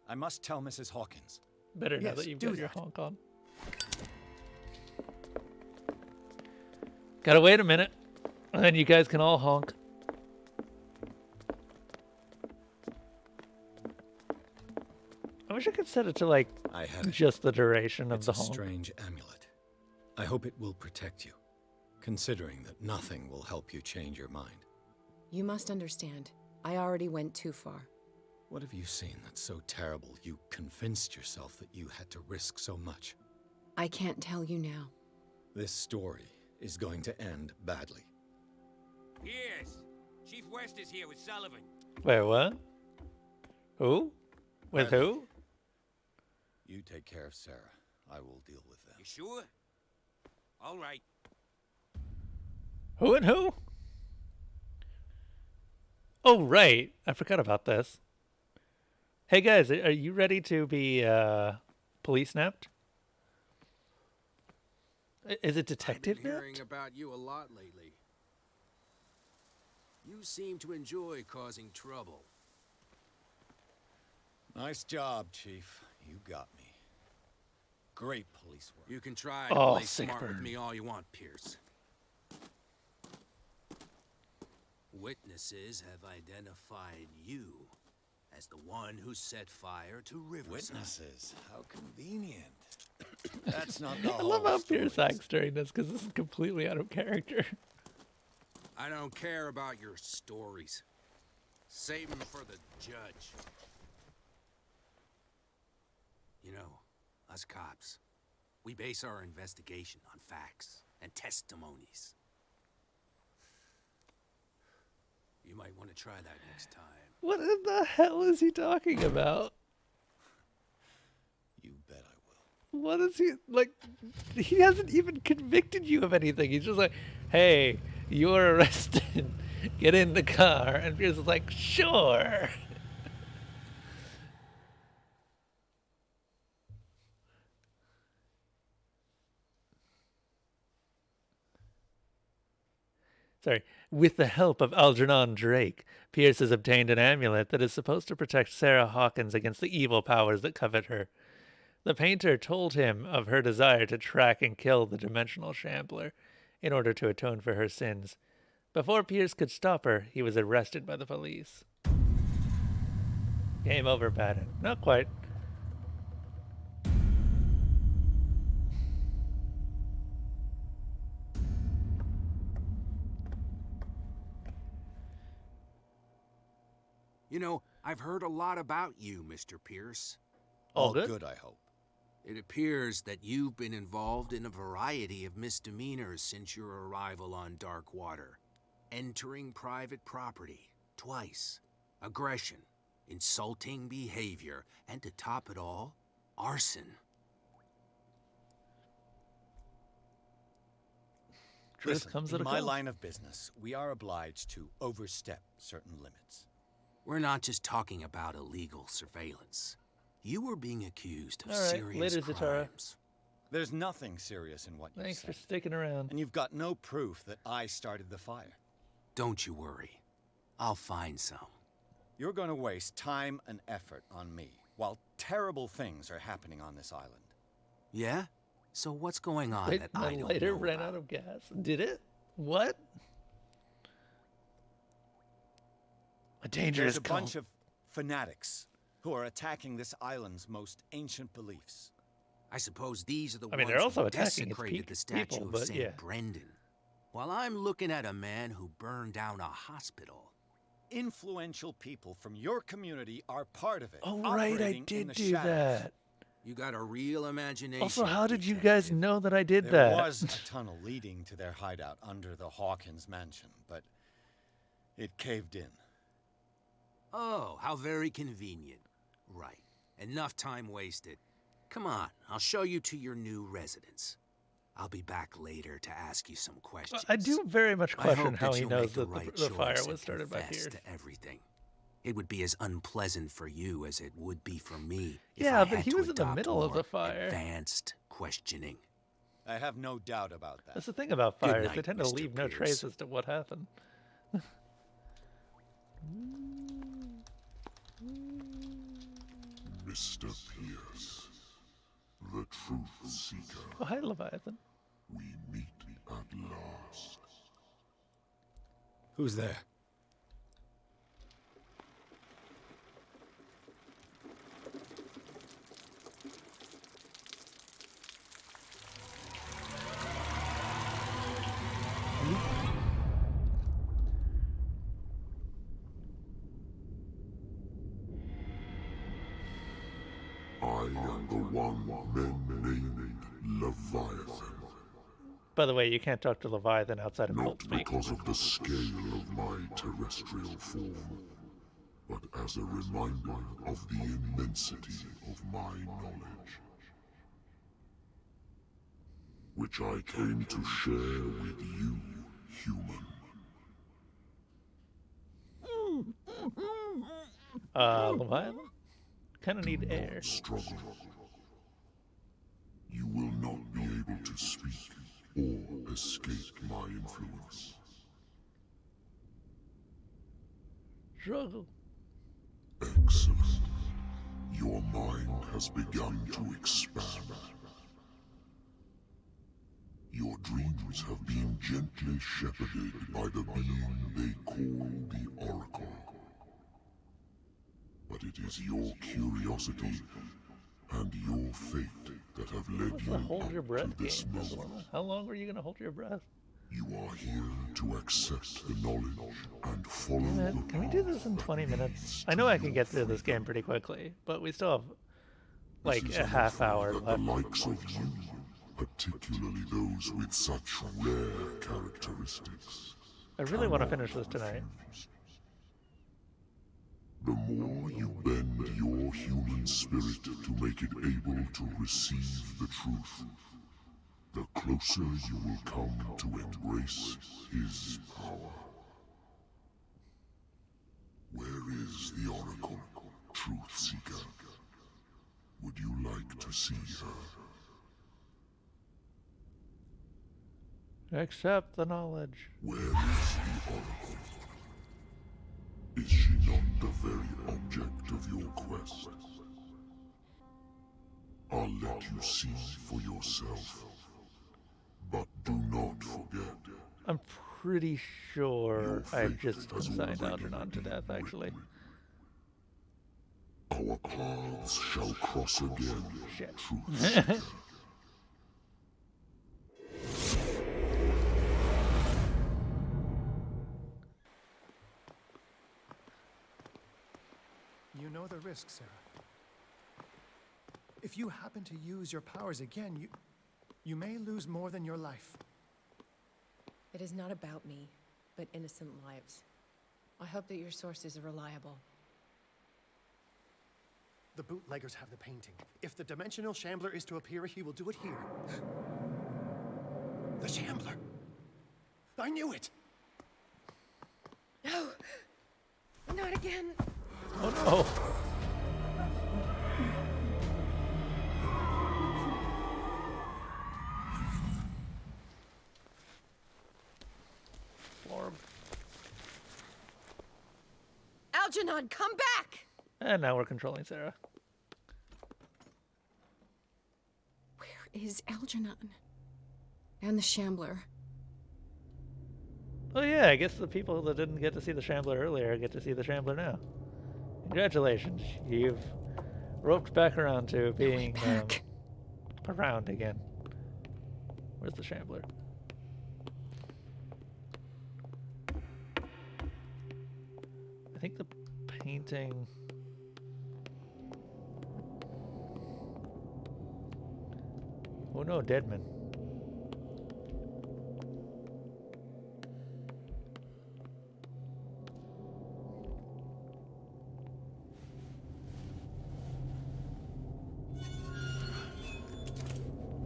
I must tell Mrs. Hawkins. Better now Yes, that you've do got your that. honk on. Gotta wait a minute, and then you guys can all honk. I wish I could set it to, like, I have it. just the duration of It's the a honk. strange amulet. I hope it will protect you, considering that nothing will help you change your mind. You must understand. I already went too far. What have you seen that's so terrible you convinced yourself that you had to risk so much? I can't tell you now. This story is going to end badly. Yes. Chief West is here with Sullivan. Wait, what? Who? With who? You take care of Sarah. I will deal with them. You sure? All right. Who and who? Oh, right. I forgot about this. Hey, guys, are you ready to be Police napped? Is it I've detective been napped? hearing about you a lot lately. You seem to enjoy causing trouble. Nice job, Chief. You got me. Great police work. You can try to Oh, play sick smart with burn. me all you want, Pierce. Witnesses have identified you as the one who set fire to Riverside. Witnesses? How convenient. That's not the I love how story. Pierce acts during this because this is completely out of character. I don't care about your stories. Save them for the judge. You know, us cops, we base our investigation on facts and testimonies. You might want to try that next time. What in the hell is he talking about? You bet I will. What is he like? He hasn't even convicted you of anything. He's just like, "Hey, you're arrested. Get in the car." And Pierce is like, "Sure." Sorry. With the help of Algernon Drake, Pierce has obtained an amulet that is supposed to protect Sarah Hawkins against the evil powers that covet her. The painter told him of her desire to track and kill the dimensional shambler in order to atone for her sins. Before Pierce could stop her, he was arrested by the police. Game over, Patton. Not quite. You know, I've heard a lot about you, Mr. Pierce. All good? Good, I hope. It appears that you've been involved in a variety of misdemeanors since your arrival on Darkwater. Entering private property, twice. Aggression, insulting behavior, and to top it all, arson. Truth Listen, comes in at a my cost. line of business, we are obliged to overstep certain limits. We're not just talking about illegal surveillance. You were being accused of All right, serious later, Zatara. crimes. There's nothing serious in what you Thanks said. for sticking around. And you've got no proof that I started the fire. Don't you worry. I'll find some. You're going to waste time and effort on me, while terrible things are happening on this island. Yeah? So what's going on Wait, that my I don't lighter know ran about? out of gas. Did it? What? A dangerous There's a cult. bunch of fanatics who are attacking this island's most ancient beliefs. I suppose these are the I mean, ones they're also who attacking its desecrated the statue people, of but St. yeah. Brendan. While I'm looking at a man who burned down a hospital. Influential people from your community are part of it. Oh, right, I operating in did the do shadows. that. You got a real imagination. Also, how did you detective. guys know that I did There that? was a tunnel leading to their hideout under the Hawkins mansion, but it caved in. Oh, how very convenient. Right. Enough time wasted. Come on, I'll show you to your new residence. I'll be back later to ask you some questions. I do very much I question hope how that he you'll knows make the that right the fire choice was and started by confess Pierce. to everything. It would be as unpleasant for you as it would be for me if Yeah, I but had he to was in the adopt middle of more the fire. advanced questioning. I have no doubt about that. That's the thing about Good fires. night, They tend to Mr. leave no Pierce. trace as to what happened. Mr. Pierce, the truth seeker, Oh, hi, Leviathan. we meet at last. Who's there? I am the one men name Leviathan, By the way, you can't talk to Leviathan outside of not cult speak. because of the scale of my terrestrial form, but as a reminder of the immensity of my knowledge, which I came to share with you, human. Leviathan? Kind of need air. Struggle. You will not be able to speak or escape my influence. Struggle. Excellent. Your mind has begun to expand. Your dreams have been gently shepherded by the being they call the Oracle. But it is your curiosity and your fate that have led What's you the hold your up breath to this game? moment. How long were you gonna hold your breath? You are here to accept the knowledge and follow Damn the it. Can we do this in 20 minutes? I know I can get through this game pretty quickly, but we still have like This is a half an hour offer that left. the likes of you, particularly those with such rare characteristics, I really want to finish this tonight. the more you bend your human spirit to make it able to receive the truth, the closer you will come to embrace his power. Where is the Oracle, Truth Seeker? Would you like to see her? Accept the knowledge. Where is the Oracle? Is she not the very object of your quest? I'll let you see for yourself. But do not forget. I'm pretty sure I've just consigned Algernon to death, actually. Our paths shall cross again. Shit. Truth Seeker. You know the risk, Sarah. If you happen to use your powers again, you may lose more than your life. It is not about me, but innocent lives. I hope that your sources are reliable. The bootleggers have the painting. If the dimensional shambler is to appear, he will do it here. The shambler! I knew it! No! Not again! Oh no! Orb. Algernon, come back! And now we're controlling Sarah. Where is Algernon? And the Shambler? Oh yeah, I guess the people that didn't get to see the Shambler earlier get to see the Shambler now. Congratulations, you've roped back around to being around again. Where's the Shambler? I think the painting... Oh no, Deadman.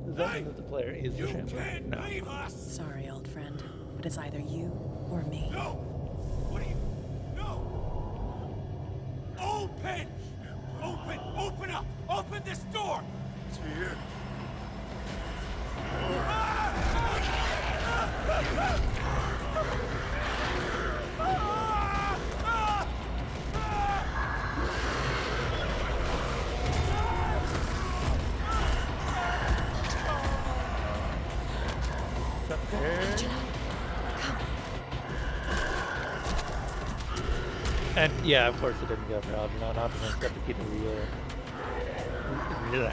Does that mean that the player is the Shambler? No. Leave us! Sorry, old friend, but it's either you or me. No! What are you... No! Open! Open! Open up! Open this door! It's here. And yeah, of course it didn't go for Algernon. Algernon's got the key to the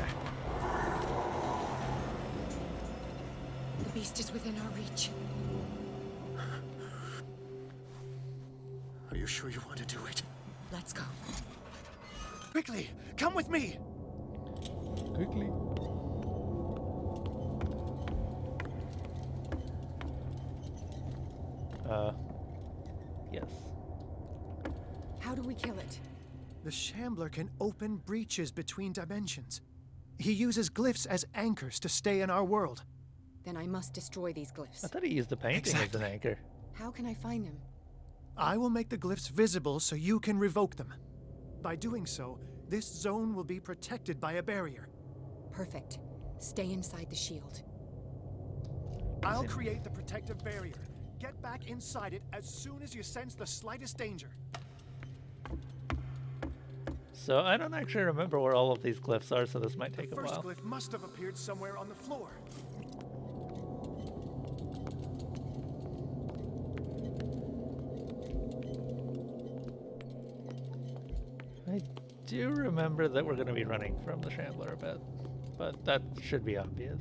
The beast is within our reach. Are you sure you want to do it? Let's go. Quickly, come with me! Quickly. Yes. How do we kill it? The Shambler can open breaches between dimensions. He uses glyphs as anchors to stay in our world. Then I must destroy these glyphs. I thought he used the painting as an anchor. How can I find them? I will make the glyphs visible so you can revoke them. By doing so, this zone will be protected by a barrier. Perfect. Stay inside the shield. I'll create the protective barrier. Get back inside it as soon as you sense the slightest danger. So I don't actually remember where all of these glyphs are, so this might take a The first while. glyph must have appeared somewhere on the floor. I do remember that we're going to be running from the Shambler a bit, but that should be obvious.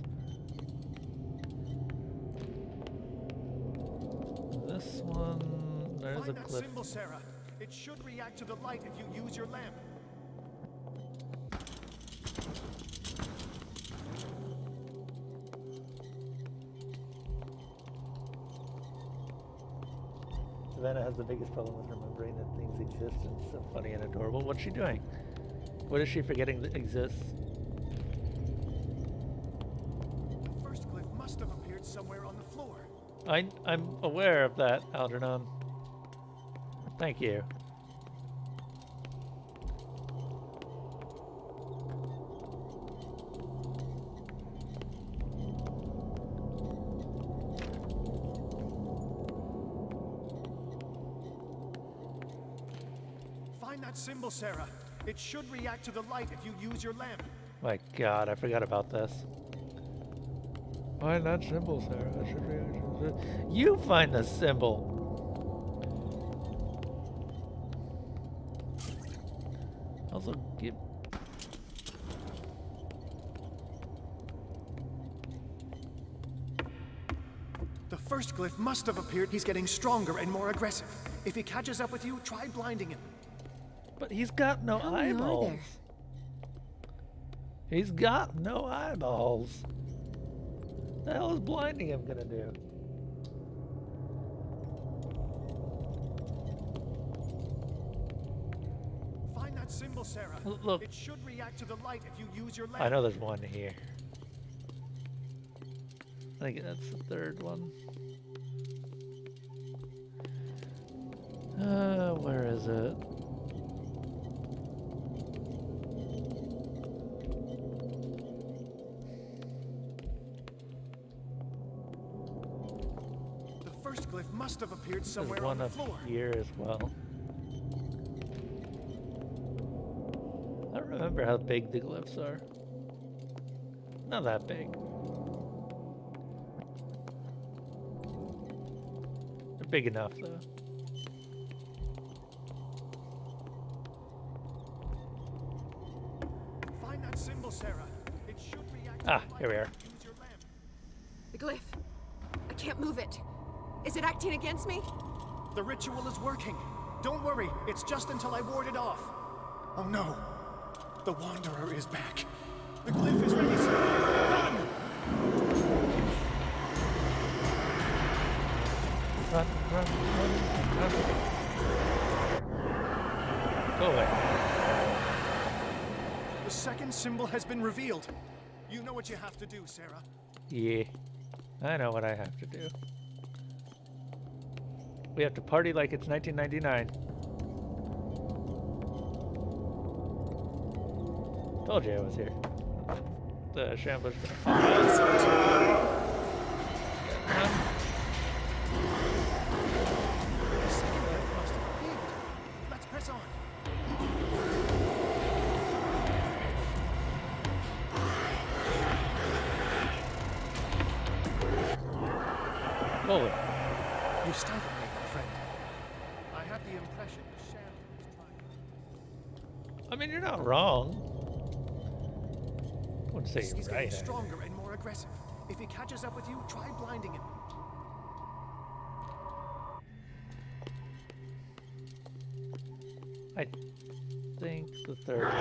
This one, there's Find a that glyph. symbol, Sarah. It should react to the light if you use your lamp. Savannah has the biggest problem with remembering that things exist, and it's so funny and adorable. What's she doing? What is she forgetting that exists? The first glyph must have appeared somewhere on the floor. I'm aware of that, Algernon. Thank you. Find that symbol, Sarah. It should react to the light if you use your lamp. My God, I forgot about this. Find that symbol, Sarah. I should react to it. You find the symbol. Also, give. The first glyph must have appeared. He's getting stronger and more aggressive. If he catches up with you, try blinding him. But he's got no How many are eyeballs. there? He's got no eyeballs. The hell is blinding him gonna do? Find that symbol, Sarah. Look. It should react to the light if you use your lamp. I know there's one here. I think that's the third one. Where is it? The first glyph must have appeared There's somewhere on one the up floor. here as well. I don't remember how big the glyphs are. Not that big. They're big enough though. Find that symbol, Sarah. It should react to Ah, the light here we are. if you use your lamp. The glyph. I can't move it. Is it acting against me? The ritual is working. Don't worry, it's just until I ward it off. Oh no. The Wanderer is back. The glyph is ready, sir. Run! Run, run, run, run. Go away. The second symbol has been revealed. You know what you have to do, Sarah. Yeah, I know what I have to do. We have to party like it's 1999. Told you I was here. The Shambler's gonna fall out. The second glyph must have appeared. Let's press on. Holy. You startled me, my friend. I had the impression the Shambler was trying. I mean, you're not wrong. I wouldn't say He's you're getting right. stronger and more aggressive. If he catches up with you, try blinding him. I think the third.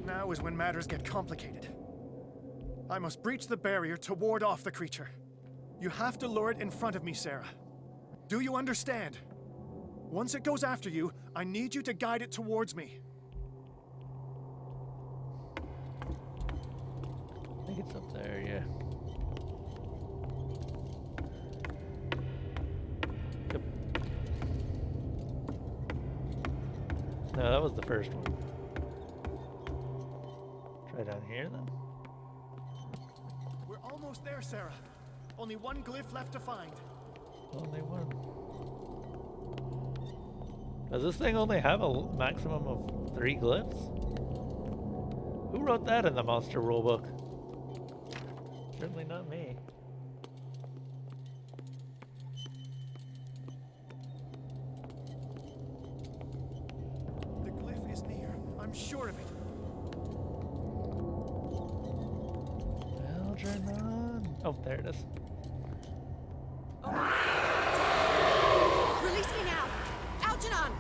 Now is when matters get complicated. I must breach the barrier to ward off the creature. You have to lure it in front of me, Sarah. Do you understand? Once it goes after you, I need you to guide it towards me. think it's up there, yeah. Yep. No, that was the first one. Try down here then. We're almost there, Sarah. Only one glyph left to find. Only one. Does this thing only have a maximum of 3 glyphs? Who wrote that in the monster rulebook? Certainly not me. The glyph is near. I'm sure of it. Algernon. Oh, there it is. Release me now! Algernon!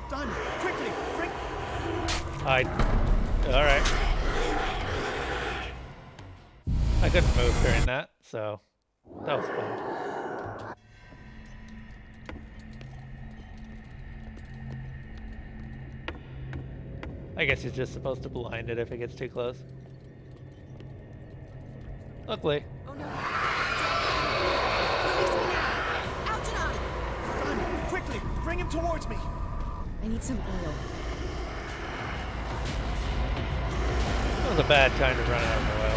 Done! Quickly! Bring... Alright. I couldn't move during that, so that was fun. I guess he's just supposed to blind it if it gets too close. Luckily. Oh no! Release me now! Algernon! Done! Quickly! Bring him towards me! I need some oil. That was a bad time to run out of oil.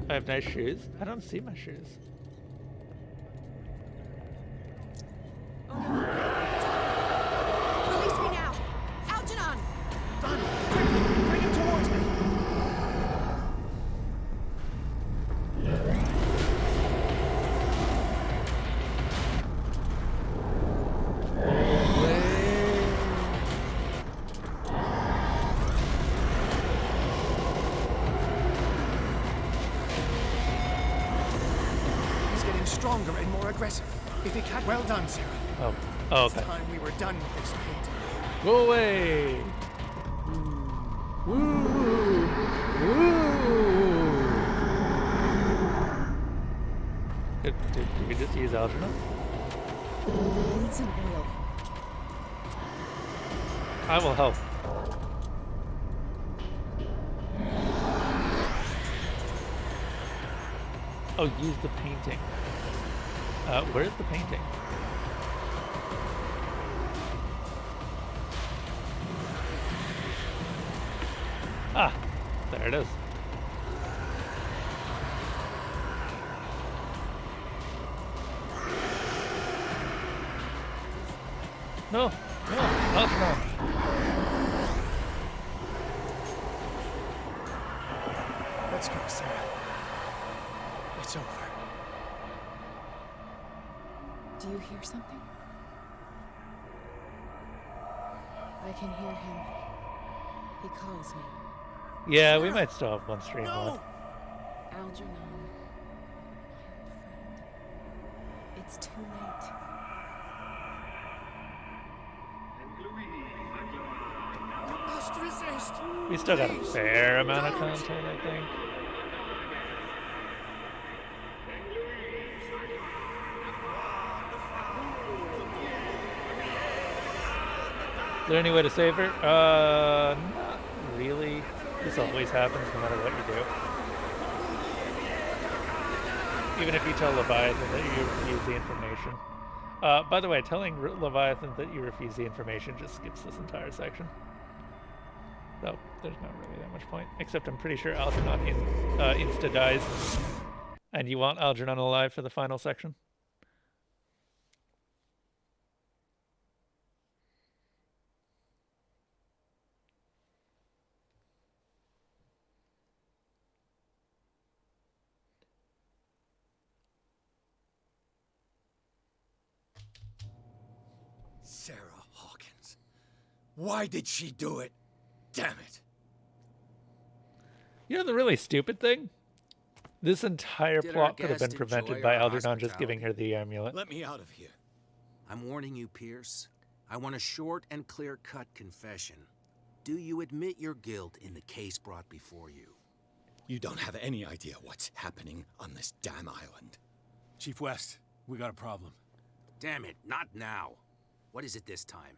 I have nice shoes. I don't see my shoes. Release me now! Algernon! Done! Quickly! Bring him towards me! He's getting stronger and more aggressive. If he can't... Well done, Sarah. Oh, okay. It's time we were done with this painting. Go away! Woo! Woo! Did we just use Algernon? I need some oil. I will help. Oh, use the painting. Where's the painting? Ah, there it is. No, no, no. Let's go, Sarah. It's over. Do you hear something? I can hear him. He calls me. Yeah, we might still have one stream left. Algernon, my old friend. It's too late. Must resist. We still got a fair amount of content, I think. Is there any way to save her? Not really. This always happens no matter what you do. Even if you tell Leviathan that you refuse the information. By the way, telling Leviathan that you refuse the information just skips this entire section. So, there's not really that much point. Except I'm pretty sure Algernon insta-dies. And you want Algernon alive for the final section? Sarah Hawkins. Why did she do it? Damn it. You know the really stupid thing? This entire Did our plot could have been guest prevented enjoy by our Algernon just hospitality? giving her the amulet. Let me out of here. I'm warning you, Pierce. I want a short and clear-cut confession. Do you admit your guilt in the case brought before you? You don't have any idea what's happening on this damn island. Chief West, we got a problem. Damn it, not now. What is it this time?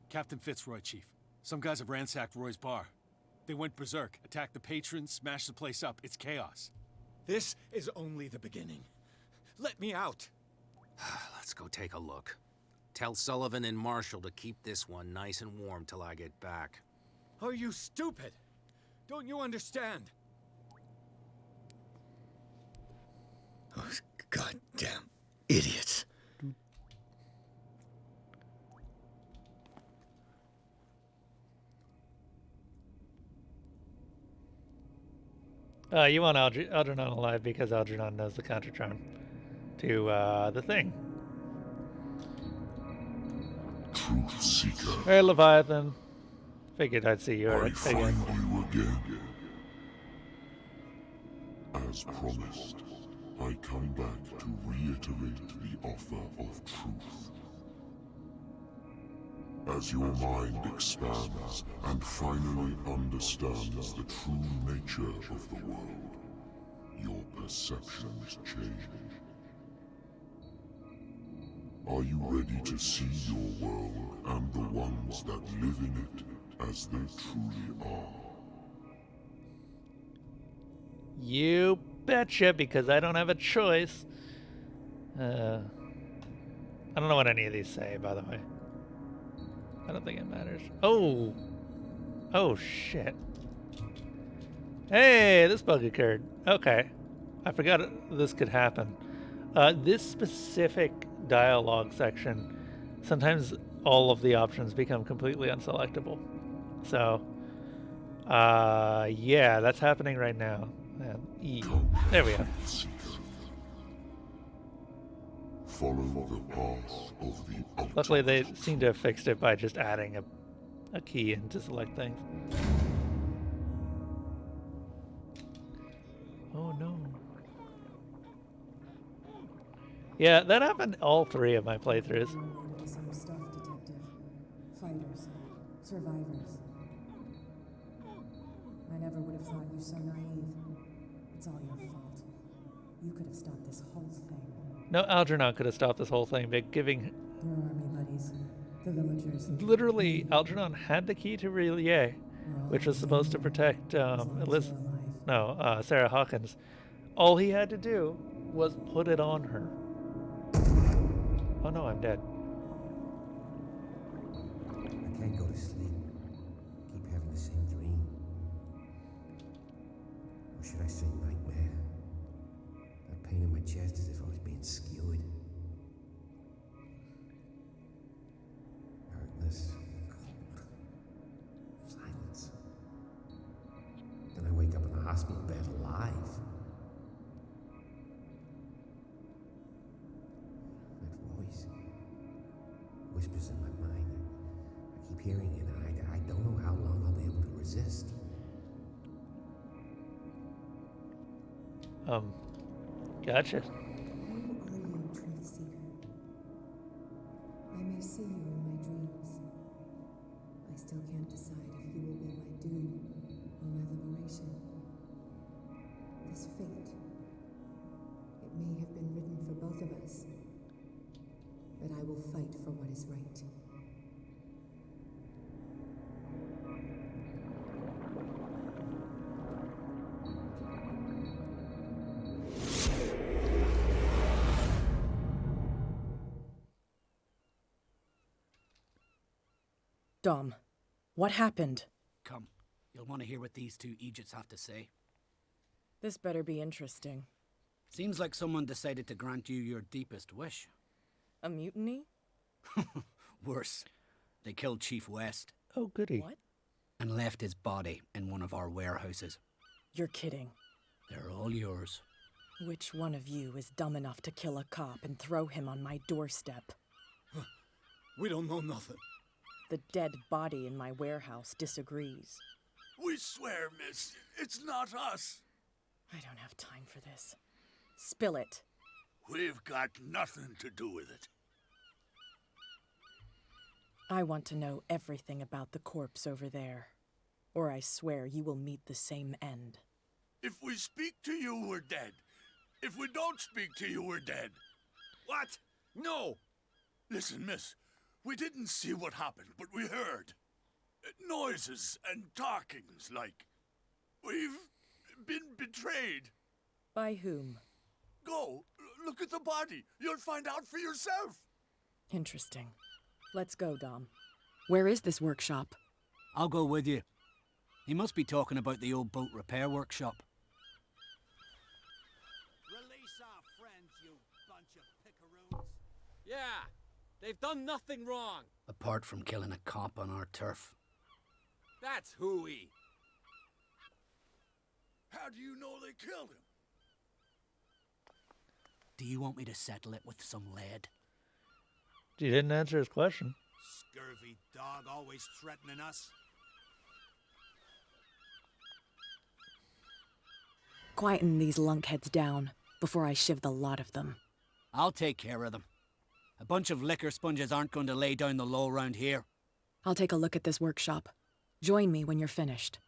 Captain Fitzroy, Chief. Some guys have ransacked Roy's bar. They went berserk, attacked the patrons, smashed the place up. It's chaos. This is only the beginning. Let me out. Let's go take a look. Tell Sullivan and Marshall to keep this one nice and warm till I get back. Are you stupid? Don't you understand? Those goddamn idiots. You want Algernon alive because Algernon knows the Contratron to the thing. Truth Seeker. Hey, Leviathan. Figured I'd see you I again. find you again. As promised, I come back to reiterate the offer of truth. As your mind expands and finally understands the true nature of the world, your perceptions change. Are you ready to see your world and the ones that live in it as they truly are? You betcha, because I don't have a choice. I don't know what any of these say, by the way. I don't think it matters. Oh! Oh, shit. Hey, this bug occurred. Okay. I forgot this could happen. This specific dialogue section, sometimes all of the options become completely unselectable. So, yeah, that's happening right now. There we go. Follow the path of the ultimate. Luckily, they seem to have fixed it by just adding a key in to select things. Oh no. Yeah, that happened all 3 of my playthroughs. Some stuff, Detective. Fighters. Survivors. I never would have thought you so naive. It's all your fault. You could have stopped this whole thing. No, Algernon could have stopped this whole thing by giving... Their army buddies. The villagers. Literally, Algernon had the key to Relie, which was supposed to protect Sarah Hawkins. All he had to do was put it on her. Oh no, I'm dead. I can't go to sleep. Keep having the same dream. Or should I say nightmare? That pain in my chest as if I was being skewered. Hurtless, cold, silence. Then I wake up in a hospital bed alive. Whispers in my mind. I keep hearing it. I don't know how long I'll be able to resist. Gotcha. Who are you, Truth Seeker? I may see you in my dreams. I still can't decide if you will be my doom or my liberation. This fate, it may have been written for both of us. But I will fight for what is right. Dom, what happened? Come, you'll want to hear what these 2 Egypts have to say. This better be interesting. Seems like someone decided to grant you your deepest wish. A mutiny? Worse. They killed Chief West. Oh, goody. What? And left his body in one of our warehouses. You're kidding. They're all yours. Which one of you is dumb enough to kill a cop and throw him on my doorstep? We don't know nothing. The dead body in my warehouse disagrees. We swear, miss, it's not us. I don't have time for this. Spill it. We've got nothing to do with it. I want to know everything about the corpse over there, or I swear you will meet the same end. If we speak to you, we're dead. If we don't speak to you, we're dead. What? No! Listen, miss, we didn't see what happened, but we heard. Noises and talkings, like. We've been betrayed. By whom? Go, look at the body. You'll find out for yourself. Interesting. Let's go, Dom. Where is this workshop? I'll go with you. He must be talking about the old boat repair workshop. Release our friends, you bunch of pickaroons. Yeah, they've done nothing wrong. Apart from killing a cop on our turf. That's hooey. How do you know they killed him? Do you want me to settle it with some lead? You didn't answer his question. Scurvy dog, always threatening us. Quieten these lunkheads down before I shiv the lot of them. I'll take care of them. A bunch of liquor sponges aren't going to lay down the law round here. I'll take a look at this workshop. Join me when you're finished.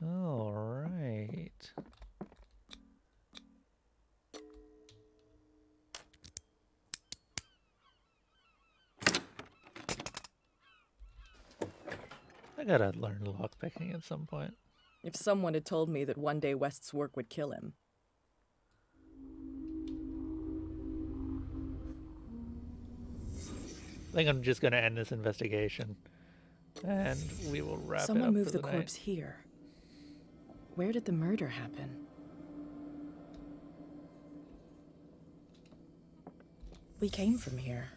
All right. I gotta learn lockpicking at some point. If someone had told me that one day West's work would kill him. I think I'm just gonna end this investigation, and we will wrap it up. Someone moved for the the corpse here. Where did the murder happen? We came from here.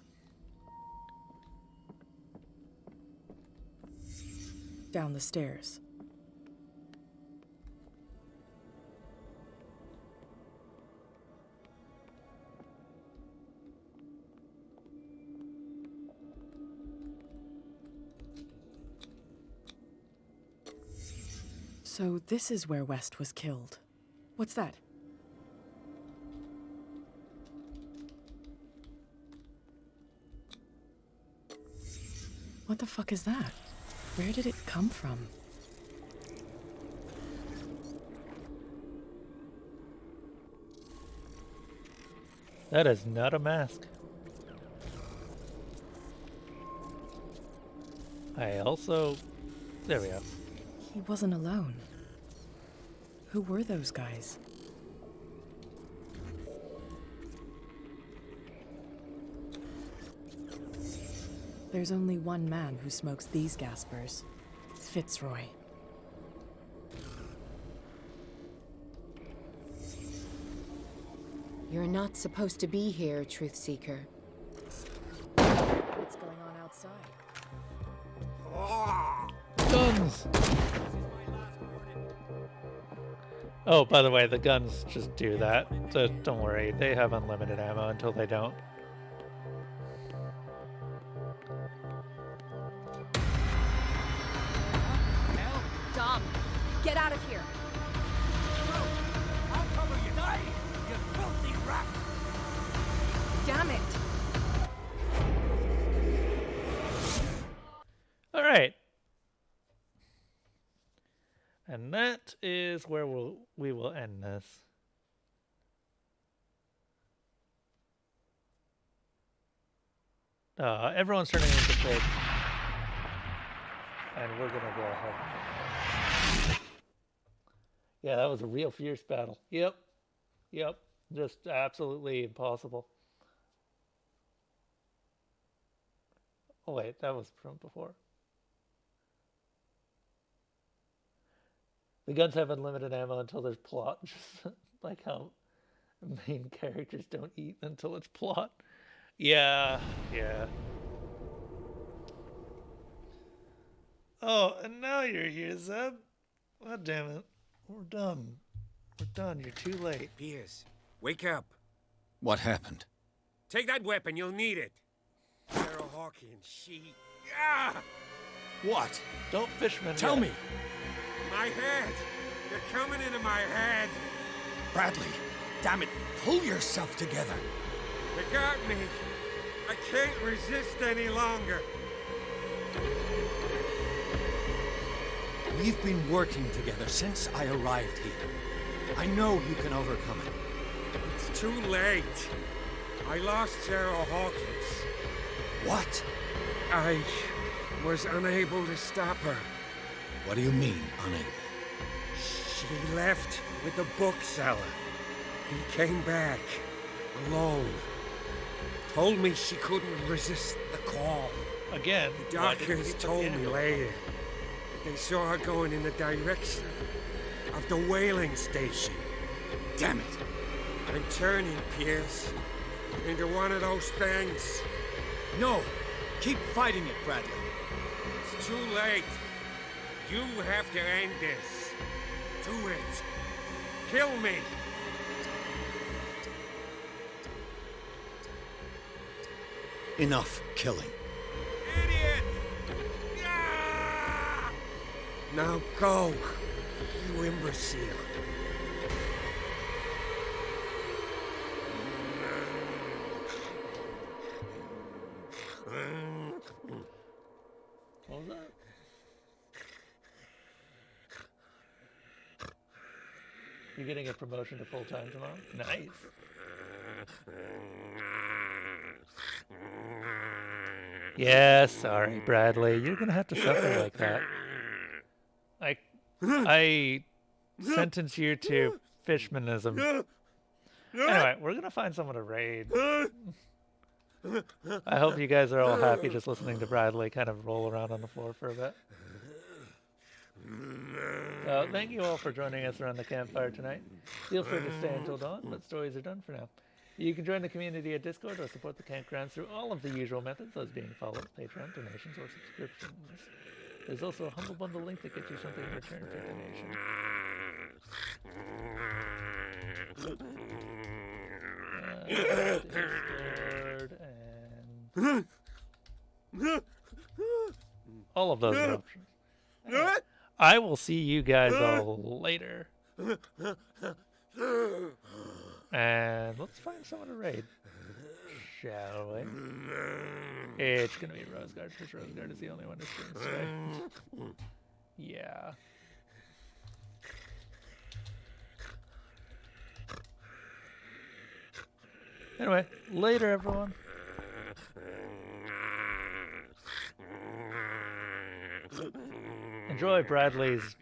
Down the stairs. So this is where West was killed. What's that? What the fuck is that? Where did it come from? That is not a mask. I also... There we go. He wasn't alone. Who were those guys? There's only one man who smokes these gaspers. Fitzroy. You're not supposed to be here, Truth Seeker. What's going on outside? Guns! Oh, by the way, the guns just do that. So don't worry, they have unlimited ammo until they don't. Dom, get out of here. I'll cover you. Die, you filthy rat! Damn it. All right. And that is where we will end this. Everyone's turning into pigs. And we're gonna go ahead. Yeah, that was a real fierce battle. Yep. Just absolutely impossible. Oh wait, that was from before. The guns have unlimited ammo until there's plot, just like how main characters don't eat until it's plot. Yeah. Oh, and now you're here, Zeb. God damn it. We're done. You're too late. Pierce, wake up. What happened? Take that weapon, you'll need it. Sarah Hawkins, she... Ah! What? Don't fishman. Tell yet. me. My head! They're coming into my head! Bradley, damn it, pull yourself together. They got me! I can't resist any longer! We've been working together since I arrived here. I know you can overcome it. It's too late. I lost Sarah Hawkins. What? I was unable to stop her. What do you mean, unable? She left with the bookseller. He came back, alone. Told me she couldn't resist the call. Again? The doctors told me later that they saw her going in the direction of the whaling station. Damn it! I'm turning, Pierce, into one of those things. No! Keep fighting it, Bradley. It's too late. You have to end this. Do it. Kill me. Enough killing. Idiot! Ah! Now go, you imbecile. What was that? You're getting a promotion to full-time tomorrow? Nice. Yeah, sorry, Bradley. You're gonna have to suffer like that. I sentence you to fishmanism. Anyway, we're gonna find someone to raid. I hope you guys are all happy just listening to Bradley kind of roll around on the floor for a bit. So, thank you all for joining us around the campfire tonight. Feel free to stay until dawn, but stories are done for now. You can join the community at Discord or support the campgrounds through all of the usual methods, those being follows, Patreon, donations, or subscriptions. There's also a Humble Bundle link that gets you something in return for donation. Discord and all of those are options. Anyway, I will see you guys all later. And let's find someone to raid, shall we? It's gonna be Roseguard, because Roseguard is the only one who's doing today. Yeah. Anyway, later everyone. Enjoy Bradley's